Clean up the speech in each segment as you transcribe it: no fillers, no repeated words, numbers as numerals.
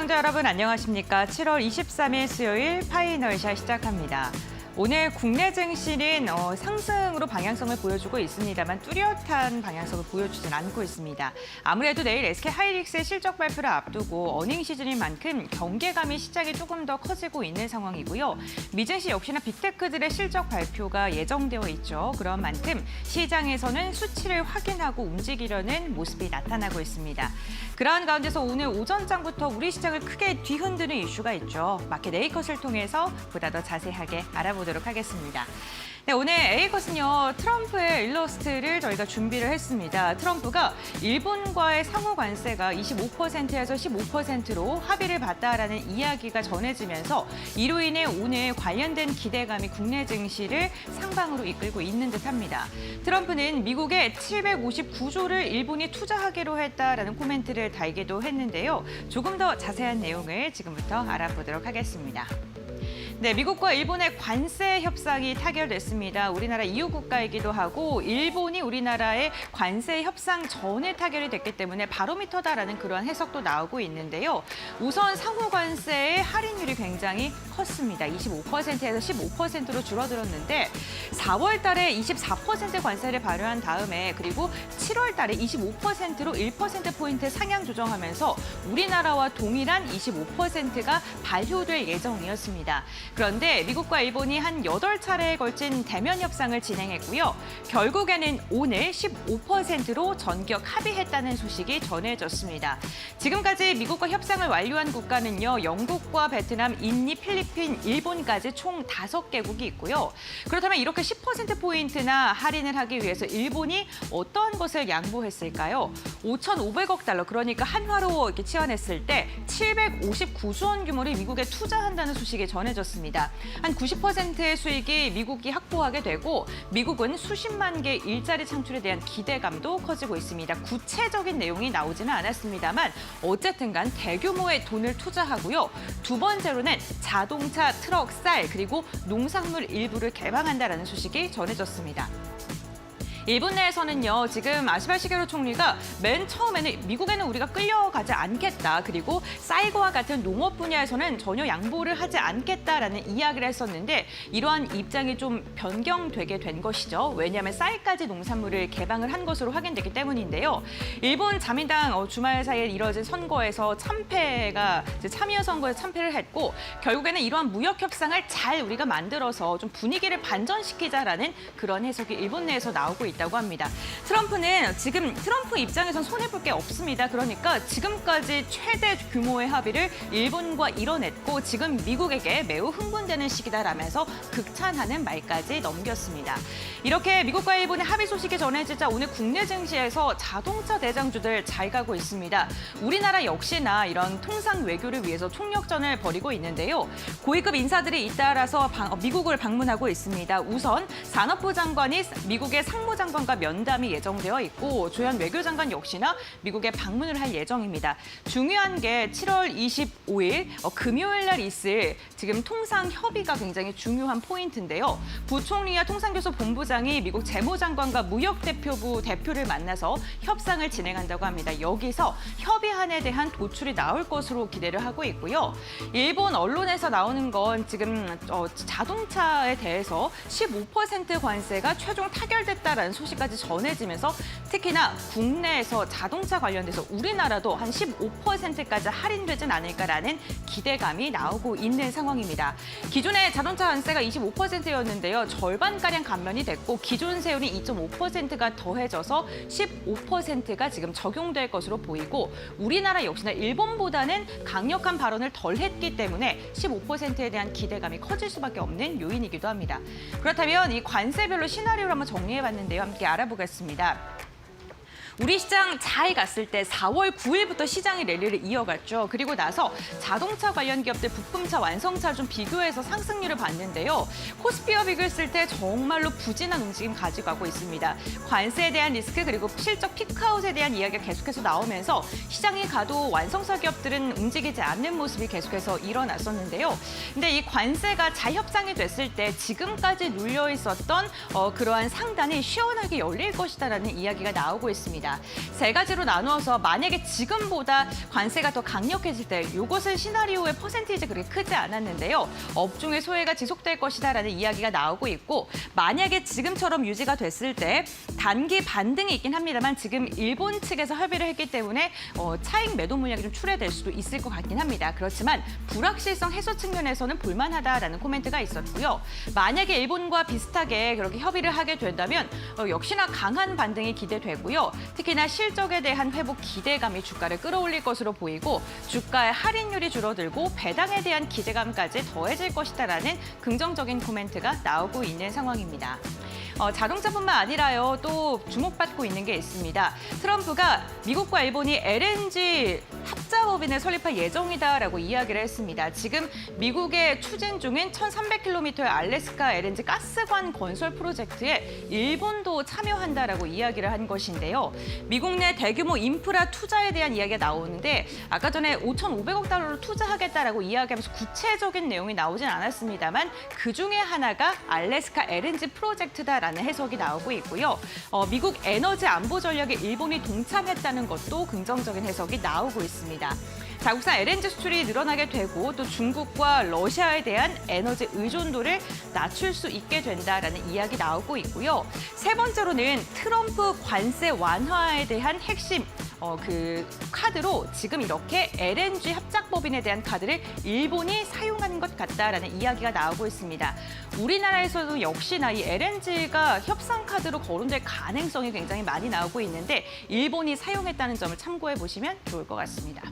시청자 여러분 안녕하십니까? 7월 23일 수요일 파이널샷 시작합니다. 오늘 국내 증시는 상승으로 방향성을 보여주고 있습니다만 뚜렷한 방향성을 보여주진 않고 있습니다. 아무래도 내일 SK하이닉스의 실적 발표를 앞두고 어닝 시즌인 만큼 경계감이 시장에 조금 더 커지고 있는 상황이고요. 미증시 역시나 빅테크들의 실적 발표가 예정되어 있죠. 그런 만큼 시장에서는 수치를 확인하고 움직이려는 모습이 나타나고 있습니다. 그러한 가운데서 오늘 오전장부터 우리 시장을 크게 뒤흔드는 이슈가 있죠. 마켓 A컷을 통해서 보다 더 자세하게 알아보도록 하겠습니다. 네, 오늘 A컷은요, 트럼프의 일러스트를 저희가 준비를 했습니다. 트럼프가 일본과의 상호 관세가 25%에서 15%로 합의를 봤다라는 이야기가 전해지면서 이로 인해 오늘 관련된 기대감이 국내 증시를 상방으로 이끌고 있는 듯합니다. 트럼프는 미국에 759조를 일본이 투자하기로 했다라는 코멘트를 달기도 했는데요. 조금 더 자세한 내용을 지금부터 알아보도록 하겠습니다. 네, 미국과 일본의 관세 협상이 타결됐습니다. 우리나라 이웃 국가이기도 하고 일본이 우리나라의 관세 협상 전에 타결이 됐기 때문에 바로미터다라는 그러한 해석도 나오고 있는데요. 우선 상호 관세의 할인율이 굉장히 컸습니다. 25%에서 15%로 줄어들었는데 4월 달에 24% 관세를 발효한 다음에 그리고 7월 달에 25%로 1%포인트 상향 조정하면서 우리나라와 동일한 25%가 발효될 예정이었습니다. 그런데 미국과 일본이 한 8차례에 걸친 대면 협상을 진행했고요. 결국에는 오늘 15%로 전격 합의했다는 소식이 전해졌습니다. 지금까지 미국과 협상을 완료한 국가는요. 영국과 베트남, 인도, 필리핀, 일본까지 총 5개국이 있고요. 그렇다면 이렇게 10%포인트나 할인을 하기 위해서 일본이 어떤 것을 양보했을까요? 5,500억 달러, 그러니까 한화로 이렇게 치환했을 때 759조 원 규모를 미국에 투자한다는 소식이 전해졌습니다. 한 90%의 수익이 미국이 확보하게 되고 미국은 수십만 개 일자리 창출에 대한 기대감도 커지고 있습니다. 구체적인 내용이 나오지는 않았습니다만 어쨌든 간 대규모의 돈을 투자하고요. 두 번째로는 자동차, 트럭, 쌀 그리고 농산물 일부를 개방한다는 소식이 전해졌습니다. 일본 내에서는요, 지금 아시바 시게루 총리가 맨 처음에는 미국에는 우리가 끌려가지 않겠다. 그리고 쌀과 같은 농업 분야에서는 전혀 양보를 하지 않겠다라는 이야기를 했었는데 이러한 입장이 좀 변경되게 된 것이죠. 왜냐하면 쌀까지 농산물을 개방을 한 것으로 확인됐기 때문인데요. 일본 자민당 주말 사이에 이뤄진 선거에서 참여 선거에 참패를 했고 결국에는 이러한 무역 협상을 잘 우리가 만들어서 좀 분위기를 반전시키자라는 그런 해석이 일본 내에서 나오고 있다고 합니다. 트럼프는 지금 트럼프 입장에선 손해볼 게 없습니다. 그러니까 지금까지 최대 규모의 합의를 일본과 이뤄냈고 지금 미국에게 매우 흥분되는 시기다라면서 극찬하는 말까지 넘겼습니다. 이렇게 미국과 일본의 합의 소식이 전해지자 오늘 국내 증시에서 자동차 대장주들 잘 가고 있습니다. 우리나라 역시나 이런 통상 외교를 위해서 총력전을 벌이고 있는데요. 고위급 인사들이 잇따라서 미국을 방문하고 있습니다. 우선 산업부 장관이 미국의 상무장관과 면담이 예정되어 있고 조현 외교장관 역시나 미국에 방문을 할 예정입니다. 중요한 게 7월 25일 금요일 날 있을 지금 통상 협의가 굉장히 중요한 포인트인데요. 부총리와 통상교섭 본부장이 미국 재무장관과 무역대표부 대표를 만나서 협상을 진행한다고 합니다. 여기서 협의안에 대한 도출이 나올 것으로 기대를 하고 있고요. 일본 언론에서 나오는 건 지금 자동차에 대해서 15% 관세가 최종 타결됐다라는 소식까지 전해지면서 특히나 국내에서 자동차 관련돼서 우리나라도 한 15%까지 할인되진 않을까라는 기대감이 나오고 있는 상황입니다. 기존의 자동차 관세가 25%였는데요. 절반가량 감면이 됐고 기존 세율이 2.5%가 더해져서 15%가 지금 적용될 것으로 보이고 우리나라 역시나 일본보다는 강력한 발언을 덜 했기 때문에 15%에 대한 기대감이 커질 수밖에 없는 요인이기도 합니다. 그렇다면 이 관세별로 시나리오를 한번 정리해봤는데요. 함께 알아보겠습니다. 우리 시장 잘 갔을 때 4월 9일부터 시장이 랠리를 이어갔죠. 그리고 나서 자동차 관련 기업들 부품차, 완성차를 좀 비교해서 상승률을 봤는데요. 코스피와 비교했을 때 정말로 부진한 움직임 가져가고 있습니다. 관세에 대한 리스크 그리고 실적 피크아웃에 대한 이야기가 계속해서 나오면서 시장이 가도 완성차 기업들은 움직이지 않는 모습이 계속해서 일어났었는데요. 근데 이 관세가 잘 협상이 됐을 때 지금까지 눌려 있었던 그러한 상단이 시원하게 열릴 것이다라는 이야기가 나오고 있습니다. 있습니다. 세 가지로 나누어서 만약에 지금보다 관세가 더 강력해질 때 이것은 시나리오의 퍼센티지 그렇게 크지 않았는데요. 업종의 소외가 지속될 것이다라는 이야기가 나오고 있고 만약에 지금처럼 유지가 됐을 때 단기 반등이 있긴 합니다만 지금 일본 측에서 협의를 했기 때문에 차익 매도 물량이 좀 출회될 수도 있을 것 같긴 합니다. 그렇지만 불확실성 해소 측면에서는 볼만하다라는 코멘트가 있었고요. 만약에 일본과 비슷하게 그렇게 협의를 하게 된다면 역시나 강한 반등이 기대되고요. 특히나 실적에 대한 회복 기대감이 주가를 끌어올릴 것으로 보이고 주가의 할인율이 줄어들고 배당에 대한 기대감까지 더해질 것이다라는 긍정적인 코멘트가 나오고 있는 상황입니다. 자동차뿐만 아니라요. 또 주목받고 있는 게 있습니다. 트럼프가 미국과 일본이 LNG 합자법인을 설립할 예정이다라고 이야기를 했습니다. 지금 미국에 추진 중인 1,300km의 알래스카 LNG 가스관 건설 프로젝트에 일본도 참여한다라고 이야기를 한 것인데요. 미국 내 대규모 인프라 투자에 대한 이야기가 나오는데 아까 전에 5,500억 달러를 투자하겠다라고 이야기하면서 구체적인 내용이 나오진 않았습니다만 그중에 하나가 알래스카 LNG 프로젝트다라는 해석이 나오고 있고요. 미국 에너지 안보 전략에 일본이 동참했다는 것도 긍정적인 해석이 나오고 있습니다. 자국산 LNG 수출이 늘어나게 되고 또 중국과 러시아에 대한 에너지 의존도를 낮출 수 있게 된다라는 이야기 나오고 있고요. 세 번째로는 트럼프 관세 완화에 대한 핵심 그 카드로 지금 이렇게 LNG 합작법인에 대한 카드를 일본이 사용하는 것 같다라는 이야기가 나오고 있습니다. 우리나라에서도 역시나 이 LNG가 협상 카드로 거론될 가능성이 굉장히 많이 나오고 있는데 일본이 사용했다는 점을 참고해 보시면 좋을 것 같습니다.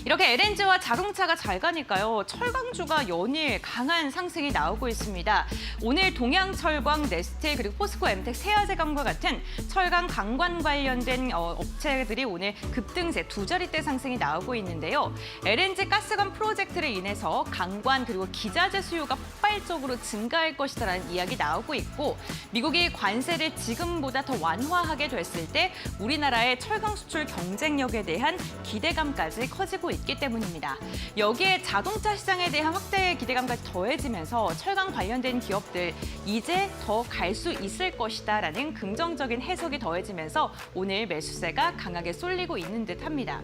이렇게 LNG와 자동차가 잘 가니까요. 철강주가 연일 강한 상승이 나오고 있습니다. 오늘 동양철광, 네스틸 그리고 포스코, 엠텍, 세아제강과 같은 철강 강관 관련된 업체들이 오늘 급등세 두 자릿대 상승이 나오고 있는데요. LNG 가스관 프로젝트를 인해서 강관 그리고 기자재 수요가 폭발적으로 증가할 것이다라는 이야기 나오고 있고 미국이 관세를 지금보다 더 완화하게 됐을 때 우리나라의 철강 수출 경쟁력에 대한 기대감까지 커지고 있기 때문입니다. 여기에 자동차 시장에 대한 확대 기대감까지 더해지면서 철강 관련된 기업들 이제 더 갈 수 있을 것이다라는 긍정적인 해석이 더해지면서 오늘 매수세가 강하게 쏠리고 있는 듯합니다.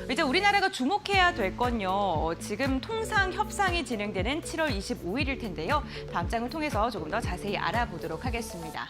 이제 우리나라가 주목해야 될 건요. 지금 통상 협상이 진행되는 7월 25일일 텐데요. 다음 장을 통해서 조금 더 자세히 알아보도록 하겠습니다.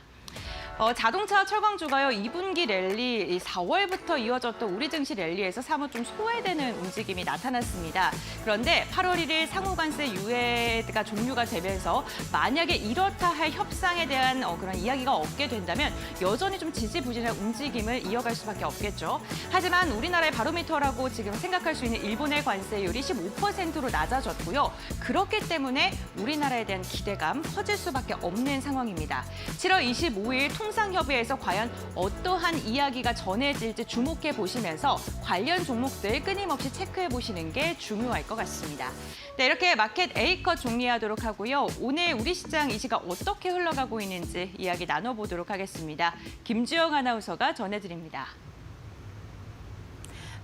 자동차 철강주가요. 2분기 랠리 4월부터 이어졌던 우리 증시 랠리에서 사뭇 좀 소외되는 움직임이 나타났습니다. 그런데 8월 1일 상호관세 유예가 종료가 되면서 만약에 이렇다 할 협상에 대한 그런 이야기가 없게 된다면 여전히 좀 지지부진한 움직임을 이어갈 수밖에 없겠죠. 하지만 우리나라의 바로미터라고 지금 생각할 수 있는 일본의 관세율이 15%로 낮아졌고요. 그렇기 때문에 우리나라에 대한 기대감 커질 수밖에 없는 상황입니다. 7월 25일 통상협의회에서 과연 어떠한 이야기가 전해질지 주목해 보시면서 관련 종목들 끊임없이 체크해 보시는 게 중요할 것 같습니다. 네, 이렇게 마켓 A컷 정리하도록 하고요. 오늘 우리 시장 이 시각 어떻게 흘러가고 있는지 이야기 나눠보도록 하겠습니다. 김주영 아나운서가 전해드립니다.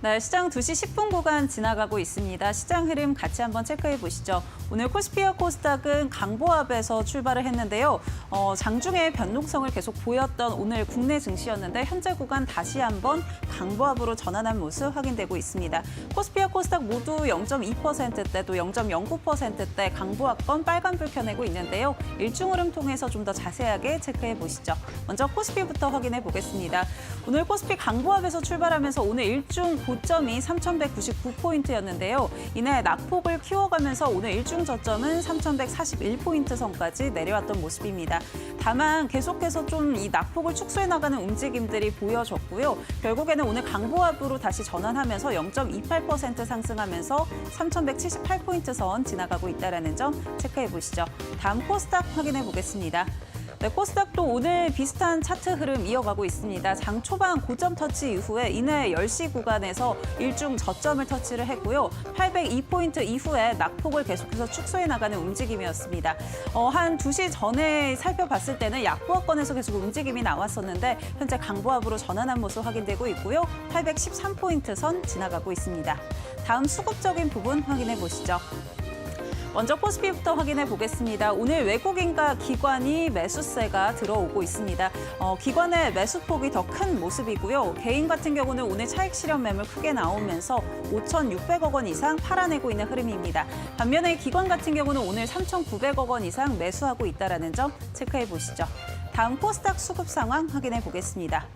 네, 시장 2시 10분 구간 지나가고 있습니다. 시장 흐름 같이 한번 체크해 보시죠. 오늘 코스피와 코스닥은 강보합에서 출발을 했는데요. 장중에 변동성을 계속 보였던 오늘 국내 증시였는데 현재 구간 다시 한번 강보합으로 전환한 모습 확인되고 있습니다. 코스피와 코스닥 모두 0.2%대 또 0.09%대 강보합권 빨간불 켜내고 있는데요. 일중 흐름 통해서 좀 더 자세하게 체크해 보시죠. 먼저 코스피부터 확인해 보겠습니다. 오늘 코스피 강보합에서 출발하면서 오늘 일중 고점이 3,199포인트였는데요. 이내 낙폭을 키워가면서 오늘 일중 저점은 3,141포인트 선까지 내려왔던 모습입니다. 다만 계속해서 좀 이 낙폭을 축소해 나가는 움직임들이 보여졌고요. 결국에는 오늘 강보합으로 다시 전환하면서 0.28% 상승하면서 3,178포인트 선 지나가고 있다는 점 체크해 보시죠. 다음 코스닥 확인해 보겠습니다. 네, 코스닥도 오늘 비슷한 차트 흐름 이어가고 있습니다. 장 초반 고점 터치 이후에 이내 10시 구간에서 일중 저점을 터치를 했고요. 802포인트 이후에 낙폭을 계속해서 축소해 나가는 움직임이었습니다. 한 2시 전에 살펴봤을 때는 약보합권에서 계속 움직임이 나왔었는데 현재 강보합으로 전환한 모습 확인되고 있고요. 813포인트 선 지나가고 있습니다. 다음 수급적인 부분 확인해 보시죠. 먼저 코스피부터 확인해 보겠습니다. 오늘 외국인과 기관이 매수세가 들어오고 있습니다. 기관의 매수폭이 더 큰 모습이고요. 개인 같은 경우는 오늘 차익 실현 매물 크게 나오면서 5,600억 원 이상 팔아내고 있는 흐름입니다. 반면에 기관 같은 경우는 오늘 3,900억 원 이상 매수하고 있다는 점 체크해 보시죠. 다음 코스닥 수급 상황 확인해 보겠습니다.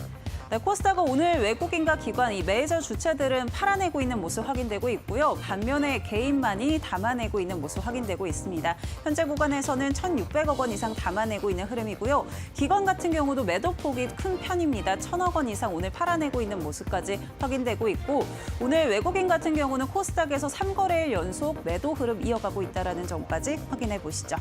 네, 코스닥은 오늘 외국인과 기관, 이 메이저 주체들은 팔아내고 있는 모습 확인되고 있고요. 반면에 개인만이 담아내고 있는 모습 확인되고 있습니다. 현재 구간에서는 1,600억 원 이상 담아내고 있는 흐름이고요. 기관 같은 경우도 매도폭이 큰 편입니다. 1,000억 원 이상 오늘 팔아내고 있는 모습까지 확인되고 있고, 오늘 외국인 같은 경우는 코스닥에서 3거래일 연속 매도 흐름 이어가고 있다는 점까지 확인해 보시죠.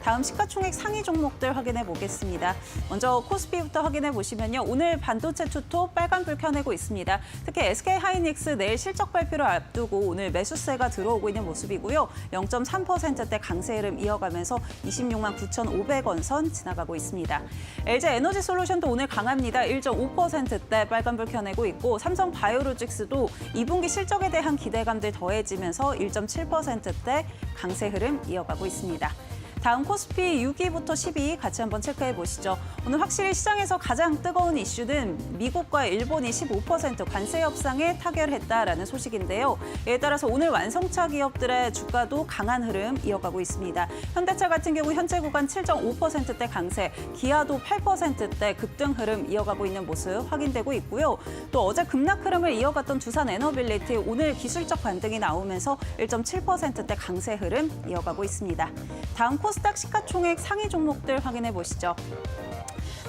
다음 시가총액 상위 종목들 확인해 보겠습니다. 먼저 코스피부터 확인해 보시면요. 오늘 반도체 투톱 빨간불 켜내고 있습니다. 특히 SK하이닉스 내일 실적 발표를 앞두고 오늘 매수세가 들어오고 있는 모습이고요. 0.3%대 강세 흐름 이어가면서 26만 9,500원 선 지나가고 있습니다. LG에너지솔루션도 오늘 강합니다. 1.5%대 빨간불 켜내고 있고, 삼성바이오로직스도 2분기 실적에 대한 기대감들 더해지면서 1.7%대 강세 흐름 이어가고 있습니다. 다음 코스피 6위부터 10위 같이 한번 체크해 보시죠. 오늘 확실히 시장에서 가장 뜨거운 이슈는 미국과 일본이 15% 관세 협상에 타결했다라는 소식인데요. 이에 따라서 오늘 완성차 기업들의 주가도 강한 흐름 이어가고 있습니다. 현대차 같은 경우 현재 구간 7.5%대 강세, 기아도 8%대 급등 흐름 이어가고 있는 모습 확인되고 있고요. 또 어제 급락 흐름을 이어갔던 두산에너빌리티 오늘 기술적 반등이 나오면서 1.7%대 강세 흐름 이어가고 있습니다. 다음 코스닥 시가총액 상위 종목들 확인해 보시죠.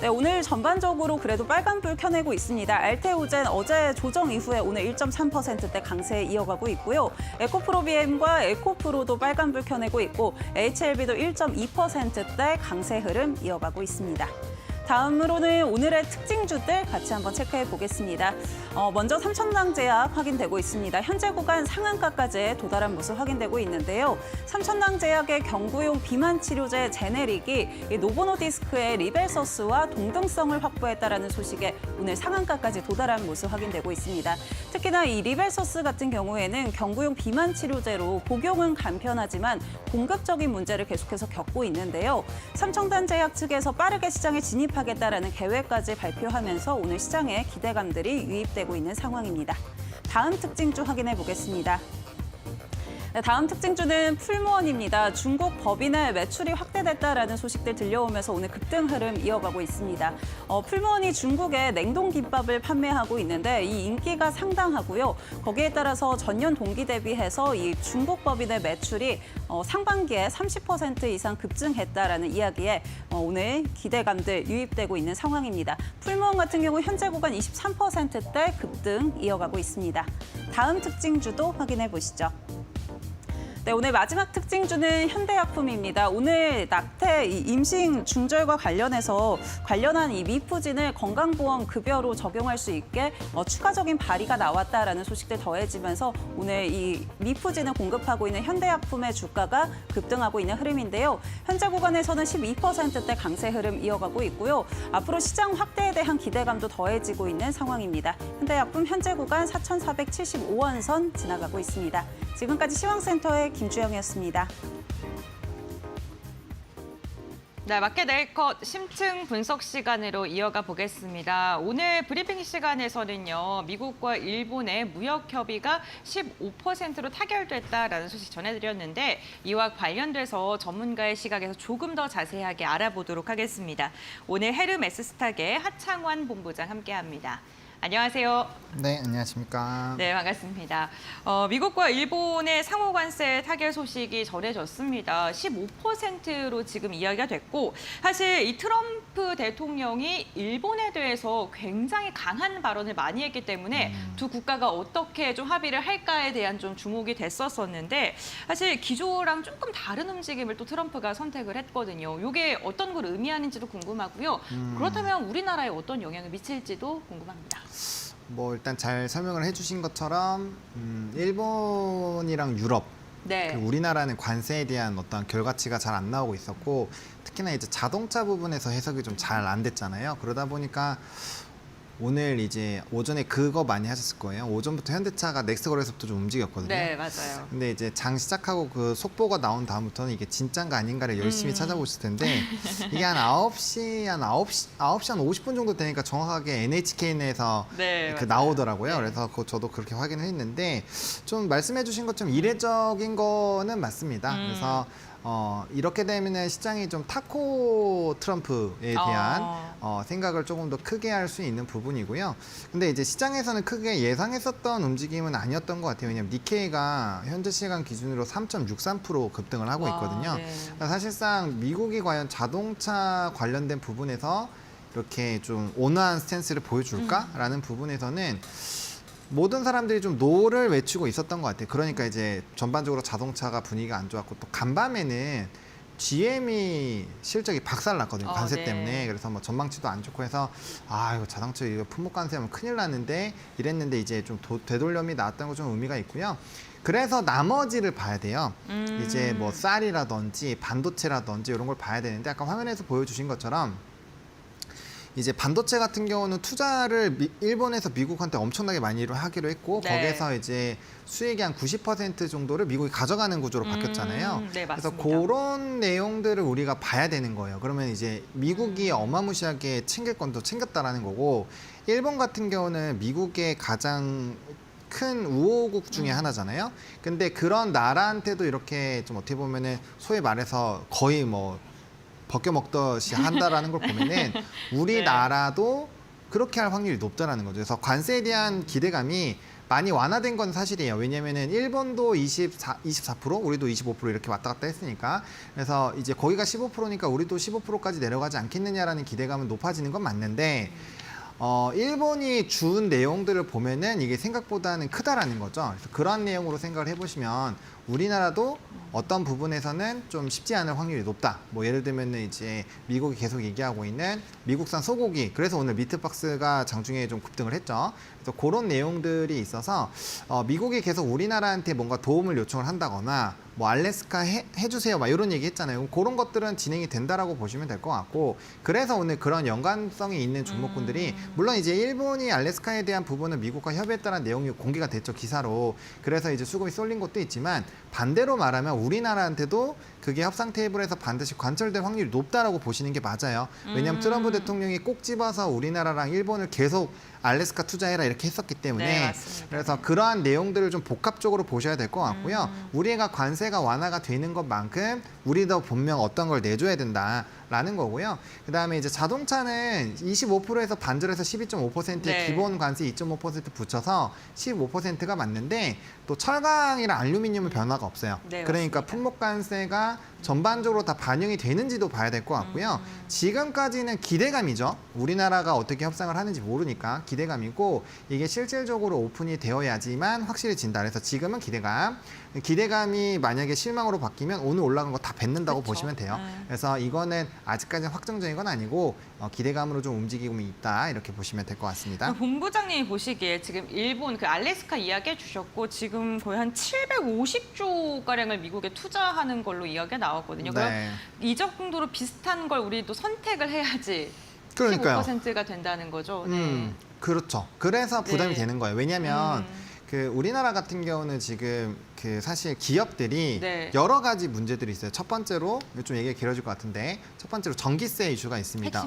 네, 오늘 전반적으로 그래도 빨간불 켜내고 있습니다. 알테오젠 어제 조정 이후에 오늘 1.3%대 강세 이어가고 있고요. 에코프로비엠과 에코프로도 빨간불 켜내고 있고, HLB도 1.2%대 강세 흐름 이어가고 있습니다. 다음으로는 오늘의 특징주들 같이 한번 체크해 보겠습니다. 먼저 삼천당제약 확인되고 있습니다. 현재 구간 상한가까지 도달한 모습 확인되고 있는데요. 삼천당제약의 경구용 비만 치료제 제네릭이 노보노디스크의 리벨서스와 동등성을 확보했다라는 소식에 오늘 상한가까지 도달한 모습 확인되고 있습니다. 특히나 이 리벨서스 같은 경우에는 경구용 비만 치료제로 복용은 간편하지만 공급적인 문제를 계속해서 겪고 있는데요. 삼천당제약 측에서 빠르게 시장에 진입하겠다라는 계획까지 발표하면서 오늘 시장에 기대감들이 유입되고 있는 상황입니다. 다음 특징주 확인해 보겠습니다. 네, 다음 특징주는 풀무원입니다. 중국 법인의 매출이 확대됐다라는 소식들 들려오면서 오늘 급등 흐름 이어가고 있습니다. 풀무원이 중국에 냉동김밥을 판매하고 있는데 이 인기가 상당하고요. 거기에 따라서 전년 동기 대비해서 이 중국 법인의 매출이 상반기에 30% 이상 급증했다라는 이야기에 오늘 기대감들 유입되고 있는 상황입니다. 풀무원 같은 경우 현재 구간 23%대 급등 이어가고 있습니다. 다음 특징주도 확인해 보시죠. 네, 오늘 마지막 특징주는 현대약품입니다. 오늘 낙태 임신 중절과 관련한 이 미프진을 건강보험 급여로 적용할 수 있게 추가적인 발의가 나왔다라는 소식들 더해지면서 오늘 이 미프진을 공급하고 있는 현대약품의 주가가 급등하고 있는 흐름인데요. 현재 구간에서는 12%대 강세 흐름 이어가고 있고요. 앞으로 시장 확대에 대한 기대감도 더해지고 있는 상황입니다. 현대약품 현재 구간 4,475원 선 지나가고 있습니다. 지금까지 시황센터의 김주영이었습니다. 네, 마켓 nel컷 심층 분석 시간으로 이어가 보겠습니다. 오늘 브리핑 시간에서는요, 미국과 일본의 무역 협의가 15%로 타결됐다라는 소식 전해드렸는데 이와 관련돼서 전문가의 시각에서 조금 더 자세하게 알아보도록 하겠습니다. 오늘 헤르메스스탁의 하창환 본부장 함께합니다. 안녕하세요. 네, 안녕하십니까. 네, 반갑습니다. 미국과 일본의 상호 관세 타결 소식이 전해졌습니다. 15%로 지금 이야기가 됐고, 사실 이 트럼프 대통령이 일본에 대해서 굉장히 강한 발언을 많이 했기 때문에 두 국가가 어떻게 좀 합의를 할까에 대한 좀 주목이 됐었는데, 사실 기조랑 조금 다른 움직임을 또 트럼프가 선택을 했거든요. 이게 어떤 걸 의미하는지도 궁금하고요. 그렇다면 우리나라에 어떤 영향을 미칠지도 궁금합니다. 뭐 일단 잘 설명을 해주신 것처럼 일본이랑 유럽, 네. 우리나라는 관세에 대한 어떤 결과치가 잘 안 나오고 있었고, 특히나 이제 자동차 부분에서 해석이 좀 잘 안 됐잖아요. 그러다 보니까 오늘 이제 오전에 그거 많이 하셨을 거예요. 오전부터 현대차가 넥스 거래소부터 좀 움직였거든요. 네, 맞아요. 근데 이제 장 시작하고 그 속보가 나온 다음부터는 이게 진짠가 아닌가를 열심히 찾아보실 텐데 이게 한 9시 한 50분 정도 되니까 정확하게 NHK 내에서 네, 그 맞아요. 나오더라고요. 네. 그래서 저도 그렇게 확인을 했는데 좀 말씀해 주신 것처럼 이례적인 거는 맞습니다. 그래서 이렇게 되면은 시장이 좀 타코 트럼프에 대한 생각을 조금 더 크게 할 수 있는 부분이고요. 근데 이제 시장에서는 크게 예상했었던 움직임은 아니었던 것 같아요. 왜냐하면 니케이가 현재 시간 기준으로 3.63% 급등을 하고 있거든요. 와, 네. 그러니까 사실상 미국이 과연 자동차 관련된 부분에서 이렇게 좀 온화한 스탠스를 보여줄까라는 부분에서는 모든 사람들이 좀 노를 외치고 있었던 것 같아요. 그러니까 이제 전반적으로 자동차가 분위기가 안 좋았고 또 간밤에는 GM이 실적이 박살났거든요. 관세 네. 때문에. 그래서 뭐 전망치도 안 좋고 해서 아 이거 자동차 이거 품목 관세하면 큰일 나는데 이랬는데 이제 좀 되돌림이 나왔다는 거 좀 의미가 있고요. 그래서 나머지를 봐야 돼요. 이제 뭐 쌀이라든지 반도체라든지 이런 걸 봐야 되는데 아까 화면에서 보여주신 것처럼 이제 반도체 같은 경우는 투자를 일본에서 미국한테 엄청나게 많이 하기로 했고 네. 거기에서 이제 수익의 한 90% 정도를 미국이 가져가는 구조로 바뀌었잖아요. 네, 그래서 맞습니다. 그런 내용들을 우리가 봐야 되는 거예요. 그러면 이제 미국이 어마무시하게 챙길 건 더 챙겼다라는 거고 일본 같은 경우는 미국의 가장 큰 우호국 중에 하나잖아요. 근데 그런 나라한테도 이렇게 좀 어떻게 보면은 소위 말해서 거의 뭐 벗겨먹듯이 한다라는 걸 보면은 우리나라도 그렇게 할 확률이 높다라는 거죠. 그래서 관세에 대한 기대감이 많이 완화된 건 사실이에요. 왜냐면은 일본도 24%, 우리도 25% 이렇게 왔다 갔다 했으니까. 그래서 이제 거기가 15%니까 우리도 15%까지 내려가지 않겠느냐라는 기대감은 높아지는 건 맞는데 일본이 준 내용들을 보면은 이게 생각보다는 크다라는 거죠. 그래서 그런 내용으로 생각을 해보시면 우리나라도 어떤 부분에서는 좀 쉽지 않을 확률이 높다. 뭐 예를 들면은 이제 미국이 계속 얘기하고 있는 미국산 소고기. 그래서 오늘 미트박스가 장중에 좀 급등을 했죠. 그래서 그런 내용들이 있어서 미국이 계속 우리나라한테 뭔가 도움을 요청을 한다거나 뭐 알래스카 해주세요 막 이런 얘기 했잖아요. 그런 것들은 진행이 된다라고 보시면 될 것 같고 그래서 오늘 그런 연관성이 있는 종목군들이 물론 이제 일본이 알래스카에 대한 부분은 미국과 협의했다는 내용이 공개가 됐죠 기사로. 그래서 이제 수급이 쏠린 것도 있지만 반대로 말하면 우리나라한테도 그게 협상 테이블에서 반드시 관철될 확률이 높다라고 보시는 게 맞아요. 왜냐하면 트럼프 대통령이 꼭 집어서 우리나라랑 일본을 계속 알래스카 투자해라 이렇게 했었기 때문에 네, 맞습니다. 그래서 그러한 내용들을 좀 복합적으로 보셔야 될 것 같고요. 우리가 관세가 완화가 되는 것만큼 우리도 분명 어떤 걸 내줘야 된다라는 거고요. 그다음에 이제 자동차는 25%에서 반절해서 12.5%의 네. 기본 관세 2.5% 붙여서 15%가 맞는데 또 철강이랑 알루미늄은 변화가 없어요. 네, 그러니까 맞습니다. 품목 관세가 전반적으로 다 반영이 되는지도 봐야 될 것 같고요. 지금까지는 기대감이죠. 우리나라가 어떻게 협상을 하는지 모르니까 기대감이고 이게 실질적으로 오픈이 되어야지만 확실히 진다. 그래서 지금은 기대감이 만약에 실망으로 바뀌면 오늘 올라간 거 다 뱉는다고 그렇죠. 보시면 돼요. 네. 그래서 이거는 아직까지는 확정적인 건 아니고 기대감으로 좀 움직임이 있다 이렇게 보시면 될 것 같습니다. 본부장님이 보시기에 지금 일본 그 알래스카 이야기해 주셨고 지금 거의 한 750조 가량을 미국에 투자하는 걸로 이야기가 나왔거든요. 그럼 네. 이 정도로 비슷한 걸 우리도 선택을 해야지 그러니까요. 15%가 된다는 거죠. 네. 그렇죠. 그래서 부담이 네. 되는 거예요. 왜냐하면 그 우리나라 같은 경우는 지금 그 사실 기업들이 네. 여러 가지 문제들이 있어요. 첫 번째로 이거 좀 얘기가 길어질 것 같은데 첫 번째로 전기세 이슈가 있습니다.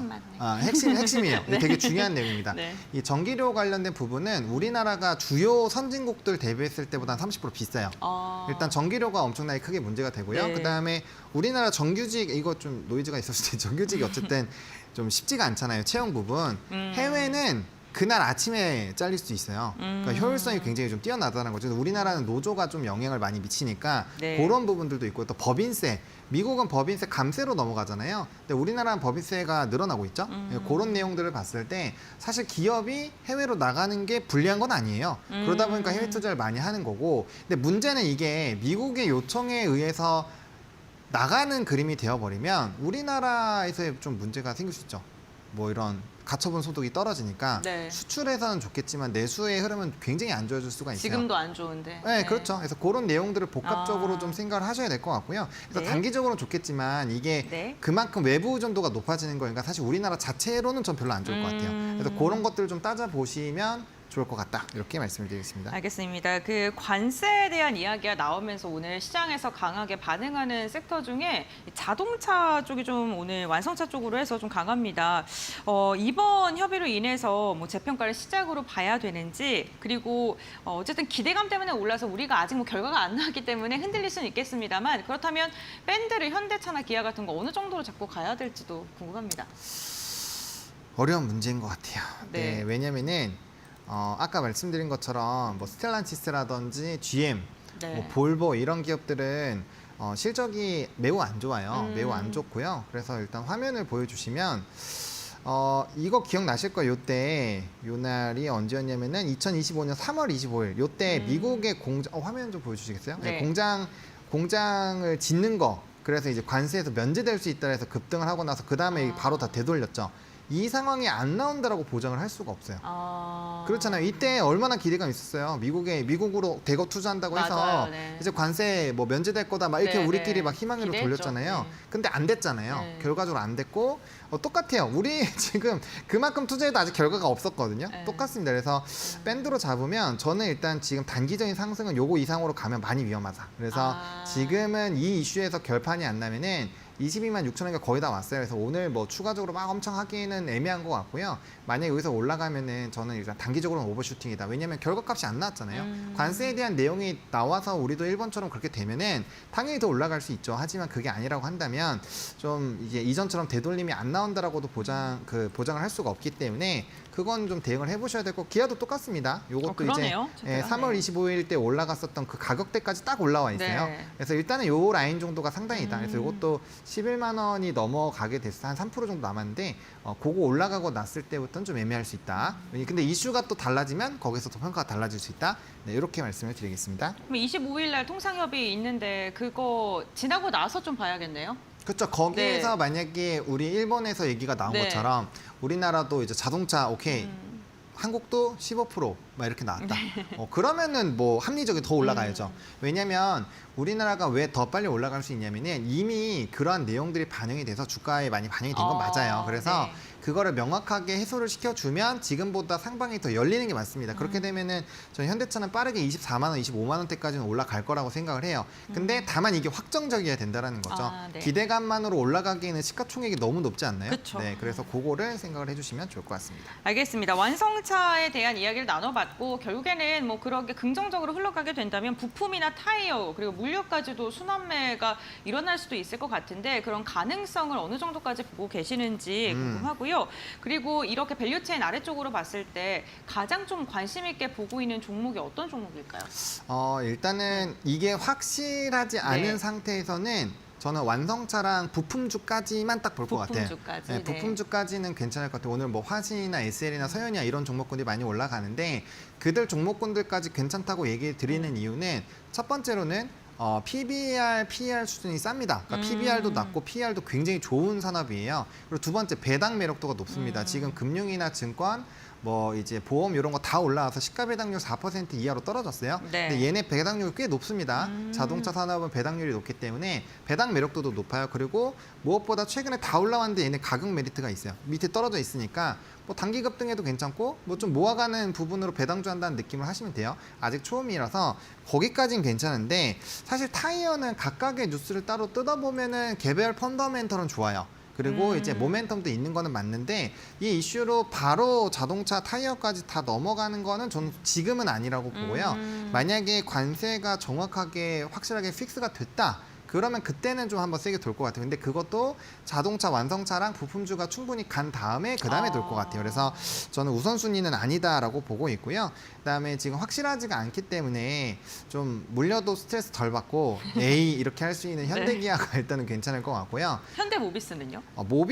핵심만. 핵심이에요. 네. 되게 중요한 내용입니다. 네. 이 전기료 관련된 부분은 우리나라가 주요 선진국들 대비했을 때보다 한 30% 비싸요. 일단 전기료가 엄청나게 크게 문제가 되고요. 네. 그다음에 우리나라 정규직 이거 좀 노이즈가 있을 수도 있죠. 정규직이 어쨌든 좀 쉽지가 않잖아요. 채용 부분. 해외는 그날 아침에 잘릴 수도 있어요. 그러니까 효율성이 굉장히 좀 뛰어나다는 거죠. 우리나라는 노조가 좀 영향을 많이 미치니까 네. 그런 부분들도 있고 또 법인세. 미국은 법인세 감세로 넘어가잖아요. 근데 우리나라는 법인세가 늘어나고 있죠. 그런 내용들을 봤을 때 사실 기업이 해외로 나가는 게 불리한 건 아니에요. 그러다 보니까 해외 투자를 많이 하는 거고. 근데 문제는 이게 미국의 요청에 의해서 나가는 그림이 되어버리면 우리나라에서 좀 문제가 생길 수 있죠. 뭐 이런 가처분 소득이 떨어지니까 네. 수출에서는 좋겠지만 내수의 흐름은 굉장히 안 좋아질 수가 있어요. 지금도 안 좋은데. 네, 그렇죠. 그래서 그런 내용들을 복합적으로 아. 좀 생각을 하셔야 될 것 같고요. 그래서 네. 단기적으로는 좋겠지만 이게 네. 그만큼 외부 의존도가 높아지는 거니까 사실 우리나라 자체로는 전 별로 안 좋을 것 같아요. 그래서 그런 것들을 좀 따져보시면 좋을 것 같다. 이렇게 말씀을 드리겠습니다. 알겠습니다. 그 관세에 대한 이야기가 나오면서 오늘 시장에서 강하게 반응하는 섹터 중에 자동차 쪽이 좀 오늘 완성차 쪽으로 해서 좀 강합니다. 이번 협의로 인해서 뭐 재평가를 시작으로 봐야 되는지 그리고 어쨌든 기대감 때문에 올라서 우리가 아직 뭐 결과가 안 나왔기 때문에 흔들릴 수는 있겠습니다만 그렇다면 밴드를 현대차나 기아 같은 거 어느 정도로 잡고 가야 될지도 궁금합니다. 어려운 문제인 것 같아요. 네. 네, 왜냐면은 아까 말씀드린 것처럼 뭐 스텔란티스라든지 GM, 네. 뭐 볼보 이런 기업들은 실적이 매우 안 좋아요. 매우 안 음. 좋고요. 그래서 일단 화면을 보여주시면 이거 기억나실 거예요. 요때 요 날이 언제였냐면은 2025년 3월 25일. 요때 미국의 공장 화면 좀 보여주시겠어요? 네. 공장을 짓는 거. 그래서 이제 관세에서 면제될 수 있다 해서 급등을 하고 나서 그 다음에 바로 다 되돌렸죠. 이 상황이 안 나온다라고 보장을 할 수가 없어요. 그렇잖아요. 이때 얼마나 기대감 있었어요. 미국으로 대거 투자한다고 해서 맞아요, 네. 이제 관세 뭐 면제될 거다 막 이렇게 네, 우리끼리 네. 막 희망으로 기대했죠. 돌렸잖아요. 네. 근데 안 됐잖아요. 네. 결과적으로 안 됐고 똑같아요. 우리 지금 그만큼 투자해도 아직 결과가 없었거든요. 네. 똑같습니다. 그래서 밴드로 잡으면 저는 일단 지금 단기적인 상승은 요거 이상으로 가면 많이 위험하다. 그래서 지금은 이 이슈에서 결판이 안 나면은 22만 6천 원가 거의 다 왔어요. 그래서 오늘 뭐 추가적으로 막 엄청 하기는 애매한 것 같고요. 만약에 여기서 올라가면은 저는 일단 단기적으로는 오버슈팅이다. 왜냐면 결과값이 안 나왔잖아요. 관세에 대한 내용이 나와서 우리도 일본처럼 그렇게 되면은 당연히 더 올라갈 수 있죠. 하지만 그게 아니라고 한다면 좀 이제 이전처럼 되돌림이 안 나온다라고도 보장을 할 수가 없기 때문에 그건 좀 대응을 해보셔야 될 거고 기아도 똑같습니다. 요것도 그러네요. 이제 3월 25일 때 올라갔었던 그 가격대까지 딱 올라와 있어요. 네. 그래서 일단은 요 라인 정도가 상당히 있다. 그래서 요것도 11만 원이 넘어가게 됐어. 한 3% 정도 남았는데 그거 올라가고 났을 때부터는 좀 애매할 수 있다. 근데 이슈가 또 달라지면 거기서 또 평가가 달라질 수 있다. 네, 이렇게 말씀을 드리겠습니다. 그럼 25일 날 통상협의 있는데 그거 지나고 나서 좀 봐야겠네요. 그렇죠. 거기에서 네. 만약에 우리 일본에서 얘기가 나온 네. 것처럼 우리나라도 이제 자동차 오케이 한국도 15%막 이렇게 나왔다. 그러면은 뭐 합리적이 더 올라가야죠. 왜냐하면 우리나라가 왜 더 빨리 올라갈 수 있냐면은 이미 그러한 내용들이 반영이 돼서 주가에 많이 반영이 된 건 맞아요. 그래서 네. 그거를 명확하게 해소를 시켜주면 지금보다 상방이 더 열리는 게 맞습니다. 그렇게 되면은 저는 현대차는 빠르게 24만 원, 25만 원대까지는 올라갈 거라고 생각을 해요. 근데 다만 이게 확정적이어야 된다라는 거죠. 네. 기대감만으로 올라가기에는 시가총액이 너무 높지 않나요? 그쵸. 네, 그래서 그거를 생각을 해주시면 좋을 것 같습니다. 알겠습니다. 완성차에 대한 이야기를 나눠봤고 결국에는 뭐 그렇게 긍정적으로 흘러가게 된다면 부품이나 타이어 그리고 물류까지도 순환매가 일어날 수도 있을 것 같은데 그런 가능성을 어느 정도까지 보고 계시는지 궁금하고요. 그리고 이렇게 밸류체인 아래쪽으로 봤을 때 가장 좀 관심 있게 보고 있는 종목이 어떤 종목일까요? 일단은 이게 확실하지 않은 네. 상태에서는 저는 완성차랑 부품주까지만 딱 볼 것 같아요. 부품주까지. 네, 부품주까지는 괜찮을 것 같아요. 오늘 뭐 화신이나 SL이나 서현이나 이런 종목군들이 많이 올라가는데 그들 종목군들까지 괜찮다고 얘기 드리는 이유는 첫 번째로는 PBR, PER 수준이 쌉니다. 그러니까 PBR도 낮고 PER도 굉장히 좋은 산업이에요. 그리고 두 번째 배당 매력도가 높습니다. 지금 금융이나 증권 뭐 이제 보험 이런 거 다 올라와서 시가 배당률 4% 이하로 떨어졌어요. 네. 근데 얘네 배당률이 꽤 높습니다. 자동차 산업은 배당률이 높기 때문에 배당 매력도도 높아요. 그리고 무엇보다 최근에 다 올라왔는데 얘네 가격 메리트가 있어요. 밑에 떨어져 있으니까 뭐 단기 급등해도 괜찮고 뭐 좀 모아가는 부분으로 배당주 한다는 느낌을 하시면 돼요. 아직 초음이라서 거기까지는 괜찮은데 사실 타이어는 각각의 뉴스를 따로 뜯어보면은 개별 펀더멘털은 좋아요. 그리고 이제 모멘텀도 있는 거는 맞는데 이 이슈로 바로 자동차 타이어까지 다 넘어가는 거는 저는 지금은 아니라고 보고요. 만약에 관세가 정확하게 확실하게 픽스가 됐다. 그러면 그때는 좀 한번 세게 돌 것 같아요. 근데 그것도 자동차 완성차랑 부품주가 충분히 간 다음에 그 다음에 돌 것 같아요. 그래서 저는 우선순위는 아니다라고 보고 있고요. 그다음에 지금 확실하지가 않기 때문에 좀 물려도 스트레스 덜 받고 A 이렇게 할 수 있는 현대기아가 일단은 괜찮을 것 같고요. 현대 모비스는요?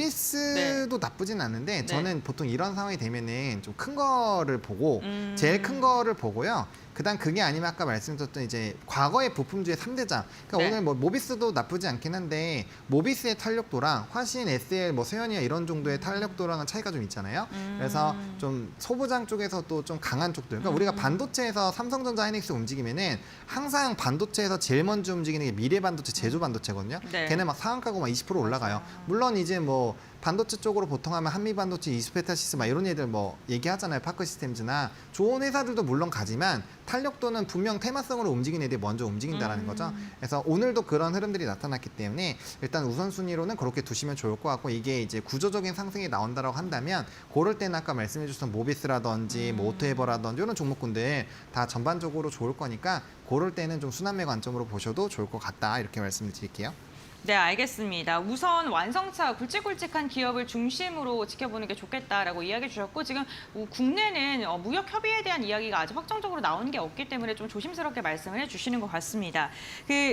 모비스도 나쁘진 않는데 네. 저는 보통 이런 상황이 되면은 좀 큰 거를 보고 제일 큰 거를 보고요. 그다음 그게 아니면 아까 말씀드렸던 이제 과거의 부품주의 3대장. 그러니까 네. 오늘 뭐 모비스 모비스도 나쁘지 않긴 한데 모비스의 탄력도랑 화신, SL, 뭐 세연이나 이런 정도의 탄력도랑은 차이가 좀 있잖아요. 그래서 좀 소부장 쪽에서 또 좀 강한 쪽들. 그러니까 우리가 반도체에서 삼성전자, 하이닉스 움직이면은 항상 반도체에서 제일 먼저 움직이는 게 미래 반도체, 제조 반도체거든요. 네. 걔네 막 상한가고 막 20% 올라가요. 물론 이제 뭐 반도체 쪽으로 보통 하면 한미반도체, 이스페타시스 막 이런 애들 뭐 얘기하잖아요. 파크 시스템즈나 좋은 회사들도 물론 가지만 탄력도는 분명 테마성으로 움직이는 애들이 먼저 움직인다라는 거죠. 그래서 오늘도 그런 흐름들이 나타났기 때문에 일단 우선순위로는 그렇게 두시면 좋을 것 같고, 이게 이제 구조적인 상승이 나온다라고 한다면 그럴 때는 아까 말씀해 주셨던 모비스라든지 뭐 오토에버라든지 이런 종목군들 다 전반적으로 좋을 거니까 그럴 때는 좀 순환매 관점으로 보셔도 좋을 것 같다, 이렇게 말씀을 드릴게요. 네, 알겠습니다. 우선 완성차 굵직굵직한 기업을 중심으로 지켜보는 게 좋겠다라고 이야기해 주셨고, 지금 국내는 무역 협의에 대한 이야기가 아직 확정적으로 나오는 게 없기 때문에 좀 조심스럽게 말씀을 해주시는 것 같습니다.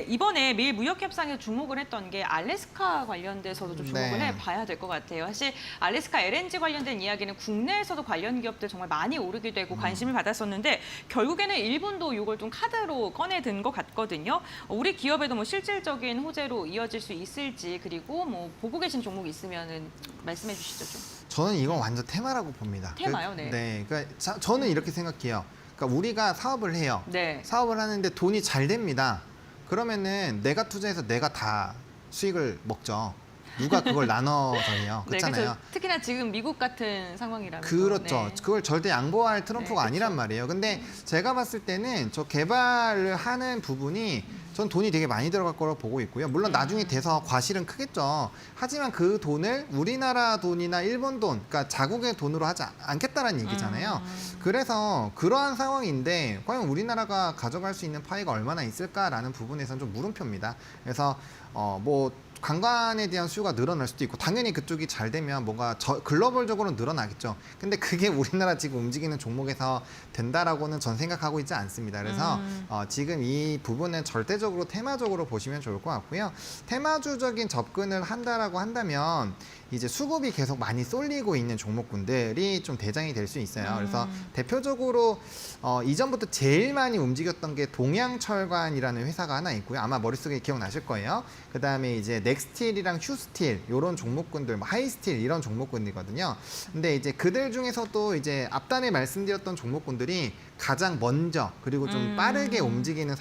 이번에 미일 무역 협상에서 주목을 했던 게 알래스카 관련돼서도 좀 주목을 네. 해봐야 될 것 같아요. 사실 알래스카 LNG 관련된 이야기는 국내에서도 관련 기업들 정말 많이 오르기도 했고 관심을 받았었는데, 결국에는 일본도 이걸 좀 카드로 꺼내든 것 같거든요. 우리 기업에도 뭐 실질적인 호재로 이어질 수 있을지, 그리고 뭐 보고 계신 종목 있으면은 말씀해 주시죠 좀. 저는 이건 완전 테마라고 봅니다. 테마요? 네. 네. 그러니까 저는 이렇게 생각해요. 그러니까 우리가 사업을 해요. 네. 사업을 하는데 돈이 잘 됩니다. 그러면은 내가 투자해서 내가 다 수익을 먹죠. 누가 그걸 나눠서 해요. 네, 그렇잖아요. 그렇죠. 특히나 지금 미국 같은 상황이라면. 그렇죠. 네. 그걸 절대 양보할 트럼프가 네, 아니란 말이에요. 근데 제가 봤을 때는 저 개발을 하는 부분이 전 돈이 되게 많이 들어갈 거라고 보고 있고요. 물론 나중에 돼서 과실은 크겠죠. 하지만 그 돈을 우리나라 돈이나 일본 돈, 그러니까 자국의 돈으로 하지 않겠다라는 얘기잖아요. 그래서 그러한 상황인데 과연 우리나라가 가져갈 수 있는 파이가 얼마나 있을까라는 부분에서는 좀 물음표입니다. 그래서 뭐 관광에 대한 수요가 늘어날 수도 있고, 당연히 그쪽이 잘 되면 뭔가 글로벌적으로 늘어나겠죠. 근데 그게 우리나라 지금 움직이는 종목에서 된다라고는 전 생각하고 있지 않습니다. 그래서 지금 이 부분은 절대적으로 테마적으로 보시면 좋을 것 같고요. 테마주적인 접근을 한다라고 한다면 이제 수급이 계속 많이 쏠리고 있는 종목군들이 좀 대장이 될 수 있어요. 그래서 대표적으로 이전부터 제일 많이 움직였던 게 동양철관이라는 회사가 하나 있고요. 아마 머릿속에 기억나실 거예요. 그다음에 이제 넥스틸이랑 휴스틸 이런 종목군들, 뭐 하이스틸 이런 종목군이거든요. 근데 이제 그들 중에서도 이제 앞단에 말씀드렸던 종목군들이 가장 먼저 그리고 좀 빠르게 움직이는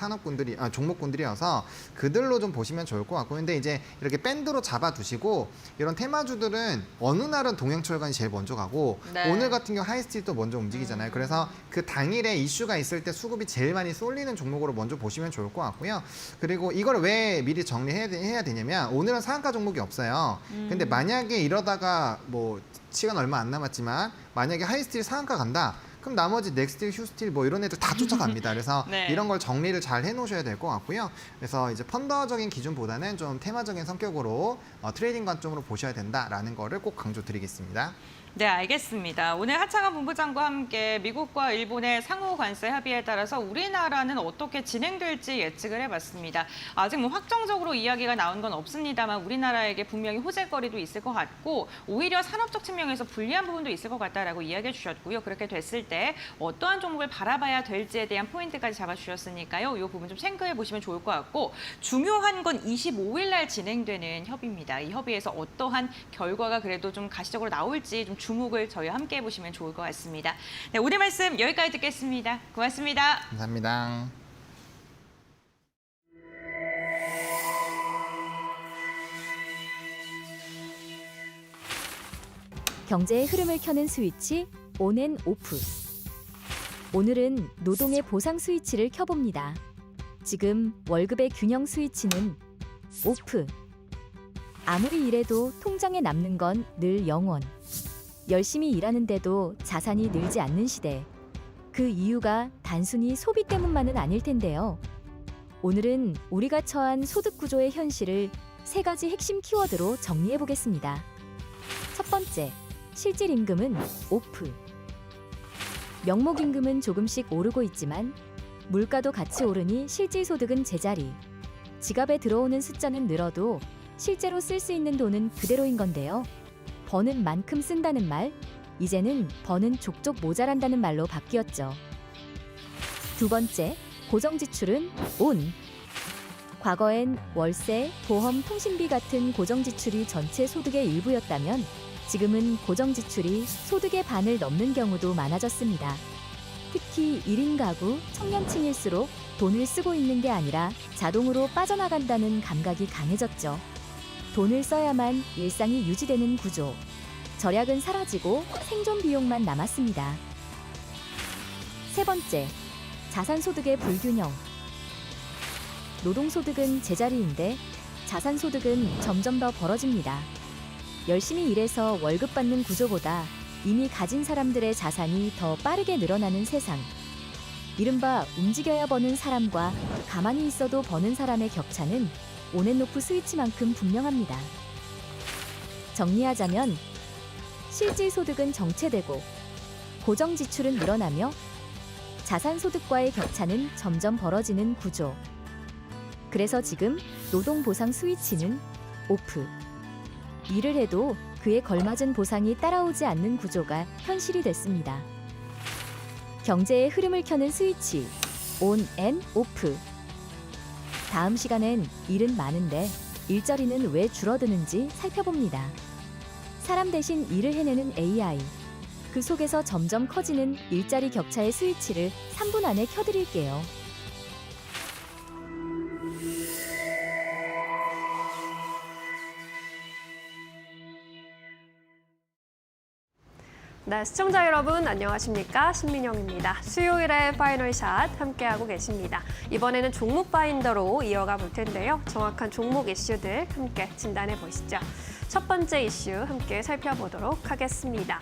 종목군들이어서 그들로 좀 보시면 좋을 것 같고, 근데 이제 이렇게 밴드로 잡아두시고 이런 테마주들은 어느 날은 동양철관이 제일 먼저 가고 네. 오늘 같은 경우 하이스틸도 먼저 움직이잖아요. 그래서 그 당일에 이슈가 있을 때 수급이 제일 많이 쏠리는 종목으로 먼저 보시면 좋을 것 같고요. 그리고 이걸 왜 미리 정리해야 되냐면 오늘은 상한가 종목이 없어요. 근데 만약에 이러다가 뭐 시간 얼마 안 남았지만 만약에 하이스틸 상한가 간다. 그럼 나머지 넥스틸, 휴스틸 뭐 이런 애들 다 쫓아갑니다. 그래서 네. 이런 걸 정리를 잘 해놓으셔야 될 것 같고요. 그래서 이제 펀더적인 기준보다는 좀 테마적인 성격으로 트레이딩 관점으로 보셔야 된다라는 거를 꼭 강조드리겠습니다. 네, 알겠습니다. 오늘 하창한 본부장과 함께 미국과 일본의 상호 관세 합의에 따라서 우리나라는 어떻게 진행될지 예측을 해봤습니다. 아직 뭐 확정적으로 이야기가 나온 건 없습니다만 우리나라에게 분명히 호재거리도 있을 것 같고, 오히려 산업적 측면에서 불리한 부분도 있을 것 같다라고 이야기해 주셨고요. 그렇게 됐을 때 어떠한 종목을 바라봐야 될지에 대한 포인트까지 잡아주셨으니까요. 이 부분 좀 생각해 보시면 좋을 것 같고, 중요한 건 25일 날 진행되는 협의입니다. 이 협의에서 어떠한 결과가 그래도 좀 가시적으로 나올지 좀 주목을 저희와 함께 해보시면 좋을 것 같습니다. 네, 오늘 말씀 여기까지 듣겠습니다. 고맙습니다. 감사합니다. 경제의 흐름을 켜는 스위치 온앤 오프. 오늘은 노동의 보상 스위치를 켜봅니다. 지금 월급의 균형 스위치는 오프. 아무리 일해도 통장에 남는 건 늘 0원. 열심히 일하는데도 자산이 늘지 않는 시대. 그 이유가 단순히 소비 때문만은 아닐 텐데요. 오늘은 우리가 처한 소득 구조의 현실을 3가지 핵심 키워드로 정리해 보겠습니다. 첫 번째, 실질 임금은 오프. 명목 임금은 조금씩 오르고 있지만 물가도 같이 오르니 실질 소득은 제자리. 지갑에 들어오는 숫자는 늘어도 실제로 쓸 수 있는 돈은 그대로인 건데요. 버는 만큼 쓴다는 말, 이제는 버는 족족 모자란다는 말로 바뀌었죠. 두 번째, 고정 지출은 온. 과거엔 월세, 보험, 통신비 같은 고정 지출이 전체 소득의 일부였다면 지금은 고정 지출이 소득의 반을 넘는 경우도 많아졌습니다. 특히 1인 가구, 청년층일수록 돈을 쓰고 있는 게 아니라 자동으로 빠져나간다는 감각이 강해졌죠. 돈을 써야만 일상이 유지되는 구조. 절약은 사라지고 생존 비용만 남았습니다. 세 번째, 자산소득의 불균형. 노동소득은 제자리인데 자산소득은 점점 더 벌어집니다. 열심히 일해서 월급 받는 구조보다 이미 가진 사람들의 자산이 더 빠르게 늘어나는 세상. 이른바 움직여야 버는 사람과 가만히 있어도 버는 사람의 격차는 온앤오프 스위치만큼 분명합니다. 정리하자면 실질소득은 정체되고 고정 지출은 늘어나며 자산소득과의 격차는 점점 벌어지는 구조. 그래서 지금 노동보상 스위치는 오프. 일을 해도 그에 걸맞은 보상이 따라오지 않는 구조가 현실이 됐습니다. 경제의 흐름을 켜는 스위치, 온 앤 오프. 다음 시간엔 일은 많은데 일자리는 왜 줄어드는지 살펴봅니다. 사람 대신 일을 해내는 AI. 그 속에서 점점 커지는 일자리 격차의 스위치를 3분 안에 켜드릴게요. 네, 시청자 여러분 안녕하십니까? 신민영입니다. 수요일에 파이널샷 함께하고 계십니다. 이번에는 종목 파인더로 이어가 볼 텐데요. 정확한 종목 이슈들 함께 진단해 보시죠. 첫 번째 이슈 함께 살펴보도록 하겠습니다.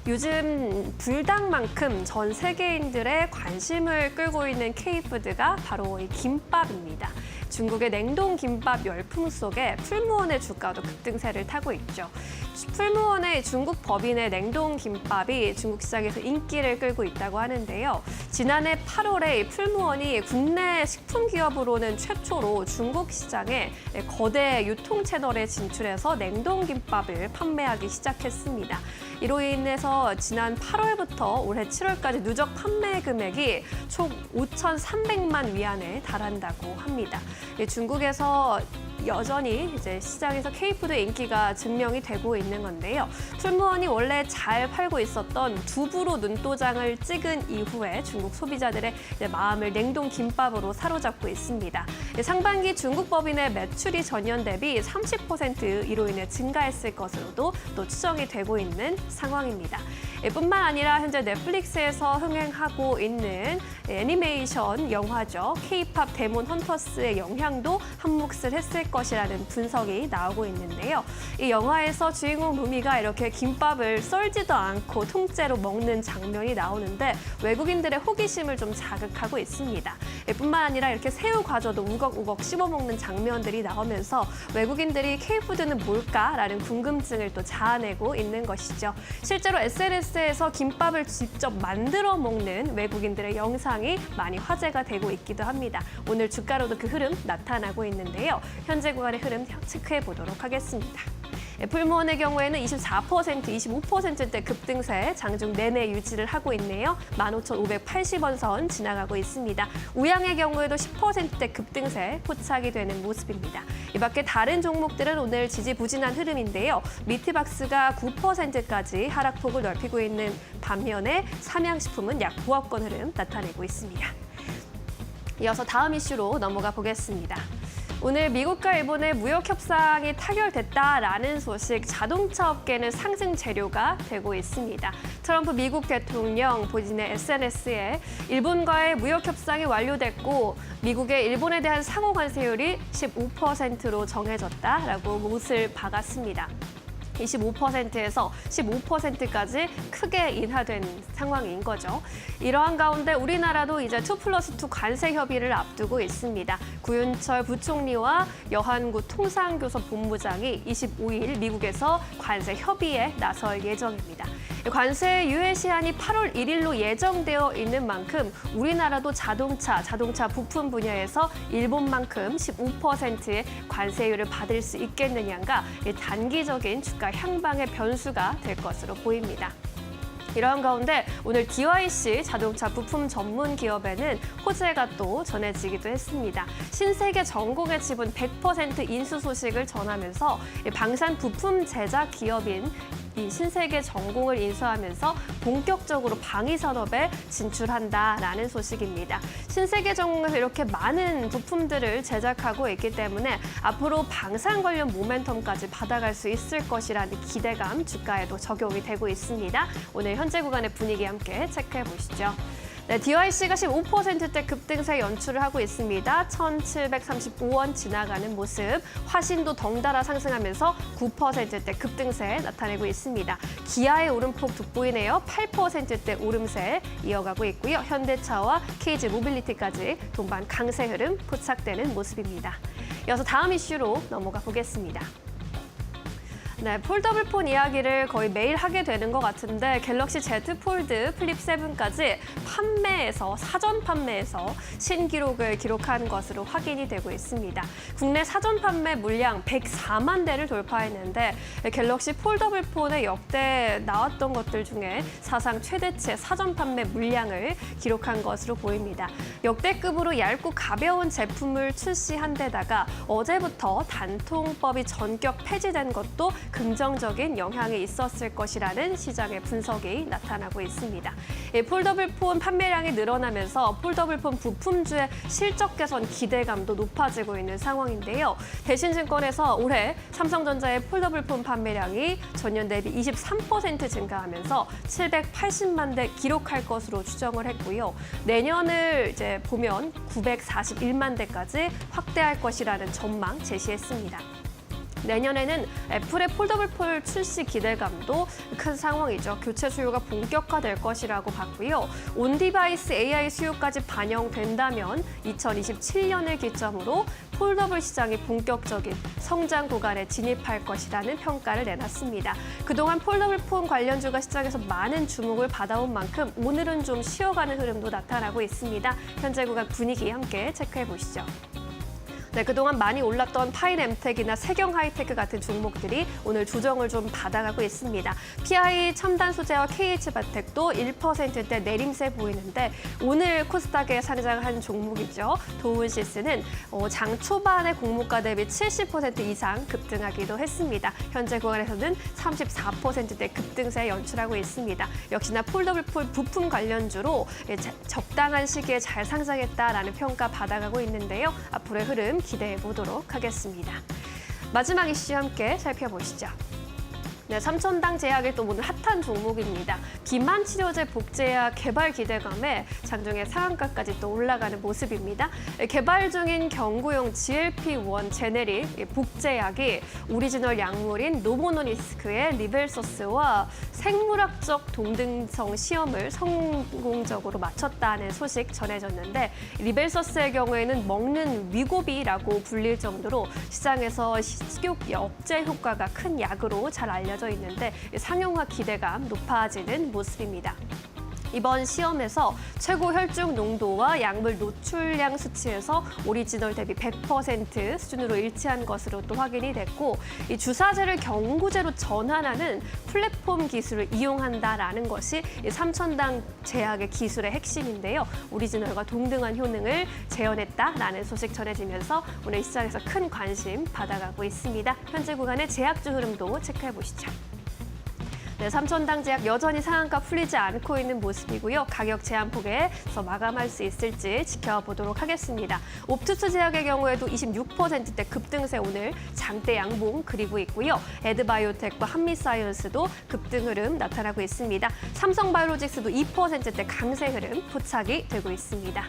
요즘 불닭만큼 전 세계인들의 관심을 끌고 있는 K푸드가 바로 이 김밥입니다. 중국의 냉동 김밥 열풍 속에 풀무원의 주가도 급등세를 타고 있죠. 풀무원의 중국 법인의 냉동 김밥이 중국 시장에서 인기를 끌고 있다고 하는데요. 지난해 8월에 풀무원이 국내 식품 기업으로는 최초로 중국 시장에 거대 유통 채널에 진출해서 냉동 김밥을 판매하기 시작했습니다. 이로 인해서 지난 8월부터 올해 7월까지 누적 판매 금액이 총 5,300만 위안에 달한다고 합니다. 중국에서 여전히 이제 시장에서 K푸드의 인기가 증명이 되고 있는 건데요. 풀무원이 원래 잘 팔고 있었던 두부로 눈도장을 찍은 이후에 중국 소비자들의 마음을 냉동 김밥으로 사로잡고 있습니다. 상반기 중국 법인의 매출이 전년 대비 30% 이로 인해 증가했을 것으로도 또 추정이 되고 있는 상황입니다. 뿐만 아니라 현재 넷플릭스에서 흥행하고 있는 애니메이션 영화죠. K-팝 데몬 헌터스의 영향도 한 몫을 했을 것이라는 분석이 나오고 있는데요. 이 영화에서 주인공 루미가 이렇게 김밥을 썰지도 않고 통째로 먹는 장면이 나오는데 외국인들의 호기심을 좀 자극하고 있습니다. 뿐만 아니라 이렇게 새우 과자도 우걱우걱 씹어먹는 장면들이 나오면서 외국인들이 K푸드는 뭘까라는 궁금증을 또 자아내고 있는 것이죠. 실제로 SNS에서 김밥을 직접 만들어 먹는 외국인들의 영상이 많이 화제가 되고 있기도 합니다. 오늘 주가로도 그 흐름 나타나고 있는데요. 현재 구간의 흐름 체크해 보도록 하겠습니다. 풀무원의 경우에는 24%, 25%대 급등세 장중 내내 유지를 하고 있네요. 15,580원 선 지나가고 있습니다. 우양의 경우에도 10%대 급등세 포착이 되는 모습입니다. 이 밖에 다른 종목들은 오늘 지지부진한 흐름인데요. 미트박스가 9%까지 하락폭을 넓히고 있는 반면에 삼양식품은 약 보합권 흐름 나타내고 있습니다. 이어서 다음 이슈로 넘어가 보겠습니다. 오늘 미국과 일본의 무역 협상이 타결됐다라는 소식, 자동차 업계는 상승 재료가 되고 있습니다. 트럼프 미국 대통령 본인의 SNS에 일본과의 무역 협상이 완료됐고 미국의 일본에 대한 상호 관세율이 15%로 정해졌다라고 못을 박았습니다. 25%에서 15%까지 크게 인하된 상황인 거죠. 이러한 가운데 우리나라도 이제 2+2 관세 협의를 앞두고 있습니다. 구윤철 부총리와 여한구 통상교섭 본부장이 25일 미국에서 관세 협의에 나설 예정입니다. 관세 유예 시한이 8월 1일로 예정되어 있는 만큼 우리나라도 자동차 부품 분야에서 일본만큼 15%의 관세율을 받을 수 있겠느냐가 단기적인 주가 향방의 변수가 될 것으로 보입니다. 이러한 가운데 오늘 DYC 자동차 부품 전문 기업에는 호재가 또 전해지기도 했습니다. 신세계 전공의 지분 100% 인수 소식을 전하면서 방산 부품 제작 기업인 이 신세계 전공을 인수하면서 본격적으로 방위 산업에 진출한다라는 소식입니다. 신세계 전공에서 이렇게 많은 부품들을 제작하고 있기 때문에 앞으로 방산 관련 모멘텀까지 받아갈 수 있을 것이라는 기대감 주가에도 적용이 되고 있습니다. 오늘 현재 구간의 분위기 함께 체크해 보시죠. 네, DYC가 15%대 급등세 연출을 하고 있습니다. 1,735원 지나가는 모습. 화신도 덩달아 상승하면서 9%대 급등세 나타내고 있습니다. 기아의 오름폭 돋보이네요. 8%대 오름세 이어가고 있고요. 현대차와 KG 모빌리티까지 동반 강세 흐름 포착되는 모습입니다. 이어서 다음 이슈로 넘어가 보겠습니다. 네, 폴더블 폰 이야기를 거의 매일 하게 되는 것 같은데 갤럭시 Z 폴드 플립 7까지 사전 판매에서 신기록을 기록한 것으로 확인이 되고 있습니다. 국내 사전 판매 물량 104만 대를 돌파했는데 갤럭시 폴더블 폰의 역대 나왔던 것들 중에 사상 최대치 사전 판매 물량을 기록한 것으로 보입니다. 역대급으로 얇고 가벼운 제품을 출시한 데다가 어제부터 단통법이 전격 폐지된 것도 긍정적인 영향이 있었을 것이라는 시장의 분석이 나타나고 있습니다. 폴더블 폰 판매량이 늘어나면서 폴더블 폰 부품주의 실적 개선 기대감도 높아지고 있는 상황인데요. 대신증권에서 올해 삼성전자의 폴더블 폰 판매량이 전년 대비 23% 증가하면서 780만 대 기록할 것으로 추정을 했고요. 내년을 이제 보면 941만 대까지 확대할 것이라는 전망 제시했습니다. 내년에는 애플의 폴더블 폰 출시 기대감도 큰 상황이죠. 교체 수요가 본격화될 것이라고 봤고요. 온디바이스 AI 수요까지 반영된다면 2027년을 기점으로 폴더블 시장이 본격적인 성장 구간에 진입할 것이라는 평가를 내놨습니다. 그동안 폴더블 폰 관련주가 시장에서 많은 주목을 받아온 만큼 오늘은 좀 쉬어가는 흐름도 나타나고 있습니다. 현재 구간 분위기 함께 체크해 보시죠. 네, 그동안 많이 올랐던 파인엠텍이나 세경하이테크 같은 종목들이 오늘 조정을 좀 받아가고 있습니다. PI 첨단 소재와 KH바텍도 1%대 내림세 보이는데 오늘 코스닥에 상장한 종목이죠. 도운시스는 장 초반에 공모가 대비 70% 이상 급등하기도 했습니다. 현재 구간에서는 34%대 급등세 연출하고 있습니다. 역시나 폴더블 폰 부품 관련주로 적당한 시기에 잘 상승했다라는 평가 받아가고 있는데요. 앞으로의 흐름 기대해 보도록 하겠습니다. 마지막 이슈 함께 살펴보시죠. 네, 삼천당 제약이 또 오늘 핫한 종목입니다. 비만 치료제 복제약 개발 기대감에 장중에 상한가까지 또 올라가는 모습입니다. 개발 중인 경구용 GLP-1 제네릭 복제약이 오리지널 약물인 노보노니스크의 리벨소스와 생물학적 동등성 시험을 성공적으로 마쳤다는 소식 전해졌는데 리벨소스의 경우에는 먹는 위고비라고 불릴 정도로 시장에서 식욕 억제 효과가 큰 약으로 잘 알려져 있는데 상용화 기대감 높아지는 모습입니다. 이번 시험에서 최고 혈중 농도와 약물 노출량 수치에서 오리지널 대비 100% 수준으로 일치한 것으로 또 확인이 됐고 이 주사제를 경구제로 전환하는 플랫폼 기술을 이용한다라는 것이 이 삼천당 제약의 기술의 핵심인데요. 오리지널과 동등한 효능을 재현했다라는 소식 전해지면서 오늘 시장에서 큰 관심 받아가고 있습니다. 현재 구간의 제약주 흐름도 체크해 보시죠. 네, 삼천당 제약 여전히 상한가 풀리지 않고 있는 모습이고요. 가격 제한폭에서 마감할 수 있을지 지켜보도록 하겠습니다. 옵투스 제약의 경우에도 26%대 급등세 오늘 장대 양봉 그리고 있고요. 에드바이오텍과 한미사이언스도 급등 흐름 나타나고 있습니다. 삼성바이오로직스도 2%대 강세 흐름 포착이 되고 있습니다.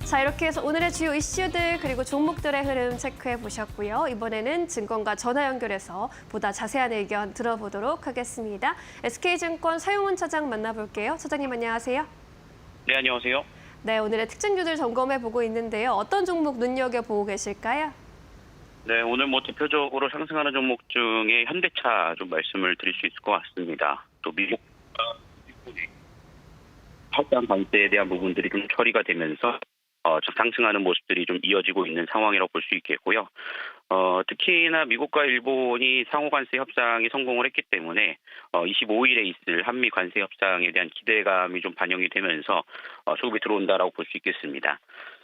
자, 이렇게 해서 오늘의 주요 이슈들 그리고 종목들의 흐름 체크해 보셨고요. 이번에는 증권가 전화 연결해서 보다 자세한 의견 들어보도록 하겠습니다. SK증권 서용훈 차장 만나볼게요. 차장님 안녕하세요. 네, 안녕하세요. 네, 오늘의 특징주들 점검해 보고 있는데요. 어떤 종목 눈여겨보고 계실까요? 네, 오늘 대표적으로 상승하는 종목 중에 현대차 좀 말씀을 드릴 수 있을 것 같습니다. 또 미국 할당 관세에 대한 부분들이 좀 처리가 되면서 상승하는 모습들이 좀 이어지고 있는 상황이라고 볼 수 있겠고요. 특히나 미국과 일본이 상호 관세 협상에 성공을 했기 때문에 25일에 있을 한미 관세 협상에 대한 기대감이 좀 반영이 되면서 수급이 들어온다라고 볼 수 있겠습니다.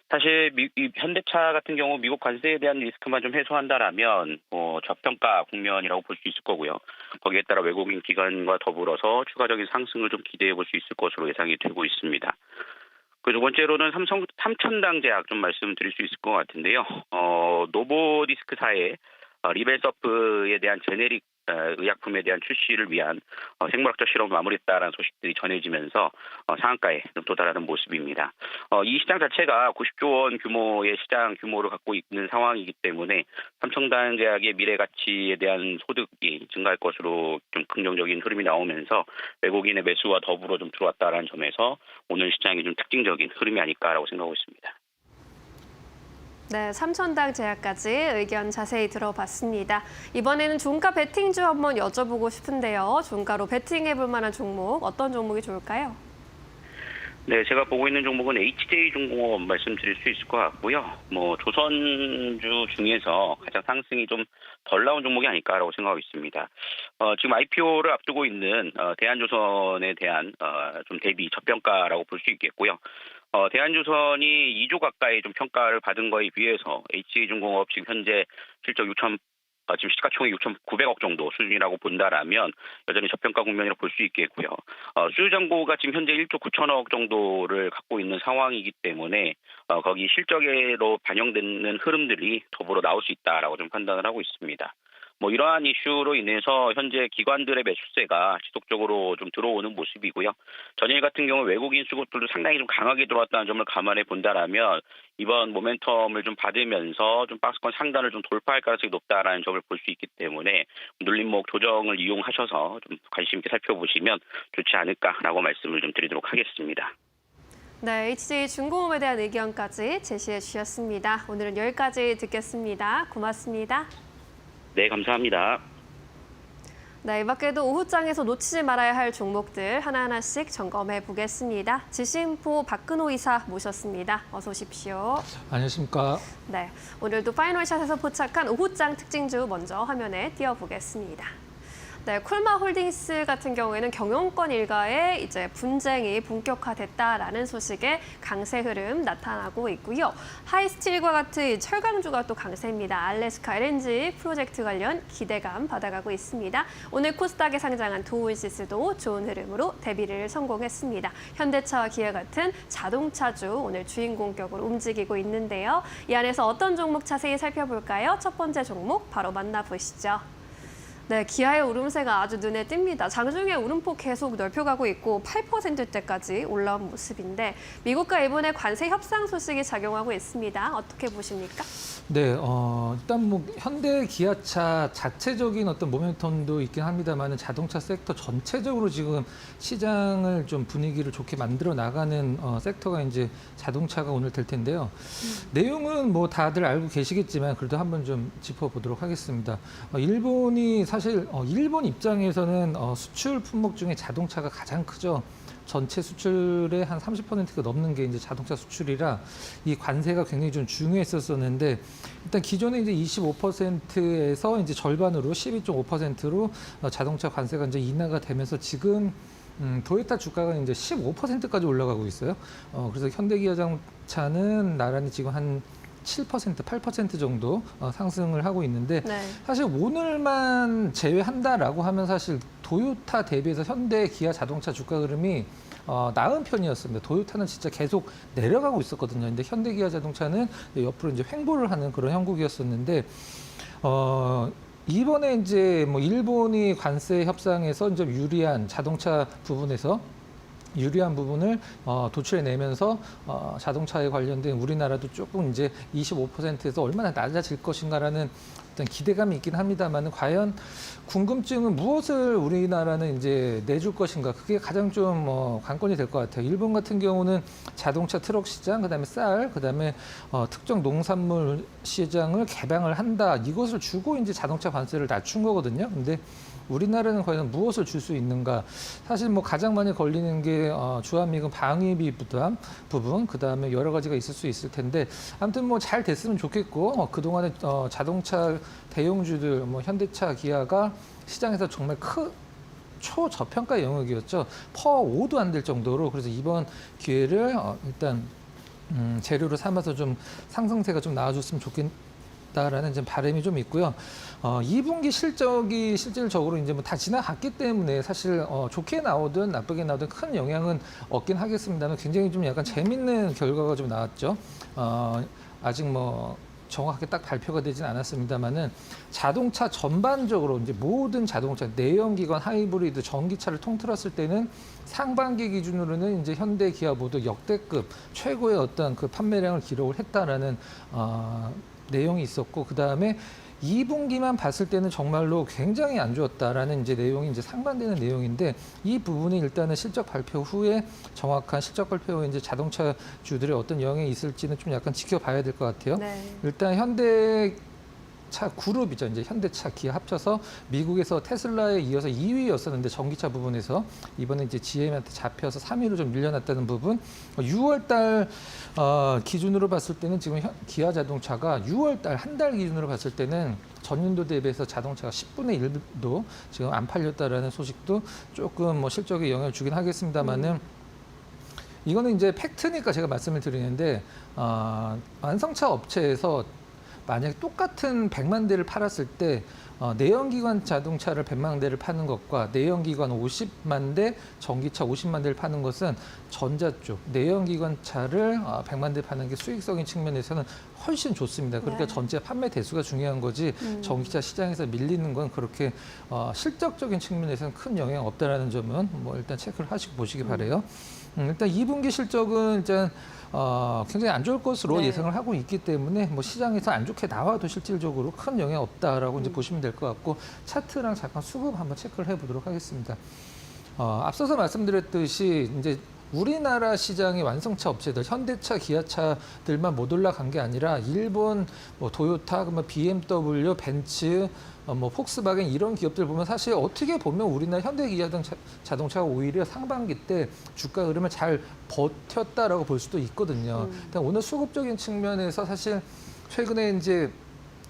사실 이 현대차 같은 경우 미국 관세에 대한 리스크만 좀 해소한다라면 저평가 국면이라고 볼 수 있을 거고요. 거기에 따라 외국인 기관과 더불어서 추가적인 상승을 좀 기대해 볼 수 있을 것으로 예상이 되고 있습니다. 그 두 번째로는 삼천당 제약 좀 말씀드릴 수 있을 것 같은데요. 노보디스크사의 리벨서프에 대한 제네릭 의약품에 대한 출시를 위한 생물학적 실험을 마무리했다라는 소식들이 전해지면서 상한가에 좀 도달하는 모습입니다. 이 시장 자체가 90조 원 규모의 시장 규모를 갖고 있는 상황이기 때문에 삼천당 제약의 미래 가치에 대한 소득이 증가할 것으로 좀 긍정적인 흐름이 나오면서 외국인의 매수와 더불어 좀 들어왔다라는 점에서 오늘 시장이 좀 특징적인 흐름이 아닐까라고 생각하고 있습니다. 네, 삼천당 제약까지 의견 자세히 들어봤습니다. 이번에는 종가 베팅주 한번 여쭤보고 싶은데요. 종가로 베팅해볼 만한 종목, 어떤 종목이 좋을까요? 네, 제가 보고 있는 종목은 HJ중공업 말씀드릴 수 있을 것 같고요. 조선주 중에서 가장 상승이 좀 덜 나온 종목이 아닐까라고 생각하고 있습니다. 지금 IPO를 앞두고 있는 대한조선에 대한 좀 대비 저평가라고 볼 수 있겠고요. 대한조선이 2조 가까이 좀 평가를 받은 거에 비해서 HJ중공업 지금 현재 실적 지금 시가총액 6,900억 정도 수준이라고 본다라면 여전히 저평가 국면이라고 볼 수 있겠고요. 수주잔고가 지금 현재 1조 9천억 정도를 갖고 있는 상황이기 때문에 거기 실적으로 반영되는 흐름들이 더불어 나올 수 있다라고 좀 판단을 하고 있습니다. 이러한 이슈로 인해서 현재 기관들의 매수세가 지속적으로 좀 들어오는 모습이고요. 전일 같은 경우 외국인 수급들도 상당히 좀 강하게 들어왔다는 점을 감안해 본다라면 이번 모멘텀을 좀 받으면서 좀 박스권 상단을 좀 돌파할 가능성이 높다라는 점을 볼 수 있기 때문에 눌림목 조정을 이용하셔서 좀 관심 있게 살펴보시면 좋지 않을까라고 말씀을 좀 드리도록 하겠습니다. 네, HJ중공업에 대한 의견까지 제시해 주셨습니다. 오늘은 여기까지 듣겠습니다. 고맙습니다. 네, 감사합니다. 네, 이 밖에도 오후장에서 놓치지 말아야 할 종목들 하나하나씩 점검해 보겠습니다. 지식인포 박근호 이사 모셨습니다. 어서 오십시오. 안녕하십니까. 네, 오늘도 파이널샷에서 포착한 오후장 특징주 먼저 화면에 띄워보겠습니다. 네, 콜마홀딩스 같은 경우에는 경영권 일가에 이제 분쟁이 본격화됐다라는 소식에 강세 흐름 나타나고 있고요. 하이스틸과 같은 철강주가 또 강세입니다. 알래스카 LNG 프로젝트 관련 기대감 받아가고 있습니다. 오늘 코스닥에 상장한 도우인시스도 좋은 흐름으로 대비를 성공했습니다. 현대차와 기아 같은 자동차주 오늘 주인공격으로 움직이고 있는데요. 이 안에서 어떤 종목 자세히 살펴볼까요? 첫 번째 종목 바로 만나보시죠. 네, 기아의 오름세가 아주 눈에 띕니다. 장중에 오름폭 계속 넓혀가고 있고 8%대까지 올라온 모습인데 미국과 일본의 관세 협상 소식이 작용하고 있습니다. 어떻게 보십니까? 네, 일단 현대 기아차 자체적인 어떤 모멘텀도 있긴 합니다만 자동차 섹터 전체적으로 지금 시장을 좀 분위기를 좋게 만들어 나가는 섹터가 이제 자동차가 오늘 될 텐데요. 내용은 다들 알고 계시겠지만 그래도 한번 좀 짚어보도록 하겠습니다. 일본이 사실 일본 입장에서는 수출 품목 중에 자동차가 가장 크죠. 전체 수출의 한 30%가 넘는 게 이제 자동차 수출이라 이 관세가 굉장히 좀 중요했었는데 일단 기존에 이제 25%에서 이제 절반으로 12.5%로 자동차 관세가 이제 인하가 되면서 지금 도요타 주가가 이제 15%까지 올라가고 있어요. 그래서 현대기아자동차는 나란히 지금 한 7%, 8% 정도 상승을 하고 있는데 네. 사실 오늘만 제외한다라고 하면 사실 도요타 대비해서 현대, 기아 자동차 주가 흐름이 나은 편이었습니다. 도요타는 진짜 계속 내려가고 있었거든요. 근데 현대, 기아 자동차는 옆으로 이제 횡보를 하는 그런 형국이었었는데 이번에 이제 일본이 관세 협상에서 이제 유리한 자동차 부분에서 유리한 부분을 도출해내면서 자동차에 관련된 우리나라도 조금 이제 25%에서 얼마나 낮아질 것인가라는 어떤 기대감이 있긴 합니다만 과연 궁금증은 무엇을 우리나라는 이제 내줄 것인가 그게 가장 좀 관건이 될 것 같아요. 일본 같은 경우는 자동차 트럭 시장, 그다음에 쌀, 그다음에 특정 농산물 시장을 개방을 한다. 이것을 주고 이제 자동차 관세를 낮춘 거거든요. 근데 우리나라는 과연 무엇을 줄 수 있는가? 사실 뭐 가장 많이 걸리는 게 주한미군 방위비 부분, 그 다음에 여러 가지가 있을 수 있을 텐데 아무튼 뭐 잘 됐으면 좋겠고 그동안에 자동차 대형주들 뭐 현대차, 기아가 시장에서 정말 초저평가 영역이었죠. 퍼 5도 안 될 정도로. 그래서 이번 기회를 일단 재료로 삼아서 좀 상승세가 좀 나와줬으면 좋겠다라는 좀 바람이 좀 있고요. 2분기 실적이 실질적으로 이제 뭐 다 지나갔기 때문에 사실 좋게 나오든 나쁘게 나오든 큰 영향은 없긴 하겠습니다만 굉장히 좀 약간 재밌는 결과가 좀 나왔죠. 아직 뭐 정확하게 딱 발표가 되진 않았습니다만은 자동차 전반적으로 이제 모든 자동차 내연기관, 하이브리드, 전기차를 통틀었을 때는 상반기 기준으로는 이제 현대, 기아 모두 역대급 최고의 어떤 그 판매량을 기록을 했다라는 내용이 있었고 그 다음에 2분기만 봤을 때는 정말로 굉장히 안 좋았다라는 이제 내용이 이제 상반되는 내용인데 이 부분이 일단은 실적 발표 후에 정확한 실적 발표 후에 이제 자동차주들의 어떤 영향이 있을지는 좀 약간 지켜봐야 될 것 같아요. 네. 일단 현대차 그룹이죠. 이제 현대차, 기아 합쳐서 미국에서 테슬라에 이어서 2위였었는데 전기차 부분에서 이번에 이제 GM한테 잡혀서 3위로 좀 밀려났다는 부분. 6월달 기준으로 봤을 때는 지금 기아 자동차가 6월달 한 달 기준으로 봤을 때는 전년도 대비해서 자동차가 10분의 1도 지금 안 팔렸다라는 소식도 조금 뭐 실적에 영향을 주긴 하겠습니다만은. 이거는 이제 팩트니까 제가 말씀을 드리는데 완성차 업체에서 만약에 똑같은 100만 대를 팔았을 때 내연기관 자동차를 100만 대를 파는 것과 내연기관 50만 대, 전기차 50만 대를 파는 것은 전자 쪽 내연기관 차를 100만 대 파는 게 수익성인 측면에서는 훨씬 좋습니다. 그러니까 네. 전체 판매 대수가 중요한 거지 전기차 시장에서 밀리는 건 그렇게 실적적인 측면에서는 큰 영향 없다라는 점은 뭐 일단 체크를 하시고 보시기 바래요. 일단 2분기 실적은 일단 굉장히 안 좋을 것으로 네. 예상을 하고 있기 때문에 뭐 시장에서 안 좋게 나와도 실질적으로 큰 영향 없다라고 이제 보시면 될 것 같고 차트랑 잠깐 수급 한번 체크를 해보도록 하겠습니다. 앞서서 말씀드렸듯이 이제 우리나라 시장의 완성차 업체들, 현대차, 기아차들만 못 올라간 게 아니라 일본, 뭐 도요타, BMW, 벤츠, 뭐 폭스바겐 이런 기업들 보면 사실 어떻게 보면 우리나라 현대 기아 자동차가 오히려 상반기 때 주가 흐름을 잘 버텼다라고 볼 수도 있거든요. 일단 오늘 수급적인 측면에서 사실 최근에 이제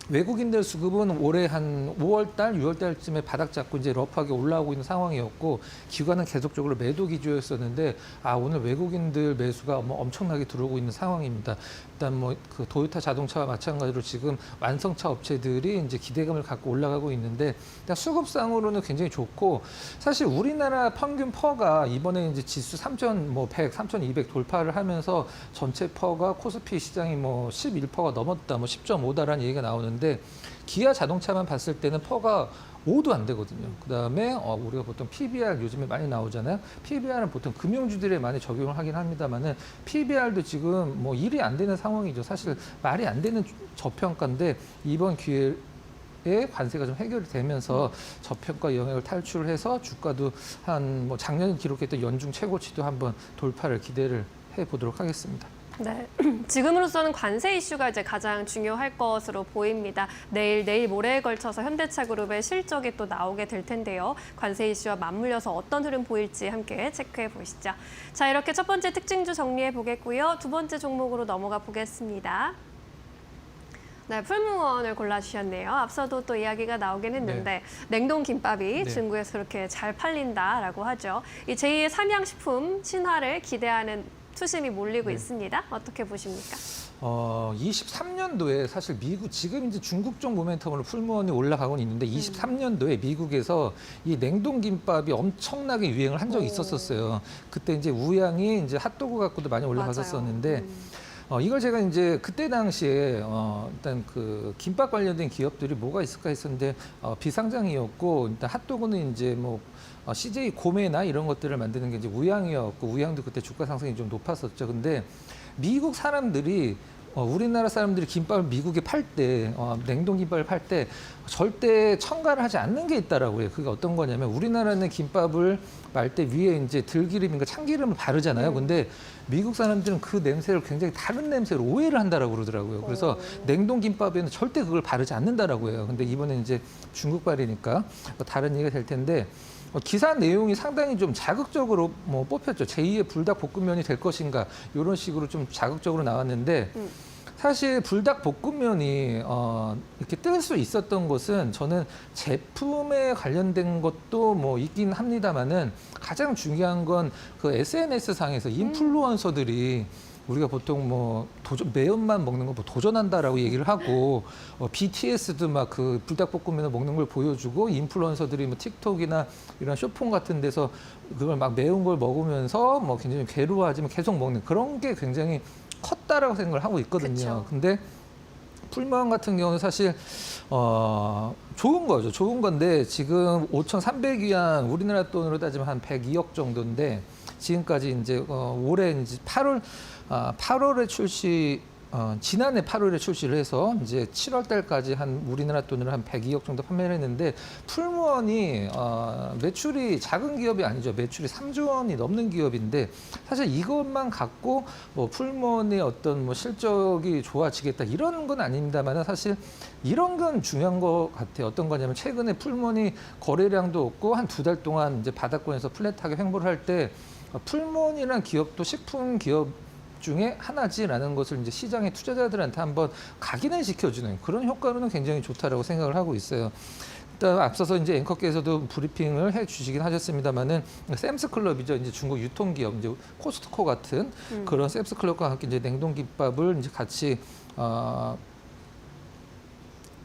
외국인들 수급은 올해 한 5월 달, 6월 달쯤에 바닥 잡고 이제 러프하게 올라오고 있는 상황이었고 기관은 계속적으로 매도 기조였었는데 오늘 외국인들 매수가 뭐 엄청나게 들어오고 있는 상황입니다. 일단 뭐 그 도요타 자동차와 마찬가지로 지금 완성차 업체들이 이제 기대감을 갖고 올라가고 있는데 일단 수급상으로는 굉장히 좋고 사실 우리나라 평균 퍼가 이번에 이제 지수 3,100, 3,200 돌파를 하면서 전체 퍼가 코스피 시장이 뭐 11%가 넘었다, 뭐 10.5다라는 얘기가 나오는데 기아 자동차만 봤을 때는 퍼가 5도 안 되거든요. 그다음에 우리가 보통 PBR 요즘에 많이 나오잖아요. PBR은 보통 금융주들에 많이 적용을 하긴 합니다만은 PBR도 지금 뭐 일이 안 되는 상황이죠. 사실 말이 안 되는 저평가인데 이번 기회에 관세가 좀 해결이 되면서 저평가 영역을 탈출을 해서 주가도 한 뭐 작년에 기록했던 연중 최고치도 한번 돌파를 기대를 해 보도록 하겠습니다. 네, 지금으로서는 관세 이슈가 이제 가장 중요할 것으로 보입니다. 내일 모레에 걸쳐서 현대차그룹의 실적이 또 나오게 될 텐데요. 관세 이슈와 맞물려서 어떤 흐름 보일지 함께 체크해 보시죠. 자, 이렇게 첫 번째 특징주 정리해 보겠고요. 두 번째 종목으로 넘어가 보겠습니다. 네, 풀무원을 골라주셨네요. 앞서도 또 이야기가 나오긴 했는데 냉동 김밥이 중국에서 그렇게 잘 팔린다라고 하죠. 이 제2의 삼양식품 신화를 기대하는 투심이 몰리고 있습니다. 어떻게 보십니까? 23년도에 사실 미국 지금 이제 중국 쪽 모멘텀으로 풀무원이 올라가고 있는데 23년도에 미국에서 이 냉동 김밥이 엄청나게 유행을 한 적이 있었어요. 그때 이제 우양이 이제 핫도그 갖고도 많이 올라갔었는데 이걸 제가 이제 그때 당시에 일단 그 김밥 관련된 기업들이 뭐가 있을까 했었는데 비상장이었고 일단 핫도그는 이제 뭐 CJ 고메나 이런 것들을 만드는 게 이제 우양이었고 우양도 그때 주가 상승이 좀 높았었죠. 근데 미국 사람들이 우리나라 사람들이 김밥을 미국에 팔 때, 냉동 김밥을 팔 때 절대 첨가를 하지 않는 게 있다라고 해요. 그게 어떤 거냐면 우리나라는 김밥을 말 때 위에 이제 들기름인가 참기름을 바르잖아요. 근데 미국 사람들은 그 냄새를 굉장히 다른 냄새로 오해를 한다라고 그러더라고요. 그래서 냉동 김밥에는 절대 그걸 바르지 않는다라고 해요. 근데 이번에 이제 중국발이니까 다른 얘기가 될 텐데 기사 내용이 상당히 좀 자극적으로 뭐 뽑혔죠. 제2의 불닭볶음면이 될 것인가 이런 식으로 좀 자극적으로 나왔는데 사실 불닭볶음면이 이렇게 뜰 수 있었던 것은 저는 제품에 관련된 것도 뭐 있긴 합니다만은 가장 중요한 건 그 SNS 상에서 인플루언서들이 우리가 보통 뭐 매운맛 먹는 거 뭐 도전한다라고 얘기를 하고 BTS도 막 그 불닭볶음면을 먹는 걸 보여주고 인플루언서들이 뭐 틱톡이나 이런 쇼폼 같은 데서 그걸 막 매운 걸 먹으면서 뭐 굉장히 괴로워하지만 계속 먹는 그런 게 굉장히 컸다라고 생각을 하고 있거든요. 그쵸. 근데 풀무원 같은 경우는 사실 좋은 거죠. 좋은 건데 지금 5,300위안 우리나라 돈으로 따지면 한 102억 정도인데 지금까지 이제 올해 이제 8월에 출시 지난해 8월에 출시를 해서 이제 7월 달까지 한 우리나라 돈으로 한 102억 정도 판매를 했는데 풀무원이 매출이 작은 기업이 아니죠. 매출이 3조 원이 넘는 기업인데 사실 이것만 갖고 뭐 풀무원의 어떤 뭐 실적이 좋아지겠다 이런 건 아닙니다만 사실 이런 건 중요한 것 같아요. 어떤 거냐면 최근에 풀무원이 거래량도 없고 한 2달 동안 이제 바닥권에서 플랫하게 횡보를 할 때 풀무원이라는 기업도 식품 기업 중에 하나지라는 것을 이제 시장의 투자자들한테 한번 각인을 시켜주는 그런 효과로는 굉장히 좋다라고 생각을 하고 있어요. 일단 앞서서 이제 앵커께서도 브리핑을 해주시긴 하셨습니다만은 샘스클럽이죠. 이제 중국 유통기업 이제 코스트코 같은 그런 샘스클럽과 함께 이제 냉동김밥을 이제 같이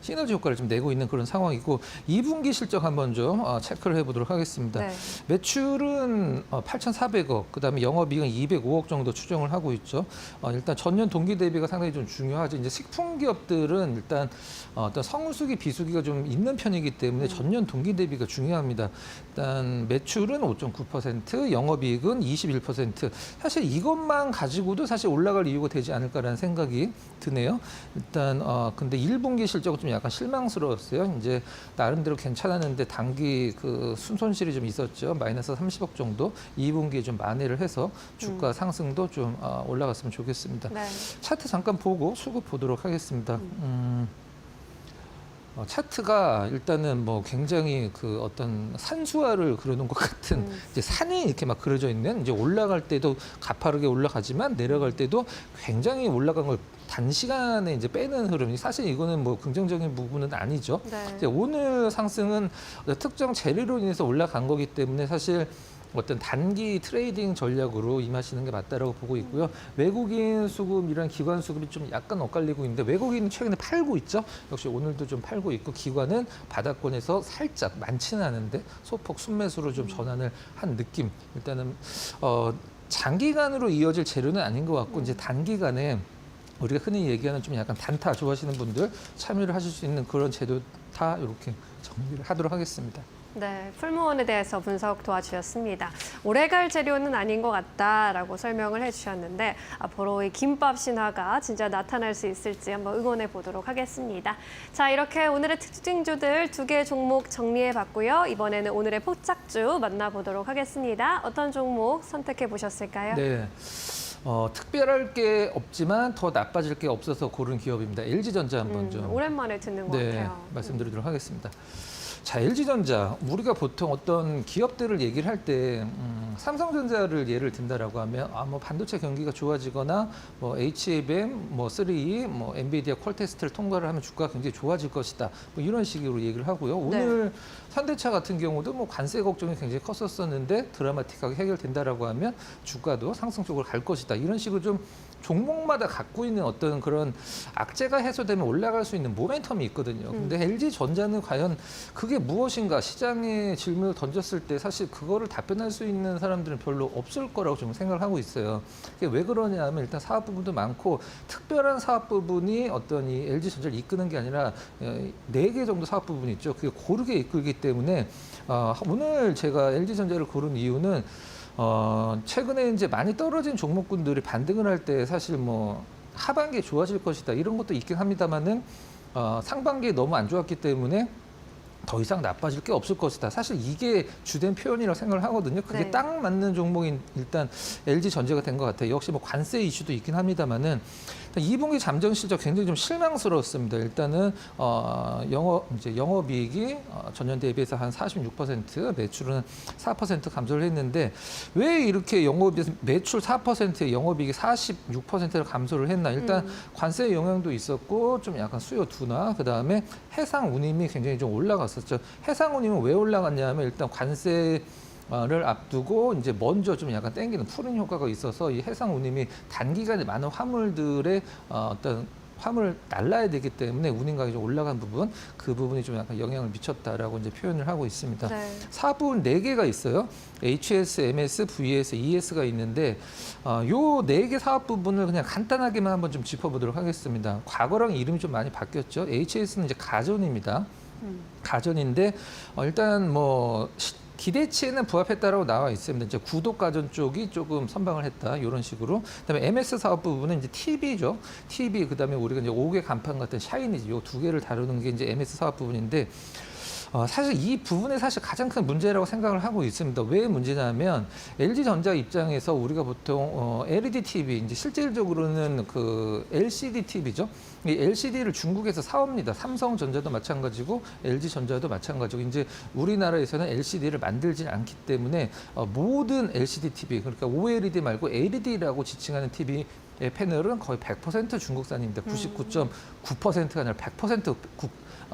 시너지 효과를 좀 내고 있는 그런 상황이고 2분기 실적 한번 좀 체크를 해보도록 하겠습니다. 네. 매출은 8,400억, 그다음에 영업이익은 205억 정도 추정을 하고 있죠. 일단 전년 동기 대비가 상당히 좀 중요하죠. 이제 식품 기업들은 일단 어떤 성수기, 비수기가 좀 있는 편이기 때문에 전년 동기 대비가 중요합니다. 일단 매출은 5.9%, 영업이익은 21%. 사실 이것만 가지고도 사실 올라갈 이유가 되지 않을까라는 생각이 드네요. 일단 근데 1분기 실적은 좀 약간 실망스러웠어요. 이제 나름대로 괜찮았는데 단기 그 순손실이 좀 있었죠. 마이너스 30억 정도. 2분기에 좀 만회를 해서 주가 상승도 좀 올라갔으면 좋겠습니다. 네. 차트 잠깐 보고 수급 보도록 하겠습니다. 차트가 일단은 뭐 굉장히 그 어떤 산수화를 그려놓은 것 같은 이제 산이 이렇게 막 그려져 있는 이제 올라갈 때도 가파르게 올라가지만 내려갈 때도 굉장히 올라간 걸 단시간에 이제 빼는 흐름이 사실 이거는 뭐 긍정적인 부분은 아니죠. 네. 이제 오늘 상승은 특정 재료로 인해서 올라간 거기 때문에 사실 어떤 단기 트레이딩 전략으로 임하시는 게 맞다라고 보고 있고요. 외국인 수급, 이런 기관 수급이 좀 약간 엇갈리고 있는데 외국인은 최근에 팔고 있죠. 역시 오늘도 좀 팔고 있고 기관은 바닥권에서 살짝 많지는 않은데 소폭 순매수로 좀 전환을 한 느낌. 일단은 장기간으로 이어질 재료는 아닌 것 같고 이제 단기간에 우리가 흔히 얘기하는 좀 약간 단타 좋아하시는 분들 참여를 하실 수 있는 그런 제도타 이렇게 정리를 하도록 하겠습니다. 네, 풀무원에 대해서 분석 도와주셨습니다. 오래갈 재료는 아닌 것 같다라고 설명을 해주셨는데 앞으로 이 김밥 신화가 진짜 나타날 수 있을지 한번 응원해 보도록 하겠습니다. 자, 이렇게 오늘의 특징주들 2개 종목 정리해봤고요. 이번에는 오늘의 포착주 만나보도록 하겠습니다. 어떤 종목 선택해 보셨을까요? 네. 특별할 게 없지만 더 나빠질 게 없어서 고른 기업입니다. LG전자 한번 좀 오랜만에 듣는 것 같아요. 말씀드리도록 하겠습니다. 자, LG전자 우리가 보통 어떤 기업들을 얘기를 할 때 삼성전자를 예를 든다라고 하면 뭐 반도체 경기가 좋아지거나 뭐 HBM, 뭐 3E, 뭐 엔비디아 퀄테스트를 통과를 하면 주가가 굉장히 좋아질 것이다. 뭐 이런 식으로 얘기를 하고요. 오늘 현대차 같은 경우도 뭐 관세 걱정이 굉장히 컸었었는데 드라마틱하게 해결된다라고 하면 주가도 상승 쪽으로 갈 것이다. 이런 식으로 좀 종목마다 갖고 있는 어떤 그런 악재가 해소되면 올라갈 수 있는 모멘텀이 있거든요. 근데 LG전자는 과연 그게 무엇인가 시장에 질문을 던졌을 때 사실 그거를 답변할 수 있는 사람들은 별로 없을 거라고 좀 생각을 하고 있어요. 그게 왜 그러냐 하면 일단 사업 부분도 많고 특별한 사업 부분이 어떤 이 LG전자를 이끄는 게 아니라 4개 정도 사업 부분이 있죠. 그게 고르게 이끌기 때문에 오늘 제가 LG전자를 고른 이유는 최근에 이제 많이 떨어진 종목군들이 반등을 할 때 사실 뭐 하반기에 좋아질 것이다 이런 것도 있긴 합니다만은 상반기에 너무 안 좋았기 때문에 더 이상 나빠질 게 없을 것이다. 사실 이게 주된 표현이라고 생각을 하거든요. 그게 네. 딱 맞는 종목인 일단 LG 전제가 된 것 같아요. 역시 뭐 관세 이슈도 있긴 합니다만은 2분기 잠정 실적 굉장히 좀 실망스러웠습니다. 일단은 영업이익이 전년 대비해서 한 46%, 매출은 4% 감소를 했는데 왜 이렇게 매출 4%에 영업이익이 46%를 감소를 했나? 일단 관세 영향도 있었고 좀 약간 수요 둔화, 그 다음에 해상 운임이 굉장히 좀 올라갔었죠. 해상 운임은 왜 올라갔냐면 일단 관세 를 앞두고 이제 먼저 좀 약간 땡기는 푸른 효과가 있어서 이 해상 운임이 단기간에 많은 화물들의 어떤 화물 날라야 되기 때문에 운임 가격이 좀 올라간 부분, 그 부분이 좀 약간 영향을 미쳤다라고 이제 표현을 하고 있습니다. 네. 사부분 4개가 있어요. HS, MS, VS, ES가 있는데 요 4개 사업 부분을 그냥 간단하게만 한번 좀 짚어보도록 하겠습니다. 과거랑 이름이 좀 많이 바뀌었죠. HS는 이제 가전입니다. 가전인데 일단 뭐 기대치에는 부합했다라고 나와 있습니다. 이제 구독 가전 쪽이 조금 선방을 했다 이런 식으로. 그다음에 MS 사업 부분은 이제 TV죠. TV 그다음에 우리가 이제 5개 간판 같은 샤이니즈 요 2개를 다루는 게 이제 MS 사업 부분인데. 사실 이 부분에 사실 가장 큰 문제라고 생각을 하고 있습니다. 왜 문제냐면 LG전자 입장에서 우리가 보통 LED TV 이제 실질적으로는 그 LCD TV죠. 이 LCD를 중국에서 사옵니다. 삼성전자도 마찬가지고 LG전자도 마찬가지고 이제 우리나라에서는 LCD를 만들지 않기 때문에 모든 LCD TV 그러니까 OLED 말고 LED라고 지칭하는 TV 의 패널은 거의 100% 중국산입니다. 99.9%가 아니라 100%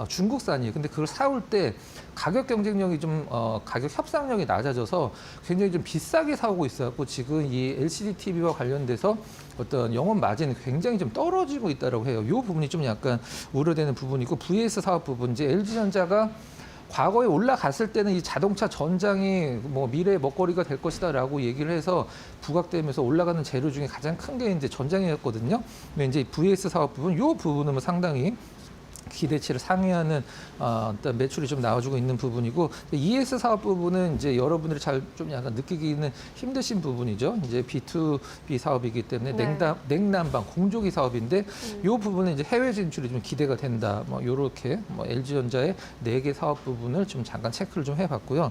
중국산이에요. 근데 그걸 사올 때 가격 경쟁력이 좀 가격 협상력이 낮아져서 굉장히 좀 비싸게 사오고 있어갖고 지금 이 LCD TV와 관련돼서 어떤 영업 마진이 굉장히 좀 떨어지고 있다라고 해요. 이 부분이 좀 약간 우려되는 부분이고 VS 사업 부분 이제 LG전자가 과거에 올라갔을 때는 이 자동차 전장이 뭐 미래의 먹거리가 될 것이다라고 얘기를 해서 부각되면서 올라가는 재료 중에 가장 큰 게 이제 전장이었거든요. 근데 이제 VS 사업 부분, 이 부분은 뭐 상당히 기대치를 상회하는 어떤 매출이 좀 나와주고 있는 부분이고 ES 사업 부분은 이제 여러분들이 잘 좀 약간 느끼기는 힘드신 부분이죠. 이제 B2B 사업이기 때문에 네. 냉난방 공조기 사업인데 이 부분은 이제 해외 진출이 좀 기대가 된다. 뭐 이렇게 뭐 LG전자의 4개 사업 부분을 좀 잠깐 체크를 좀 해봤고요.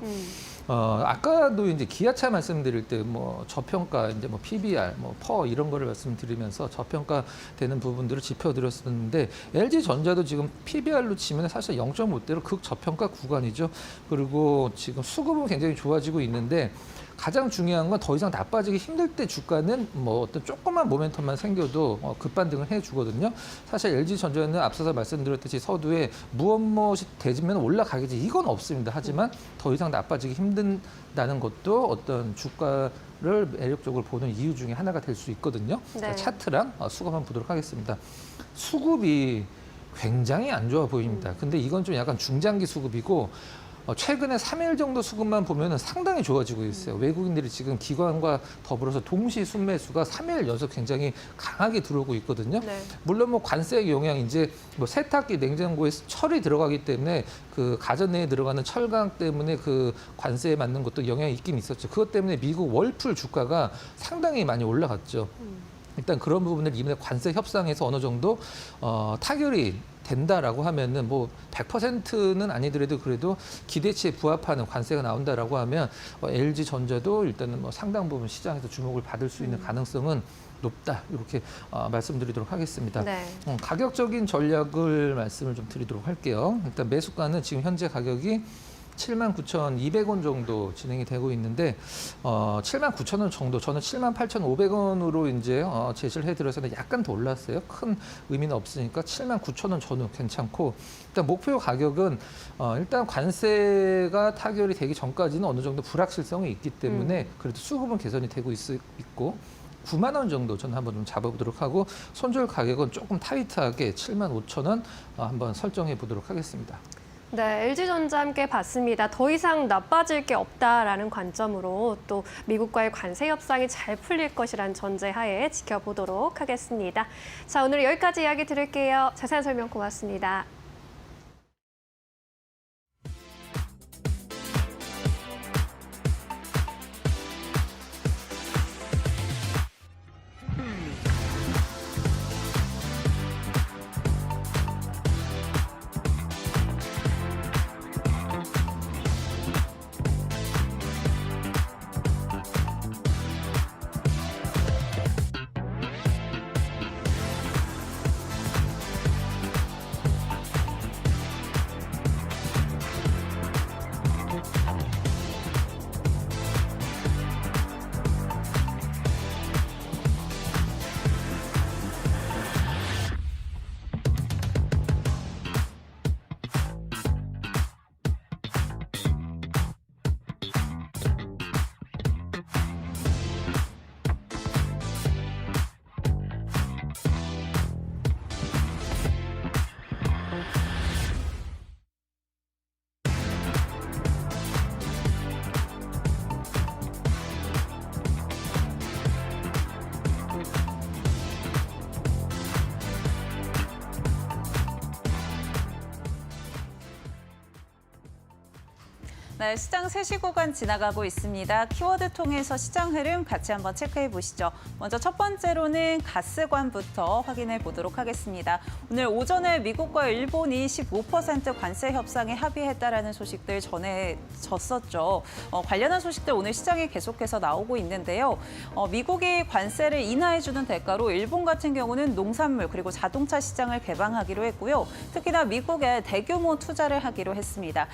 아까도 이제 기아차 말씀드릴 때 뭐 저평가 이제 뭐 PBR, 뭐 퍼 이런 거를 말씀드리면서 저평가 되는 부분들을 짚어드렸었는데 LG전자도 지금 PBR로 치면 사실 0.5대로 극저평가 구간이죠. 그리고 지금 수급은 굉장히 좋아지고 있는데 가장 중요한 건 더 이상 나빠지기 힘들 때 주가는 뭐 어떤 조그만 모멘텀만 생겨도 급반등을 해주거든요. 사실 LG전자는 앞서서 말씀드렸듯이 서두에 무엇이 되면 올라가겠지 이건 없습니다. 하지만 더 이상 나빠지기 힘든다는 것도 어떤 주가를 매력적으로 보는 이유 중에 하나가 될 수 있거든요. 네. 차트랑 수급 한번 보도록 하겠습니다. 수급이 굉장히 안 좋아 보입니다. 근데 이건 좀 약간 중장기 수급이고 최근에 3일 정도 수급만 보면 상당히 좋아지고 있어요. 외국인들이 지금 기관과 더불어서 동시 순매수가 3일 연속 굉장히 강하게 들어오고 있거든요. 네. 물론 뭐 관세 영향 이제 뭐 세탁기, 냉장고에 철이 들어가기 때문에 그 가전 내에 들어가는 철강 때문에 그 관세에 맞는 것도 영향이 있긴 있었죠. 그것 때문에 미국 월풀 주가가 상당히 많이 올라갔죠. 일단 그런 부분을 이번에 관세 협상에서 어느 정도 타결이 된다라고 하면은 뭐 100%는 아니더라도 그래도 기대치에 부합하는 관세가 나온다라고 하면 LG전자도 일단은 뭐 상당 부분 시장에서 주목을 받을 수 있는 가능성은 높다 이렇게 말씀드리도록 하겠습니다. 네. 가격적인 전략을 말씀을 좀 드리도록 할게요. 일단 매수가는 지금 현재 가격이 79,200원 정도 진행이 되고 있는데 79,000원 정도 저는 78,500원으로 이제 제시를 해드려서 약간 더 올랐어요. 큰 의미는 없으니까 79,000원 저는 괜찮고 일단 목표 가격은 일단 관세가 타결이 되기 전까지는 어느 정도 불확실성이 있기 때문에 그래도 수급은 개선이 되고 있고 9만 원 정도 저는 한번 좀 잡아보도록 하고 손절 가격은 조금 타이트하게 75,000원 한번 설정해 보도록 하겠습니다. 네, LG전자 함께 봤습니다. 더 이상 나빠질 게 없다라는 관점으로 또 미국과의 관세 협상이 잘 풀릴 것이란 전제하에 지켜보도록 하겠습니다. 자, 오늘 여기까지 이야기 들을게요. 자세한 설명 고맙습니다. 네, 시장 3시 구간 지나가고 있습니다. 키워드 통해서 시장 흐름 같이 한번 체크해 보시죠. 먼저 첫 번째로는 가스관부터 확인해 보도록 하겠습니다. 오늘 오전에 미국과 일본이 15% 관세 협상에 합의했다라는 소식들 전해졌었죠. 관련한 소식들 오늘 시장에 계속해서 나오고 있는데요. 미국이 관세를 인하해주는 대가로 일본 같은 경우는 농산물 그리고 자동차 시장을 개방하기로 했고요. 특히나 미국에 대규모 투자를 하기로 했습니다.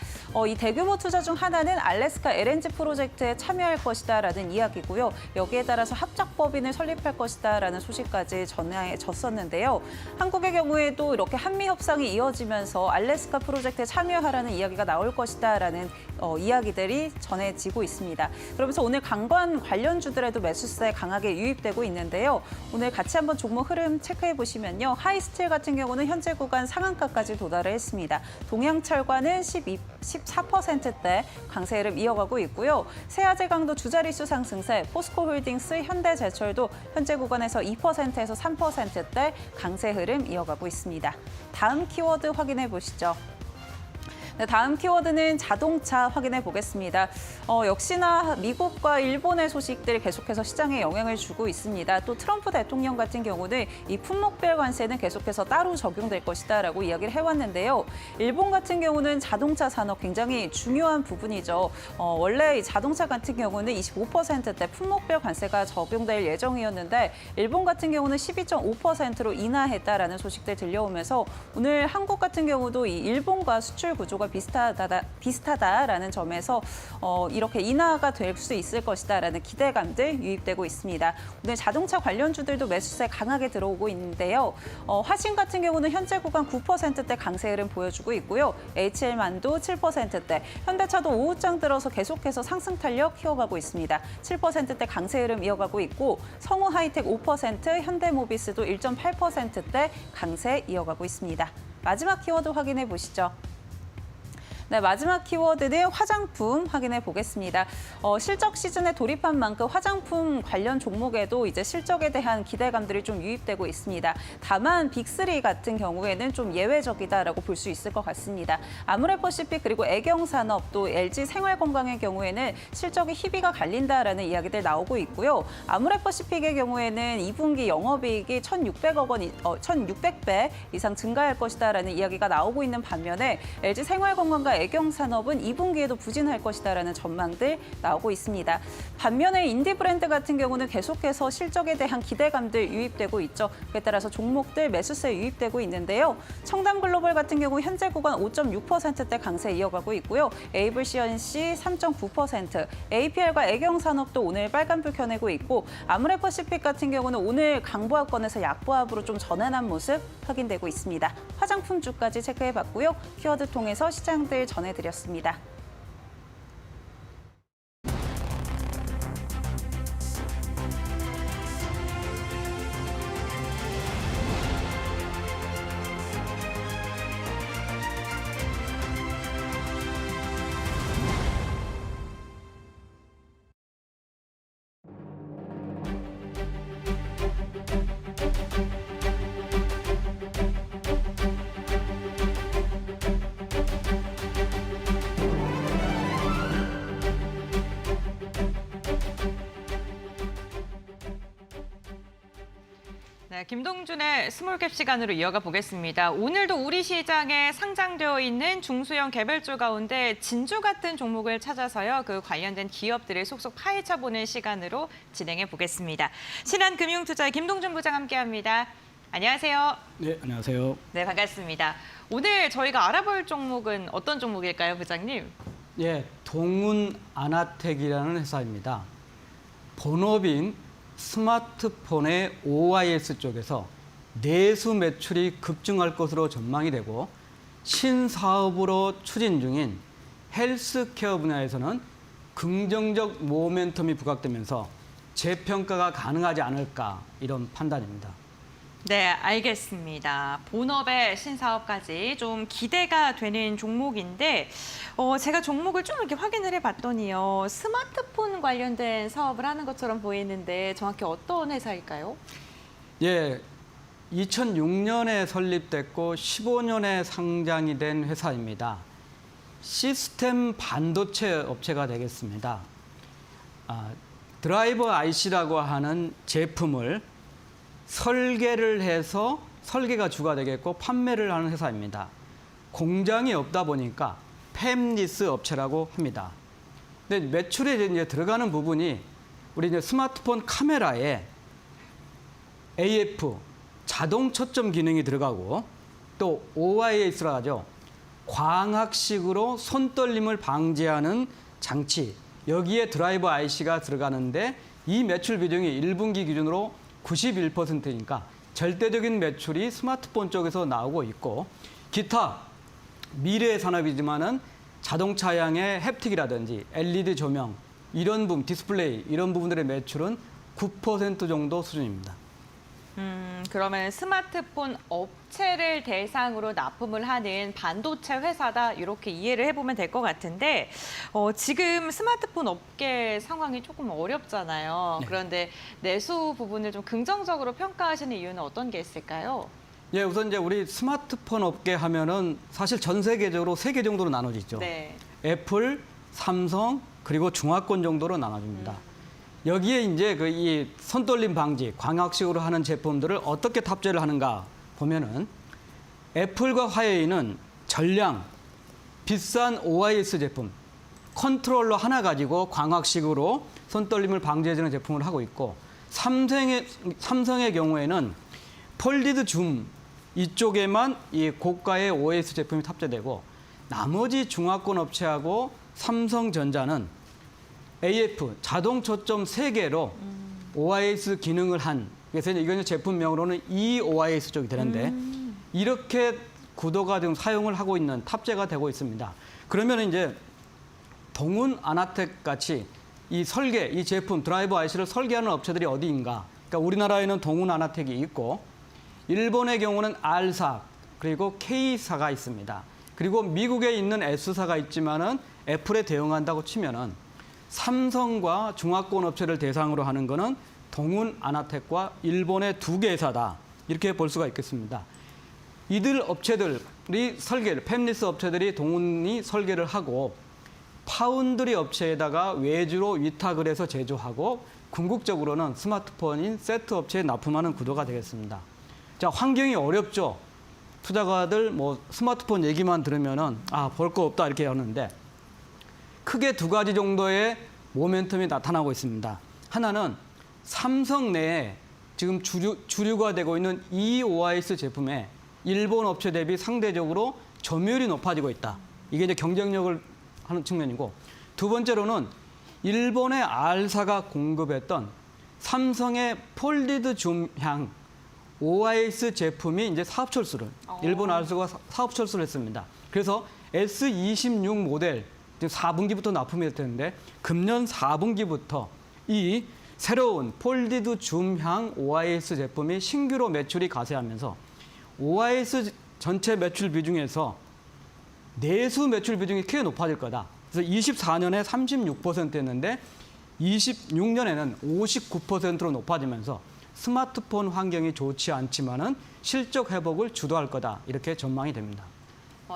이 대규모 투자 중 하나는 알래스카 LNG 프로젝트에 참여할 것이다라는 이야기고요. 여기에 따라서 합작법인을 설립할 것이다라는 소식까지 전해졌었는데요. 한국의 경우에도 이렇게 한미 협상이 이어지면서 알래스카 프로젝트에 참여하라는 이야기가 나올 것이다라는 이야기들이 전해지고 있습니다. 그러면서 오늘 강관 관련주들에도 매수세 강하게 유입되고 있는데요. 오늘 같이 한번 종목 흐름 체크해 보시면요. 하이스틸 같은 경우는 현재 구간 상한가까지 도달을 했습니다. 동양철과는 14%대 강세 흐름 이어가고 있고요. 세아제 강도 두 자릿수 상승세, 포스코홀딩스, 현대제철도 현재 구간에서 2%에서 3%대 강세 흐름 이어가고 있습니다. 다음 키워드 확인해 보시죠. 네, 다음 키워드는 자동차 확인해 보겠습니다. 역시나 미국과 일본의 소식들이 계속해서 시장에 영향을 주고 있습니다. 또 트럼프 대통령 같은 경우는 이 품목별 관세는 계속해서 따로 적용될 것이다라고 이야기를 해왔는데요. 일본 같은 경우는 자동차 산업 굉장히 중요한 부분이죠. 원래 이 자동차 같은 경우는 25%대 품목별 관세가 적용될 예정이었는데 일본 같은 경우는 12.5%로 인하했다라는 소식들 들려오면서 오늘 한국 같은 경우도 이 일본과 수출 구조가 비슷하다라는 점에서 이렇게 인하가 될 수 있을 것이다라는 기대감들 유입되고 있습니다. 오늘 자동차 관련주들도 매수세 강하게 들어오고 있는데요. 화신 같은 경우는 현재 구간 9%대 강세 흐름 보여주고 있고요. HL만도 7%대, 현대차도 오후장 들어서 계속해서 상승 탄력 키워가고 있습니다. 7%대 강세 흐름 이어가고 있고 성우 하이텍 5%, 현대모비스도 1.8%대 강세 이어가고 있습니다. 마지막 키워드 확인해 보시죠. 네, 마지막 키워드는 화장품 확인해 보겠습니다. 실적 시즌에 돌입한 만큼 화장품 관련 종목에도 이제 실적에 대한 기대감들이 좀 유입되고 있습니다. 다만 빅3 같은 경우에는 좀 예외적이다라고 볼 수 있을 것 같습니다. 아모레퍼시픽 그리고 애경산업 또 LG 생활건강의 경우에는 실적이 희비가 갈린다라는 이야기들 나오고 있고요. 아모레퍼시픽의 경우에는 2분기 영업이익이 1,600배 이상 증가할 것이다라는 이야기가 나오고 있는 반면에 LG 생활건강과 애경산업은 2분기에도 부진할 것이다라는 전망들 나오고 있습니다. 반면에 인디브랜드 같은 경우는 계속해서 실적에 대한 기대감들 유입되고 있죠. 그에 따라서 종목들 매수세 유입되고 있는데요. 청담글로벌 같은 경우 현재 구간 5.6%대 강세 이어가고 있고요. 에이블CNC 3.9%, APL과 애경산업도 오늘 빨간불 켜내고 있고 아모레퍼시픽 같은 경우는 오늘 강보합권에서 약보합으로 좀 전환한 모습 확인되고 있습니다. 화장품주까지 체크해봤고요. 키워드 통해서 시장들 전해드렸습니다. 네, 김동준의 스몰캡 시간으로 이어가 보겠습니다. 오늘도 우리 시장에 상장되어 있는 중소형 개별주 가운데 진주 같은 종목을 찾아서요. 그 관련된 기업들을 속속 파헤쳐보는 시간으로 진행해 보겠습니다. 신한금융투자의 김동준 부장 함께합니다. 안녕하세요. 네, 안녕하세요. 네, 반갑습니다. 오늘 저희가 알아볼 종목은 어떤 종목일까요, 부장님? 예, 동훈아나텍이라는 회사입니다. 본업인 스마트폰의 OIS 쪽에서 내수 매출이 급증할 것으로 전망이 되고 신사업으로 추진 중인 헬스케어 분야에서는 긍정적 모멘텀이 부각되면서 재평가가 가능하지 않을까 이런 판단입니다. 네, 알겠습니다. 본업의 신사업까지 좀 기대가 되는 종목인데 제가 종목을 좀 이렇게 확인을 해봤더니요. 스마트폰 관련된 사업을 하는 것처럼 보이는데 정확히 어떤 회사일까요? 예, 2006년에 설립됐고 15년에 상장이 된 회사입니다. 시스템 반도체 업체가 되겠습니다. 드라이버 IC라고 하는 제품을 설계를 해서 설계가 주가 되겠고 판매를 하는 회사입니다. 공장이 없다 보니까 팹리스 업체라고 합니다. 근데 매출에 이제 들어가는 부분이 우리 이제 스마트폰 카메라에 AF 자동 초점 기능이 들어가고 또 OIS라고 하죠. 광학식으로 손떨림을 방지하는 장치. 여기에 드라이버 IC가 들어가는데 이 매출 비중이 1분기 기준으로 91%니까 절대적인 매출이 스마트폰 쪽에서 나오고 있고 기타 미래의 산업이지만은 자동차향의 햅틱이라든지 LED 조명 이런 부분, 디스플레이 이런 부분들의 매출은 9% 정도 수준입니다. 그러면 스마트폰 업체를 대상으로 납품을 하는 반도체 회사다 이렇게 이해를 해보면 될 것 같은데 지금 스마트폰 업계 상황이 조금 어렵잖아요. 네. 그런데 내수 부분을 좀 긍정적으로 평가하시는 이유는 어떤 게 있을까요? 예, 우선 이제 우리 스마트폰 업계 하면은 사실 전 세계적으로 3개 정도로 나눠지죠. 네. 애플, 삼성, 그리고 중화권 정도로 나눠집니다. 여기에 이제 그 이 손떨림 방지, 광학식으로 하는 제품들을 어떻게 탑재를 하는가 보면은 애플과 화웨이는 전량 비싼 OIS 제품, 컨트롤러 하나 가지고 광학식으로 손떨림을 방지해주는 제품을 하고 있고 삼성의 경우에는 폴디드 줌 이쪽에만 이 고가의 OIS 제품이 탑재되고 나머지 중화권 업체하고 삼성전자는 AF 자동 초점 3개로 OIS 기능을 한 그래서 이거는 제품명으로는 EOIS 쪽이 되는데 이렇게 구도가 지금 사용을 하고 있는 탑재가 되고 있습니다. 그러면 이제 동훈 아나텍 같이 이 설계, 이 제품 드라이버 IC를 설계하는 업체들이 어디인가? 그러니까 우리나라에는 동훈 아나텍이 있고 일본의 경우는 R사 그리고 K사가 있습니다. 그리고 미국에 있는 S사가 있지만은 애플에 대응한다고 치면은 삼성과 중화권 업체를 대상으로 하는 거는 동훈 아나텍과 일본의 2개 회사다. 이렇게 볼 수가 있겠습니다. 이들 업체들이 설계를, 팹리스 업체들이 동훈이 설계를 하고 파운드리 업체에다가 외주로 위탁을 해서 제조하고 궁극적으로는 스마트폰인 세트 업체에 납품하는 구도가 되겠습니다. 자, 환경이 어렵죠. 투자가들 뭐 스마트폰 얘기만 들으면은 볼 거 없다 이렇게 하는데 크게 2가지 정도의 모멘텀이 나타나고 있습니다. 하나는 삼성 내에 지금 주류가 되고 있는 EOIS 제품에 일본 업체 대비 상대적으로 점유율이 높아지고 있다. 이게 이제 경쟁력을 하는 측면이고 두 번째로는 일본의 R사가 공급했던 삼성의 폴디드 줌향 OIS 제품이 이제 사업 철수를 일본 R사가 사업 철수를 했습니다. 그래서 S26 모델 지금 4분기부터 납품이 될 텐데 금년 4분기부터 이 새로운 폴디드 줌향 OIS 제품이 신규로 매출이 가세하면서 OIS 전체 매출 비중에서 내수 매출 비중이 크게 높아질 거다. 그래서 24년에 36%였는데 26년에는 59%로 높아지면서 스마트폰 환경이 좋지 않지만은 실적 회복을 주도할 거다. 이렇게 전망이 됩니다.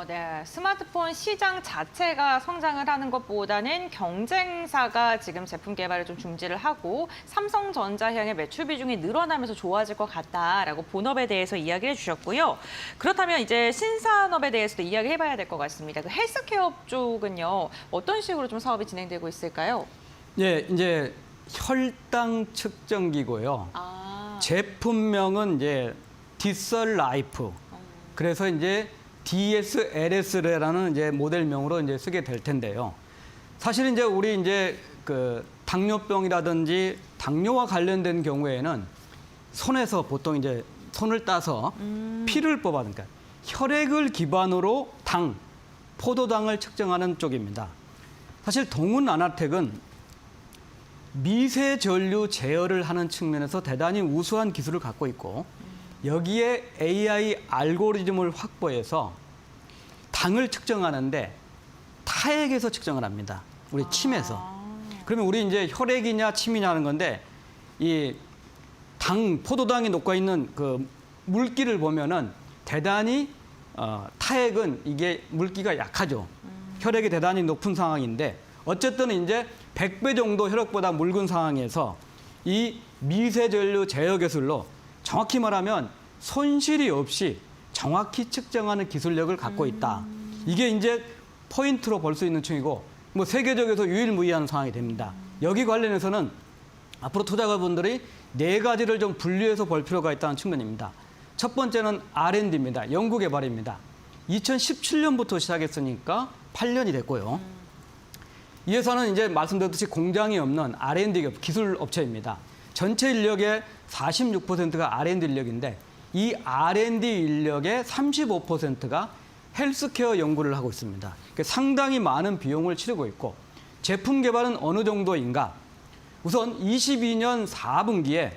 네, 스마트폰 시장 자체가 성장을 하는 것보다는 경쟁사가 지금 제품 개발을 좀 중지를 하고 삼성전자 향의 매출 비중이 늘어나면서 좋아질 것 같다라고 본업에 대해서 이야기를 해주셨고요. 그렇다면 이제 신산업에 대해서도 이야기해봐야 될 것 같습니다. 그 헬스케어 쪽은요, 어떤 식으로 좀 사업이 진행되고 있을까요? 예, 이제 혈당 측정기고요. 제품명은 이제 디설 라이프. 그래서 이제 DSLS라는 이제 모델명으로 이제 쓰게 될 텐데요. 사실 이제 우리 이제 그 당뇨병이라든지 당뇨와 관련된 경우에는 손에서 보통 이제 손을 따서 피를 뽑아니까 혈액을 기반으로 당, 포도당을 측정하는 쪽입니다. 사실 동훈 아나텍은 미세 전류 제어를 하는 측면에서 대단히 우수한 기술을 갖고 있고 여기에 AI 알고리즘을 확보해서 당을 측정하는데 타액에서 측정을 합니다. 우리 침에서. 그러면 우리 이제 혈액이냐 침이냐 하는 건데 이 당, 포도당이 녹아 있는 그 물기를 보면은 대단히 타액은 이게 물기가 약하죠. 혈액이 대단히 높은 상황인데 어쨌든 이제 100배 정도 혈액보다 묽은 상황에서 이 미세전류 제어 기술로 정확히 말하면 손실이 없이 정확히 측정하는 기술력을 갖고 있다. 이게 이제 포인트로 볼 수 있는 층이고 뭐 세계적에서 유일무이한 상황이 됩니다. 여기 관련해서는 앞으로 투자가분들이 4가지를 좀 분류해서 볼 필요가 있다는 측면입니다. 첫 번째는 R&D입니다. 연구개발입니다. 2017년부터 시작했으니까 8년이 됐고요. 이 회사는 이제 말씀드렸듯이 공장이 없는 R&D 기술 업체입니다. 전체 인력의 46%가 R&D 인력인데 이 R&D 인력의 35%가 헬스케어 연구를 하고 있습니다. 그러니까 상당히 많은 비용을 치르고 있고 제품 개발은 어느 정도인가? 우선 22년 4분기에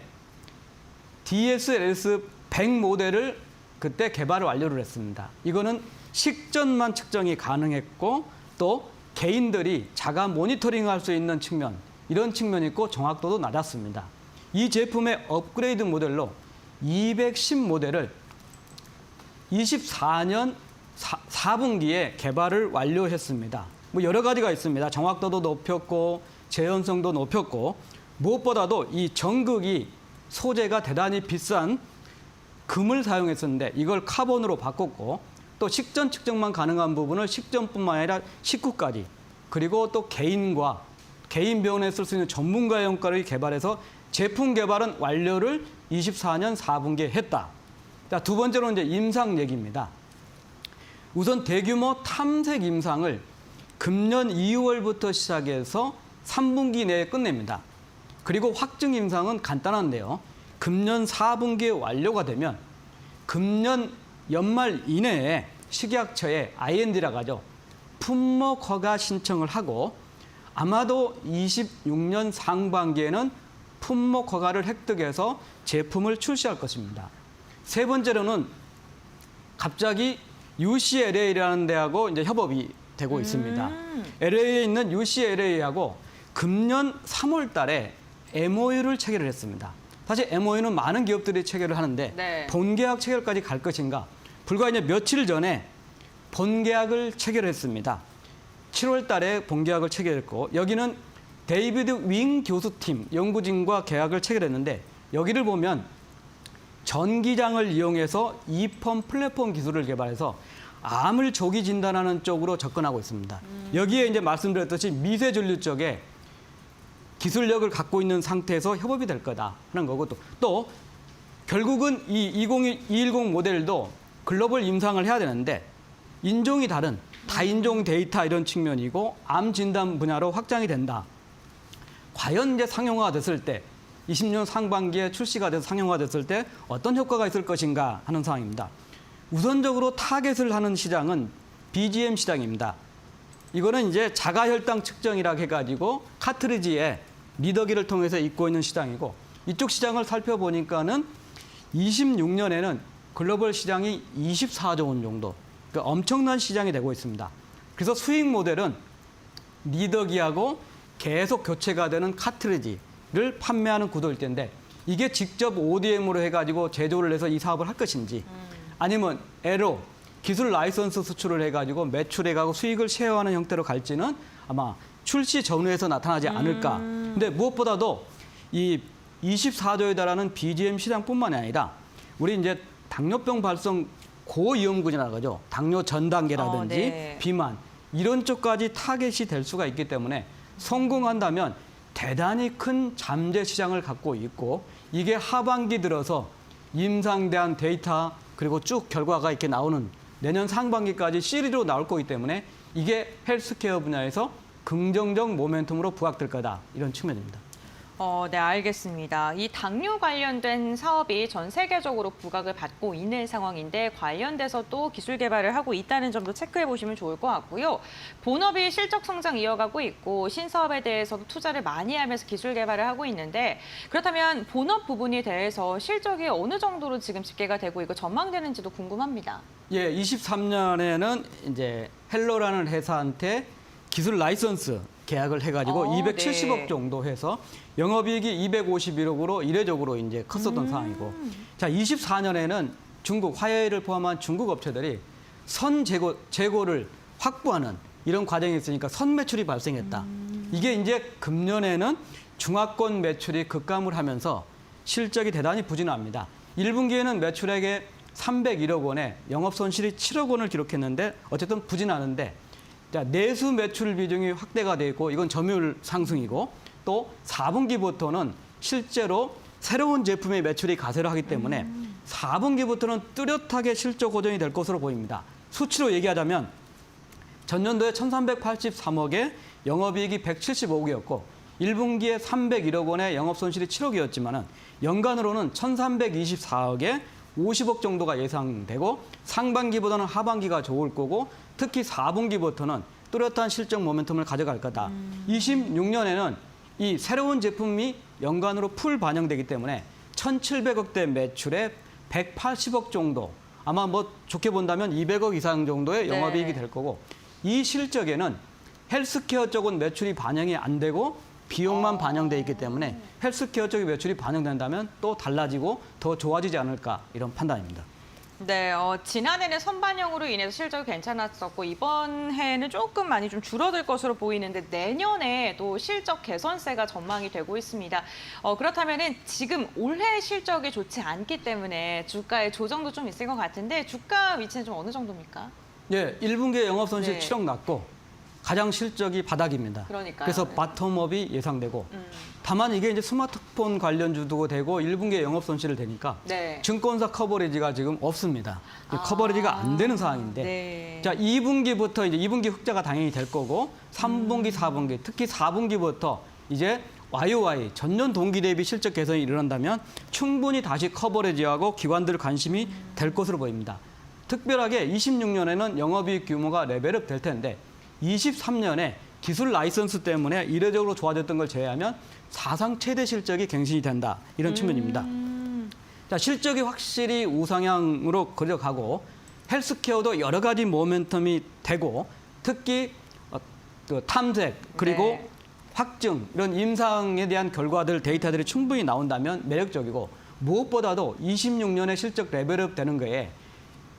DSLS-100 모델을 그때 개발을 완료를 했습니다. 이거는 식전만 측정이 가능했고 또 개인들이 자가 모니터링할 수 있는 측면, 이런 측면이 있고 정확도도 낮았습니다. 이 제품의 업그레이드 모델로 210 모델을 24년 4분기에 개발을 완료했습니다. 뭐 여러 가지가 있습니다. 정확도도 높였고 재현성도 높였고 무엇보다도 이 전극이 소재가 대단히 비싼 금을 사용했었는데 이걸 카본으로 바꿨고 또 식전 측정만 가능한 부분을 식전뿐만 아니라 식후까지 그리고 또 개인 병원에 쓸 수 있는 전문가 용가를 개발해서 제품 개발은 완료를 24년 4분기에 했다. 자, 두 번째로 이제 임상 얘기입니다. 우선 대규모 탐색 임상을 금년 2월부터 시작해서 3분기 내에 끝냅니다. 그리고 확증 임상은 간단한데요. 금년 4분기에 완료가 되면 금년 연말 이내에 식약처에 IND라고 하죠. 품목 허가 신청을 하고 아마도 26년 상반기에는 품목 허가를 획득해서 제품을 출시할 것입니다. 세 번째로는 갑자기 UCLA라는 데하고 이제 협업이 되고 있습니다. LA에 있는 UCLA하고 금년 3월 달에 MOU를 체결을 했습니다. 사실 MOU는 많은 기업들이 체결을 하는데 네. 본계약 체결까지 갈 것인가? 불과 이제 며칠 전에 본계약을 체결했습니다. 7월 달에 본계약을 체결했고 여기는 데이비드 윙 교수팀 연구진과 계약을 체결했는데 여기를 보면 전기장을 이용해서 이펌 플랫폼 기술을 개발해서 암을 조기 진단하는 쪽으로 접근하고 있습니다. 여기에 이제 말씀드렸듯이 미세전류 쪽에 기술력을 갖고 있는 상태에서 협업이 될 거다 하는 거고 또 결국은 이 210 모델도 글로벌 임상을 해야 되는데 인종이 다른 다인종 데이터 이런 측면이고 암 진단 분야로 확장이 된다. 과연 이제 상용화가 됐을 때 20년 상반기에 출시가 돼서 상용화 됐을 때 어떤 효과가 있을 것인가 하는 상황입니다. 우선적으로 타겟을 하는 시장은 BGM 시장입니다. 이거는 이제 자가혈당 측정이라고 해가지고 카트리지에 리더기를 통해서 입고 있는 시장이고 이쪽 시장을 살펴보니까는 26년에는 글로벌 시장이 24조 원 정도, 그러니까 엄청난 시장이 되고 있습니다. 그래서 수익 모델은 리더기하고 계속 교체가 되는 카트리지를 판매하는 구도일 텐데 이게 직접 ODM으로 해가지고 제조를 해서 이 사업을 할 것인지 아니면 애로 기술 라이선스 수출을 해가지고 매출해가고 수익을 쉐어하는 형태로 갈지는 아마 출시 전후에서 나타나지 않을까. 근데 무엇보다도 이 24조에 달하는 BGM 시장뿐만이 아니라 우리 이제 당뇨병 발생 고위험군이라고 하죠. 당뇨 전 단계라든지 네. 비만 이런 쪽까지 타겟이 될 수가 있기 때문에 성공한다면 대단히 큰 잠재 시장을 갖고 있고 이게 하반기 들어서 임상대한 데이터 그리고 쭉 결과가 이렇게 나오는 내년 상반기까지 시리즈로 나올 거기 때문에 이게 헬스케어 분야에서 긍정적 모멘텀으로 부각될 거다 이런 측면입니다. 네, 알겠습니다. 이 당뇨 관련된 사업이 전 세계적으로 부각을 받고 있는 상황인데 관련돼서 또 기술 개발을 하고 있다는 점도 체크해 보시면 좋을 것 같고요. 본업이 실적 성장 이어가고 있고 신사업에 대해서도 투자를 많이 하면서 기술 개발을 하고 있는데 그렇다면 본업 부분에 대해서 실적이 어느 정도로 지금 집계가 되고 있고 전망되는지도 궁금합니다. 예, 23년에는 이제 헬로라는 회사한테 기술 라이선스 계약을 해가지고 270억 네. 정도 해서 영업이익이 251억으로 이례적으로 이제 컸었던 상황이고, 자 24년에는 중국 화웨이를 포함한 중국 업체들이 선 재고를 확보하는 이런 과정이 있으니까 선매출이 발생했다. 이게 이제 금년에는 중화권 매출이 급감을 하면서 실적이 대단히 부진합니다. 1분기에는 매출액의 301억 원에 영업 손실이 7억 원을 기록했는데 어쨌든 부진하는데 자, 내수 매출 비중이 확대가 돼 있고 이건 점유율 상승이고 또 4분기부터는 실제로 새로운 제품의 매출이 가세를 하기 때문에 4분기부터는 뚜렷하게 실적 고전이 될 것으로 보입니다. 수치로 얘기하자면 전년도에 1,383억에 영업이익이 175억이었고 1분기에 301억 원의 영업 손실이 7억이었지만은 연간으로는 1,324억에 50억 정도가 예상되고 상반기보다는 하반기가 좋을 거고 특히 4분기부터는 뚜렷한 실적 모멘텀을 가져갈 거다. 26년에는 이 새로운 제품이 연간으로 풀 반영되기 때문에 1,700억대 매출에 180억 정도 아마 뭐 좋게 본다면 200억 이상 정도의 영업이익이 될 거고 이 실적에는 헬스케어 쪽은 매출이 반영이 안 되고 비용만 반영돼 있기 때문에 헬스케어 쪽의 매출이 반영된다면 또 달라지고 더 좋아지지 않을까 이런 판단입니다. 네, 지난해는 선반영으로 인해서 실적이 괜찮았었고 이번 해는 조금 많이 좀 줄어들 것으로 보이는데 내년에 또 실적 개선세가 전망이 되고 있습니다. 그렇다면은 지금 올해 실적이 좋지 않기 때문에 주가의 조정도 좀 있을 것 같은데 주가 위치는 좀 어느 정도입니까? 예, 1분기에 영업 손실 네. 7억 났고 가장 실적이 바닥입니다. 그러니까요. 그래서 네. 바텀업이 예상되고 다만 이게 이제 스마트폰 관련주도 되고 1분기에 영업 손실을 되니까 네. 증권사 커버리지가 지금 없습니다. 커버리지가 안 되는 상황인데 네. 자 2분기부터 이제 2분기 흑자가 당연히 될 거고 3분기, 4분기 특히 4분기부터 이제 YOY 전년 동기 대비 실적 개선이 일어난다면 충분히 다시 커버리지하고 기관들 관심이 될 것으로 보입니다. 특별하게 26년에는 영업이익 규모가 레벨업 될 텐데 23년에 기술 라이선스 때문에 이례적으로 좋아졌던 걸 제외하면 사상 최대 실적이 갱신이 된다. 이런 측면입니다. 자, 실적이 확실히 우상향으로 그려가고 헬스케어도 여러 가지 모멘텀이 되고 특히 그 탐색 그리고 네. 확증 이런 임상에 대한 결과들 데이터들이 충분히 나온다면 매력적이고 무엇보다도 26년에 실적 레벨업 되는 거에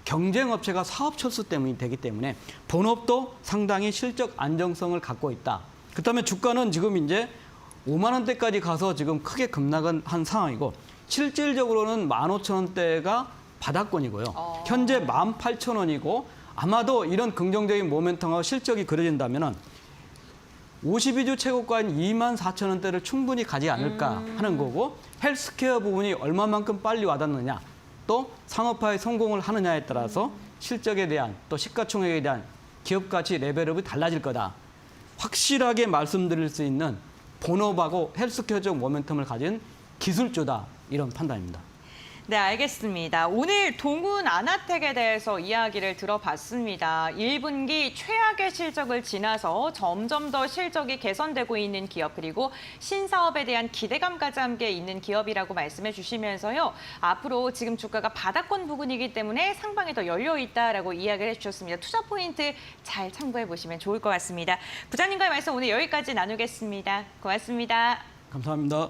경쟁업체가 사업 철수 때문이 되기 때문에 본업도 상당히 실적 안정성을 갖고 있다. 그렇다면 주가는 지금 이제 5만 원대까지 가서 지금 크게 급락은 한 상황이고 실질적으로는 15,000원대가 바닥권이고요. 현재 18,000원이고 아마도 이런 긍정적인 모멘텀하고 실적이 그려진다면은 52주 최고가인 24,000원대를 충분히 가지 않을까 하는 거고 헬스케어 부분이 얼마만큼 빨리 와닿느냐 또 상업화에 성공을 하느냐에 따라서 실적에 대한 또 시가총액에 대한 기업 가치 레벨업이 달라질 거다. 확실하게 말씀드릴 수 있는 본업하고 헬스케어 쪽 모멘텀을 가진 기술주다. 이런 판단입니다. 네, 알겠습니다. 오늘 동훈 아나텍에 대해서 이야기를 들어봤습니다. 1분기 최악의 실적을 지나서 점점 더 실적이 개선되고 있는 기업 그리고 신사업에 대한 기대감까지 함께 있는 기업이라고 말씀해 주시면서요. 앞으로 지금 주가가 바닥권 부근이기 때문에 상방에 더 열려 있다라고 이야기를 해주셨습니다. 투자 포인트 잘 참고해 보시면 좋을 것 같습니다. 부장님과의 말씀 오늘 여기까지 나누겠습니다. 고맙습니다. 감사합니다.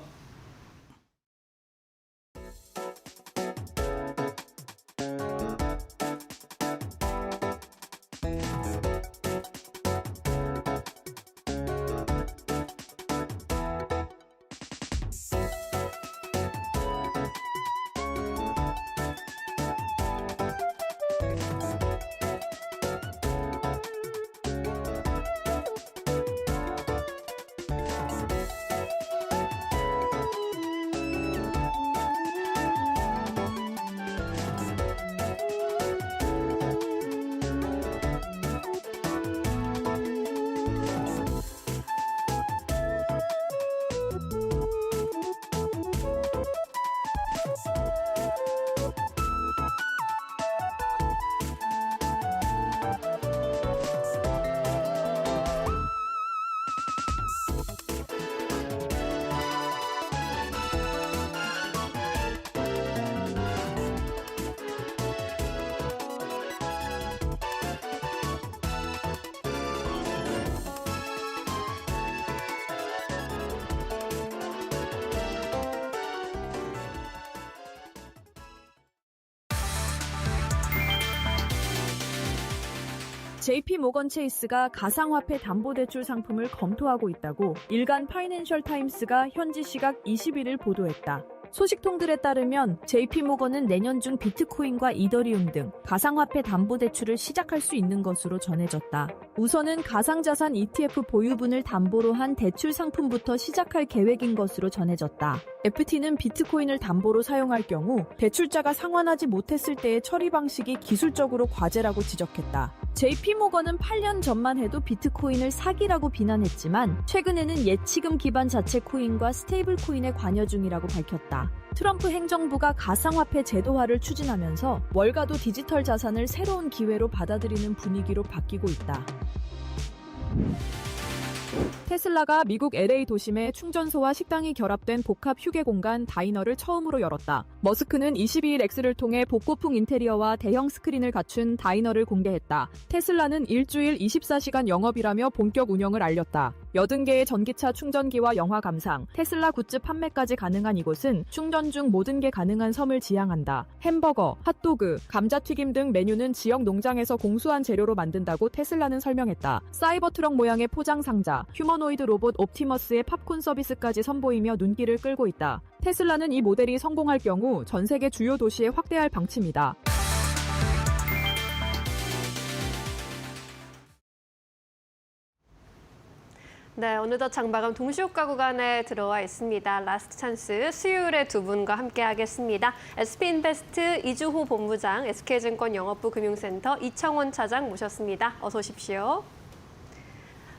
JP모건 체이스가 가상화폐 담보대출 상품을 검토하고 있다고 일간 파이낸셜 타임스가 현지 시각 20일을 보도했다. 소식통들에 따르면 JP모건은 내년 중 비트코인과 이더리움 등 가상화폐 담보대출을 시작할 수 있는 것으로 전해졌다. 우선은 가상자산 ETF 보유분을 담보로 한 대출 상품부터 시작할 계획인 것으로 전해졌다. FT는 비트코인을 담보로 사용할 경우 대출자가 상환하지 못했을 때의 처리 방식이 기술적으로 과제라고 지적했다. JP모건은 8년 전만 해도 비트코인을 사기라고 비난했지만 최근에는 예치금 기반 자체 코인과 스테이블 코인에 관여 중이라고 밝혔다. 트럼프 행정부가 가상화폐 제도화를 추진하면서 월가도 디지털 자산을 새로운 기회로 받아들이는 분위기로 바뀌고 있다. 테슬라가 미국 LA 도심에 충전소와 식당이 결합된 복합 휴게 공간 다이너를 처음으로 열었다. 머스크는 22일 X를 통해 복고풍 인테리어와 대형 스크린을 갖춘 다이너를 공개했다. 테슬라는 일주일 24시간 영업이라며 본격 운영을 알렸다. 80개의 전기차 충전기와 영화 감상, 테슬라 굿즈 판매까지 가능한 이곳은 충전 중 모든 게 가능한 섬을 지향한다. 햄버거, 핫도그, 감자튀김 등 메뉴는 지역 농장에서 공수한 재료로 만든다고 테슬라는 설명했다. 사이버 트럭 모양의 포장 상자, 휴머노이드 로봇 옵티머스의 팝콘 서비스까지 선보이며 눈길을 끌고 있다. 테슬라는 이 모델이 성공할 경우 전 세계 주요 도시에 확대할 방침이다. 네, 어느덧 장마감 동시효과 구간에 들어와 있습니다. 라스트 찬스 수요일에 두 분과 함께하겠습니다. SP인베스트 이주호 본부장, SK증권 영업부 금융센터 이창원 차장 모셨습니다. 어서 오십시오.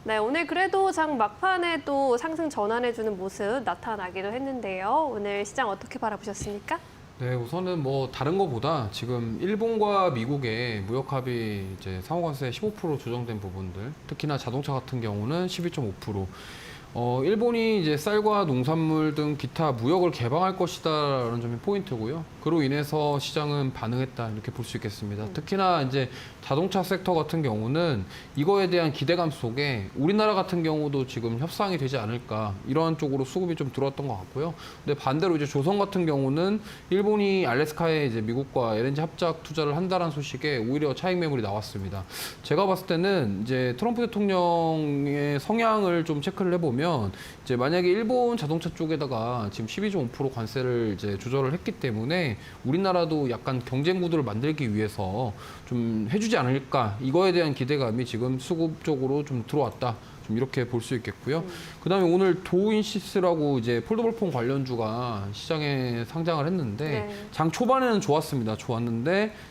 네, 오늘 그래도 장 막판에 또 상승 전환해주는 모습 나타나기도 했는데요. 오늘 시장 어떻게 바라보셨습니까? 네, 우선은 뭐 다른 거보다 지금 일본과 미국의 무역 합의 이제 상호관세 15% 조정된 부분들, 특히나 자동차 같은 경우는 12.5%. 일본이 이제 쌀과 농산물 등 기타 무역을 개방할 것이다라는 점이 포인트고요. 그로 인해서 시장은 반응했다 이렇게 볼 수 있겠습니다. 특히나 이제 자동차 섹터 같은 경우는 이거에 대한 기대감 속에 우리나라 같은 경우도 지금 협상이 되지 않을까 이러한 쪽으로 수급이 좀 들어왔던 것 같고요. 근데 반대로 이제 조선 같은 경우는 일본이 알래스카에 이제 미국과 LNG 합작 투자를 한다는 소식에 오히려 차익 매물이 나왔습니다. 제가 봤을 때는 이제 트럼프 대통령의 성향을 좀 체크를 해보면 이제 만약에 일본 자동차 쪽에다가 지금 12.5% 관세를 이제 조절을 했기 때문에 우리나라도 약간 경쟁 구도를 만들기 위해서 좀 해주지 않을까 이거에 대한 기대감이 지금 수급 쪽으로 좀 들어왔다. 좀 이렇게 볼 수 있겠고요. 그다음에 오늘 도우인시스라고 이제 폴더블폰 관련주가 시장에 상장을 했는데 장 초반에는 좋았습니다.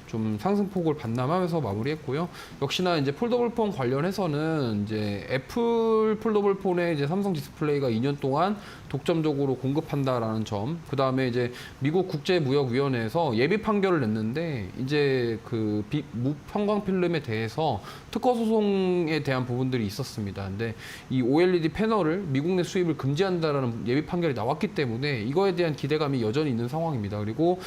좀 상승폭을 반납하면서 마무리했고요. 역시나 이제 폴더블폰 관련해서는 이제 애플 폴더블폰에 이제 삼성 디스플레이가 2년 동안 독점적으로 공급한다라는 점. 그다음에 이제 미국 국제무역위원회에서 예비 판결을 냈는데 이제 그 무평광 필름에 대해서 특허 소송에 대한 부분들이 있었습니다. 근데 이 OLED 패널을 미국 내 수입을 금지한다라는 예비 판결이 나왔기 때문에 이거에 대한 기대감이 여전히 있는 상황입니다. 그리고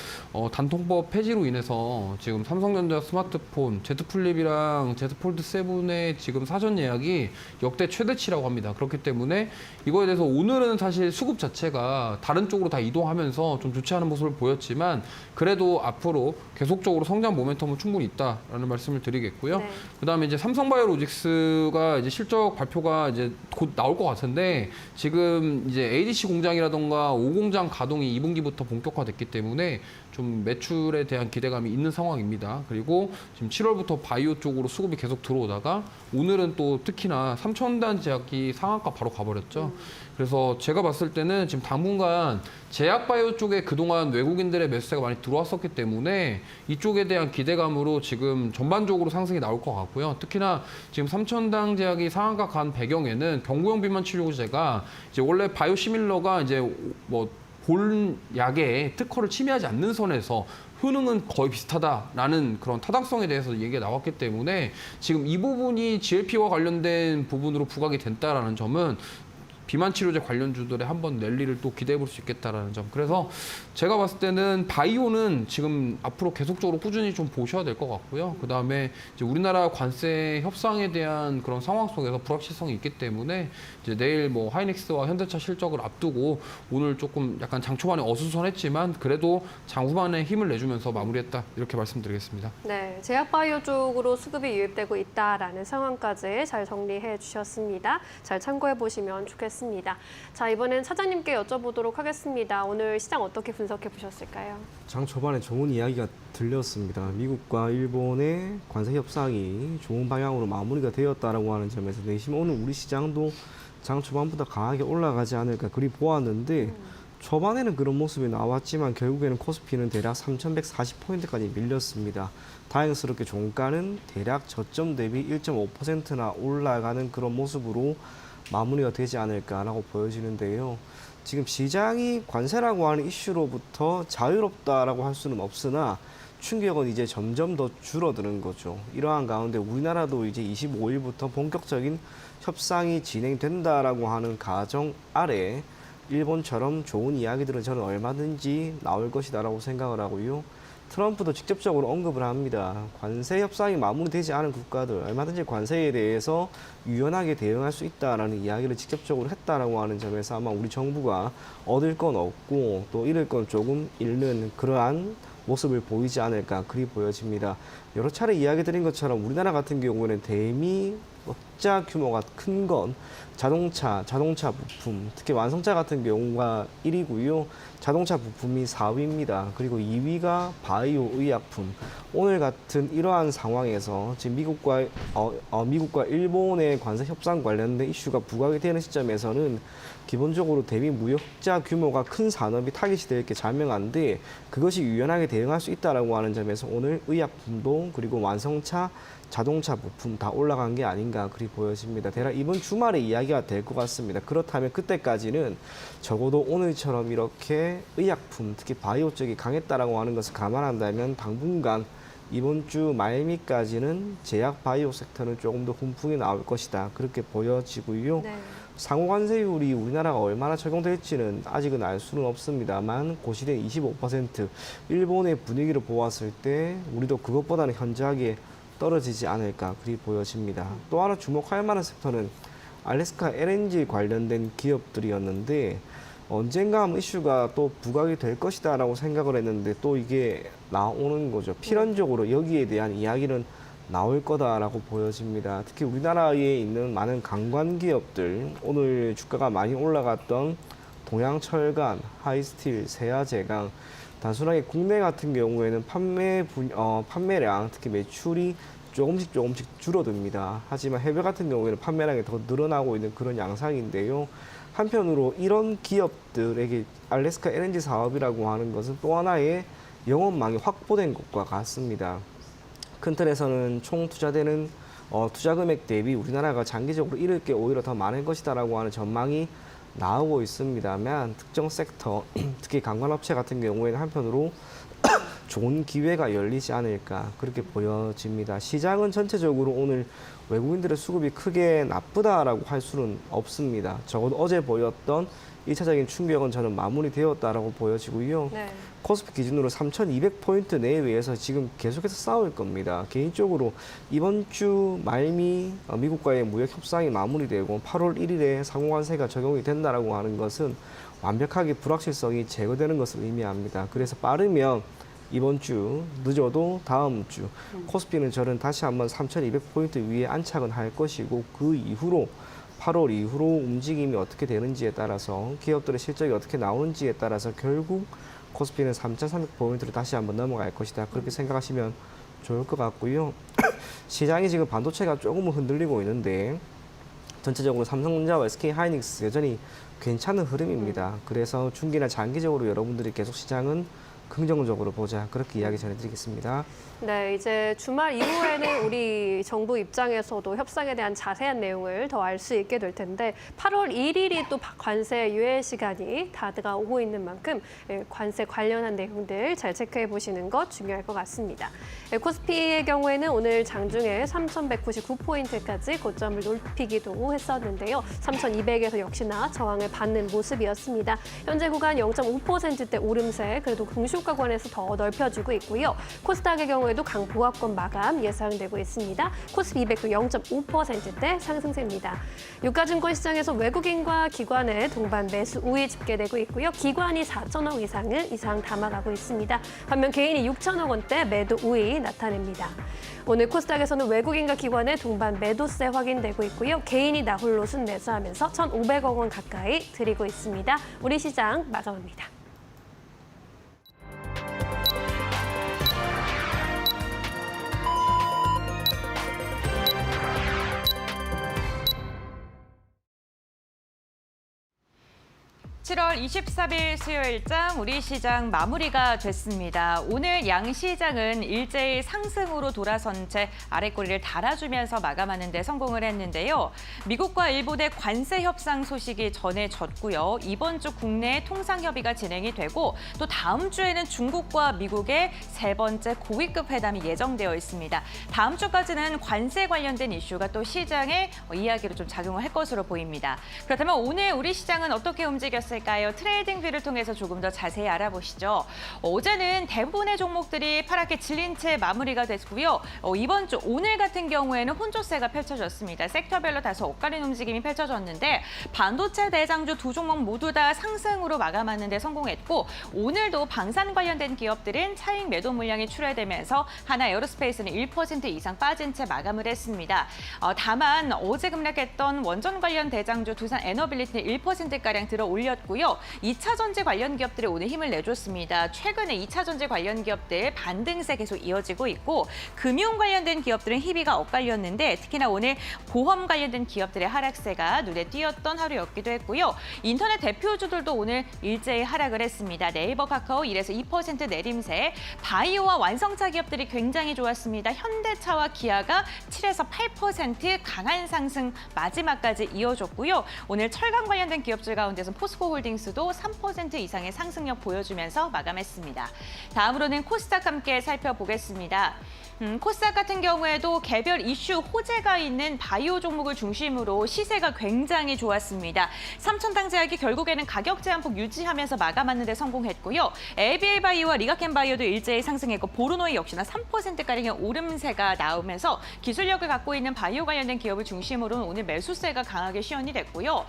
단통법 폐지로 인해서 지금 삼성전자 스마트폰 Z 플립이랑 Z 폴드 7의 지금 사전 예약이 역대 최대치라고 합니다. 그렇기 때문에 이거에 대해서 오늘은 사실 수급 자체가 다른 쪽으로 다 이동하면서 좀 좋지 않은 모습을 보였지만 그래도 앞으로 계속적으로 성장 모멘텀은 충분히 있다라는 말씀을 드리겠고요. 그다음에 이제 삼성바이오로직스가 이제 실적 발표가 이제 곧 나올 것 같은데 지금 이제 ADC 공장이라던가 5공장 가동이 2분기부터 본격화됐기 때문에 좀 매출에 대한 기대감이 있는 상황입니다. 그리고 지금 7월부터 바이오 쪽으로 수급이 계속 들어오다가 오늘은 또 특히나 3,000단 제약이 상한가 바로 가버렸죠. 그래서 제가 봤을 때는 지금 당분간 제약 바이오 쪽에 그동안 외국인들의 매수세가 많이 들어왔었기 때문에 이쪽에 대한 기대감으로 지금 전반적으로 상승이 나올 것 같고요. 특히나 지금 3,000당 제약이 상한가 간 배경에는 경구용 비만 치료제가 이제 원래 바이오 시밀러가 이제 뭐 본 약의 특허를 침해하지 않는 선에서 효능은 거의 비슷하다라는 그런 타당성에 대해서 얘기가 나왔기 때문에 지금 이 부분이 GLP와 관련된 부분으로 부각이 된다라는 점은 비만 치료제 관련주들의 한번 랠리를 또 기대해 볼 수 있겠다라는 점. 그래서 제가 봤을 때는 바이오는 지금 앞으로 계속적으로 꾸준히 좀 보셔야 될 것 같고요. 그다음에 이제 우리나라 관세 협상에 대한 그런 상황 속에서 불확실성이 있기 때문에 이제 내일 뭐 하이닉스와 현대차 실적을 앞두고 오늘 조금 약간 장 초반에 어수선했지만 그래도 장 후반에 힘을 내주면서 마무리했다 이렇게 말씀드리겠습니다. 네, 제약바이오 쪽으로 수급이 유입되고 있다라는 상황까지 잘 정리해 주셨습니다. 잘 참고해 보시면 좋겠습니다. 자, 이번엔 차장님께 여쭤보도록 하겠습니다. 오늘 시장 어떻게 분석해 보셨을까요? 장 초반에 좋은 이야기가 들렸습니다. 미국과 일본의 관세 협상이 좋은 방향으로 마무리가 되었다라고 하는 점에서 내심 오늘 우리 시장도 장 초반보다 강하게 올라가지 않을까 그리 보았는데 초반에는 그런 모습이 나왔지만 결국에는 코스피는 대략 3,140포인트까지 밀렸습니다. 다행스럽게 종가는 대략 저점 대비 1.5%나 올라가는 그런 모습으로 마무리가 되지 않을까라고 보여지는데요. 지금 시장이 관세라고 하는 이슈로부터 자유롭다라고 할 수는 없으나 충격은 이제 점점 더 줄어드는 거죠. 이러한 가운데 우리나라도 이제 25일부터 본격적인 협상이 진행된다라고 하는 가정 아래 일본처럼 좋은 이야기들은 저는 얼마든지 나올 것이다라고 생각을 하고요. 트럼프도 직접적으로 언급을 합니다. 관세 협상이 마무리되지 않은 국가들 얼마든지 관세에 대해서 유연하게 대응할 수 있다라는 이야기를 직접적으로 했다라고 하는 점에서 아마 우리 정부가 얻을 건 없고 또 잃을 건 조금 잃는 그러한 모습을 보이지 않을까 그리 보여집니다. 여러 차례 이야기 드린 것처럼 우리나라 같은 경우에는 대미 흑자 규모가 큰 건 자동차 부품, 특히 완성차 같은 경우가 1위고요. 자동차 부품이 4위입니다. 그리고 2위가 바이오 의약품. 오늘 같은 이러한 상황에서 지금 미국과 일본의 관세 협상 관련된 이슈가 부각이 되는 시점에서는 기본적으로 대미 무역 흑자 규모가 큰 산업이 타깃이 될 게 자명한데 그것이 유연하게 대응할 수 있다라고 하는 점에서 오늘 의약품도 그리고 완성차 자동차 부품 다 올라간 게 아닌가 그리 보여집니다. 대략 이번 주말에 이야기가 될 것 같습니다. 그렇다면 그때까지는 적어도 오늘처럼 이렇게 의약품, 특히 바이오 쪽이 강했다라고 하는 것을 감안한다면 당분간 이번 주 말미까지는 제약 바이오 섹터는 조금 더 훈풍이 나올 것이다. 그렇게 보여지고요. 네. 상호관세율이 우리나라가 얼마나 적용될지는 아직은 알 수는 없습니다만 고시된 25%, 일본의 분위기를 보았을 때 우리도 그것보다는 현저하게 떨어지지 않을까 그리 보여집니다. 또 하나 주목할 만한 섹터는 알래스카 LNG 관련된 기업들이었는데 언젠가 한번 이슈가 또 부각이 될 것이다라고 생각을 했는데 또 이게 나오는 거죠. 필연적으로 여기에 대한 이야기는 나올 거다라고 보여집니다. 특히 우리나라에 있는 많은 관광 기업들 오늘 주가가 많이 올라갔던 동양철강, 하이스틸, 세아제강 단순하게 국내 같은 경우에는 판매량, 특히 매출이 조금씩 줄어듭니다. 하지만 해외 같은 경우에는 판매량이 더 늘어나고 있는 그런 양상인데요. 한편으로 이런 기업들에게 알래스카 LNG 사업이라고 하는 것은 또 하나의 영업망이 확보된 것과 같습니다. 큰 틀에서는 총 투자되는 투자 금액 대비 우리나라가 장기적으로 잃을 게 오히려 더 많을 것이다라고 하는 전망이 나오고 있습니다만 특정 섹터, 특히 관광업체 같은 경우에는 한편으로 좋은 기회가 열리지 않을까 그렇게 보여집니다. 시장은 전체적으로 오늘 외국인들의 수급이 크게 나쁘다라고 할 수는 없습니다. 적어도 어제 보였던 1차적인 충격은 저는 마무리되었다라고 보여지고요. 네. 코스피 기준으로 3,200포인트 내외에서 지금 계속해서 싸울 겁니다. 개인적으로 이번 주 말미 미국과의 무역 협상이 마무리되고 8월 1일에 상호관세가 적용이 된다라고 하는 것은 완벽하게 불확실성이 제거되는 것을 의미합니다. 그래서 빠르면 이번 주, 늦어도 다음 주 코스피는 저는 다시 한번 3,200포인트 위에 안착은 할 것이고 그 이후로 8월 이후로 움직임이 어떻게 되는지에 따라서 기업들의 실적이 어떻게 나오는지에 따라서 결국 코스피는 3,300포인트로 다시 한번 넘어갈 것이다. 그렇게 생각하시면 좋을 것 같고요. 시장이 지금 반도체가 조금은 흔들리고 있는데 전체적으로 삼성전자와 SK하이닉스 여전히 괜찮은 흐름입니다. 그래서 중기나 장기적으로 여러분들이 계속 시장은 긍정적으로 보자 그렇게 이야기 전해드리겠습니다. 네, 이제 주말 이후에는 우리 정부 입장에서도 협상에 대한 자세한 내용을 더 알 수 있게 될 텐데 8월 1일이 또 관세 유예 시간이 다가오고 있는 만큼 관세 관련한 내용들 잘 체크해 보시는 것 중요할 것 같습니다. 코스피의 경우에는 오늘 장중에 3,199포인트까지 고점을 높이기도 했었는데요. 3,200에서 역시나 저항을 받는 모습이었습니다. 현재 구간 0.5%대 오름세, 그래도 공시효과권에서 더 넓혀주고 있고요. 코스닥의 경우에도 강보합권 마감 예상되고 있습니다. 코스피 200도 0.5%대 상승세입니다. 유가증권 시장에서 외국인과 기관의 동반 매수 우위 집계되고 있고요. 기관이 4천억 이상 담아가고 있습니다. 반면 개인이 6천억 원대 매도 우위 나타냅니다. 오늘 코스닥에서는 외국인과 기관의 동반 매도세 확인되고 있고요. 개인이 나홀로 순매수하면서 1,500억 원 가까이 들이고 있습니다. 우리 시장 마감합니다. (7월 23일) 수요일장 우리 시장 마무리가 됐습니다. 오늘 양시장은 일제히 상승으로 돌아선 채 아랫꼬리를 달아주면서 마감하는 데 성공을 했는데요. 미국과 일본의 관세 협상 소식이 전해졌고요. 이번 주 국내 통상 협의가 진행이 되고 또 다음 주에는 중국과 미국의 세 번째 고위급 회담이 예정되어 있습니다. 다음 주까지는 관세 관련된 이슈가 또 시장에 이야기로 좀 작용을 할 것으로 보입니다. 그렇다면 오늘 우리 시장은 어떻게 움직였을까요? 트레이딩 뷰를 통해서 조금 더 자세히 알아보시죠. 어제는 대부분의 종목들이 파랗게 질린 채 마무리가 됐고요. 이번 주 오늘 같은 경우에는 혼조세가 펼쳐졌습니다. 섹터별로 다소 엇갈린 움직임이 펼쳐졌는데 반도체 대장주 두 종목 모두 다 상승으로 마감하는 데 성공했고 오늘도 방산 관련된 기업들은 차익 매도 물량이 출회되면서 하나 에어로스페이스는 1% 이상 빠진 채 마감을 했습니다. 다만 어제 급락했던 원전 관련 대장주 두산 에너빌리티는 1%가량 들어 올렸고 2차 전지 관련 기업들이 오늘 힘을 내줬습니다. 최근에 2차 전지 관련 기업들 반등세 계속 이어지고 있고 금융 관련된 기업들은 희비가 엇갈렸는데 특히나 오늘 보험 관련된 기업들의 하락세가 눈에 띄었던 하루였기도 했고요. 인터넷 대표주들도 오늘 일제히 하락을 했습니다. 네이버, 카카오 1에서 2% 내림세, 바이오와 완성차 기업들이 굉장히 좋았습니다. 현대차와 기아가 7에서 8% 강한 상승 마지막까지 이어졌고요. 오늘 철강 관련된 기업들 가운데서 포스코 홀딩스도 3% 이상의 상승력 보여주면서 마감했습니다. 다음으로는 코스닥 함께 살펴보겠습니다. 코스닥 같은 경우에도 개별 이슈 호재가 있는 바이오 종목을 중심으로 시세가 굉장히 좋았습니다. 삼천당제약이 결국에는 가격 제한폭 유지하면서 마감하는 데 성공했고요. ABL 바이오와 리가켄 바이오도 일제히 상승했고 보르노이 역시나 3%가량의 오름세가 나오면서 기술력을 갖고 있는 바이오 관련된 기업을 중심으로는 오늘 매수세가 강하게 시연이 됐고요.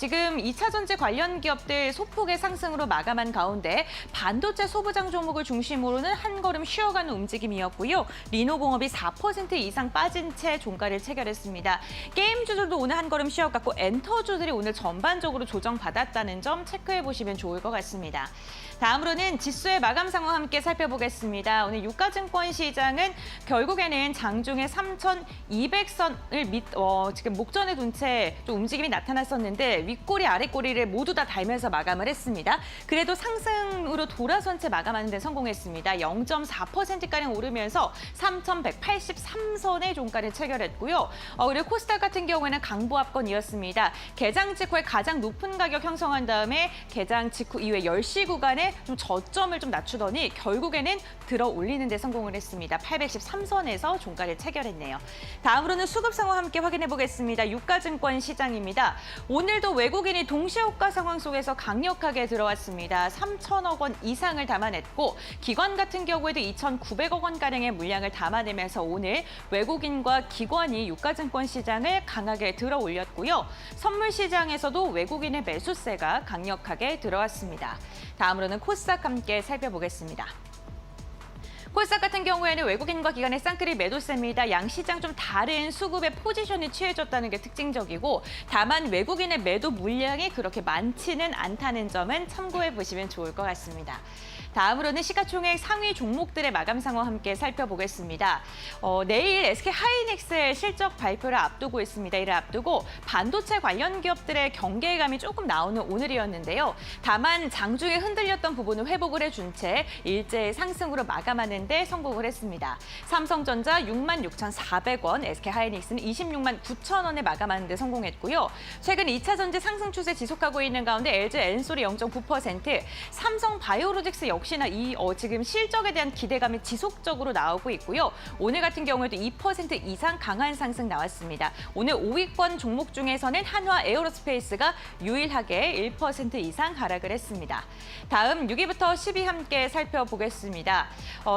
지금 2차 전지 관련 기업들 소폭의 상승으로 마감한 가운데 반도체 소부장 종목을 중심으로는 한 걸음 쉬어가는 움직임이었고요. 리노공업이 4% 이상 빠진 채 종가를 체결했습니다. 게임주들도 오늘 한 걸음 쉬어갔고 엔터주들이 오늘 전반적으로 조정받았다는 점 체크해 보시면 좋을 것 같습니다. 다음으로는 지수의 마감 상황 함께 살펴보겠습니다. 오늘 유가증권 시장은 결국에는 장중에 3,200선을 지금 목전에 둔 채 좀 움직임이 나타났었는데 윗꼬리 아랫꼬리를 모두 다 달면서 마감을 했습니다. 그래도 상승으로 돌아선 채 마감하는 데 성공했습니다. 0.4%가량 오르면서 3,183선의 종가를 체결했고요. 그리고 코스닥 같은 경우에는 강보합권이었습니다. 개장 직후에 가장 높은 가격 형성한 다음에 개장 직후 이후에 10시 구간에 좀 저점을 좀 낮추더니 결국에는 들어 올리는 데 성공을 했습니다. 813선에서 종가를 체결했네요. 다음으로는 수급 상황 함께 확인해 보겠습니다. 유가증권 시장입니다. 오늘도 외국인이 동시호가 상황 속에서 강력하게 들어왔습니다. 3천억 원 이상을 담아냈고 기관 같은 경우에도 2,900억 원가량의 물량을 담아내면서 오늘 외국인과 기관이 유가증권 시장을 강하게 들어 올렸고요. 선물 시장에서도 외국인의 매수세가 강력하게 들어왔습니다. 다음으로는 코스닥 함께 살펴보겠습니다. 코스닥 같은 경우에는 외국인과 기관의 쌍끌이 매도세입니다. 양 시장 좀 다른 수급의 포지션이 취해졌다는 게 특징적이고 다만 외국인의 매도 물량이 그렇게 많지는 않다는 점은 참고해 보시면 좋을 것 같습니다. 다음으로는 시가총액 상위 종목들의 마감 상황 함께 살펴보겠습니다. 내일 SK하이닉스의 실적 발표를 앞두고 있습니다. 이를 앞두고 반도체 관련 기업들의 경계감이 조금 나오는 오늘이었는데요. 다만 장중에 흔들렸던 부분을 회복을 해준 채 일제의 상승으로 마감하는 데 성공을 했습니다. 삼성전자 66,400원, SK하이닉스는 26만 9천 원에 마감하는 데 성공했고요. 최근 2차 전지 상승 추세 지속하고 있는 가운데 LG 엔솔이 0.9%, 삼성 바이오로직스 역시나 지금 실적에 대한 기대감이 지속적으로 나오고 있고요. 오늘 같은 경우에도 2% 이상 강한 상승 나왔습니다. 오늘 5위권 종목 중에서는 한화 에어로스페이스가 유일하게 1% 이상 하락을 했습니다. 다음 6위부터 10위 함께 살펴보겠습니다.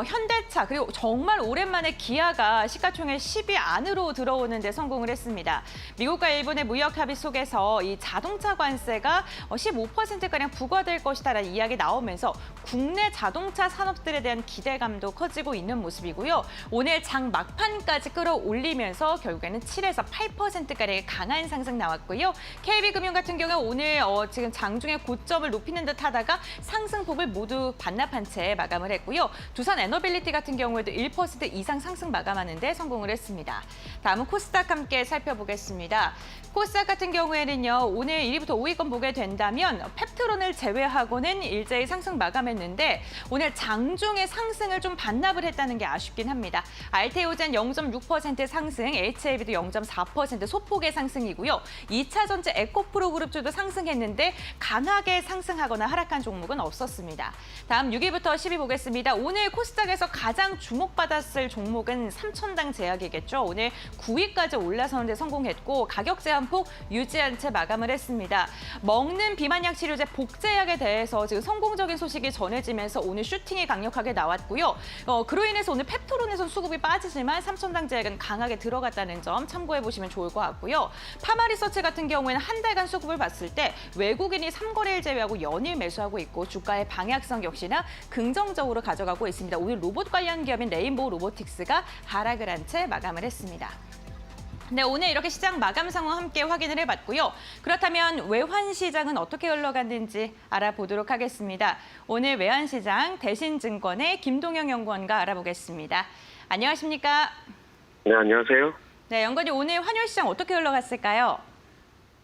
현대차 그리고 정말 오랜만에 기아가 시가총액 10위 안으로 들어오는 데 성공을 했습니다. 미국과 일본의 무역 합의 속에서 이 자동차 관세가 15%가량 부과될 것이다라는 이야기 나오면서 국내 자동차 산업들에 대한 기대감도 커지고 있는 모습이고요. 오늘 장 막판까지 끌어올리면서 결국에는 7에서 8%가량의 강한 상승 나왔고요. KB금융 같은 경우 오늘 지금 장중에 고점을 높이는 듯 하다가 상승폭을 모두 반납한 채 마감을 했고요. 두산 에너빌리티 같은 경우에도 1% 이상 상승 마감하는 데 성공을 했습니다. 다음은 코스닥 함께 살펴보겠습니다. 코스닥 같은 경우에는요. 오늘 1위부터 5위권 보게 된다면 펩트론을 제외하고는 일제히 상승 마감했는데 오늘 장중에 상승을 좀 반납을 했다는 게 아쉽긴 합니다. 알테오젠 0.6% 상승, HAB도 0.4% 소폭의 상승이고요. 2차 전지 에코프로 그룹주도 상승했는데 강하게 상승하거나 하락한 종목은 없었습니다. 다음 6위부터 10위 보겠습니다. 오늘 코스닥에서 가장 주목받았을 종목은 삼천당 제약이겠죠. 오늘 9위까지 올라서는 데 성공했고 가격 제한폭 유지한 채 마감을 했습니다. 먹는 비만약 치료제 복제약에 대해서 지금 성공적인 소식이 전해지면서 오늘 슈팅이 강력하게 나왔고요. 그로 인해서 오늘 펩토론에선 수급이 빠지지만 삼천당 제약은 강하게 들어갔다는 점 참고해 보시면 좋을 것 같고요. 파마리서치 같은 경우에는 한 달간 수급을 봤을 때 외국인이 3거래일 제외하고 연일 매수하고 있고 주가의 방향성 역시나 긍정적으로 가져가고 있습니다. 오늘 로봇 관련 기업인 레인보우 로보틱스가 하락을 한 채 마감을 했습니다. 네, 오늘 이렇게 시장 마감 상황 함께 확인을 해봤고요. 그렇다면 외환시장은 어떻게 흘러갔는지 알아보도록 하겠습니다. 오늘 외환시장 대신증권의 김동영 연구원과 알아보겠습니다. 안녕하십니까? 네, 안녕하세요. 네, 연구원님 오늘 환율시장 어떻게 흘러갔을까요?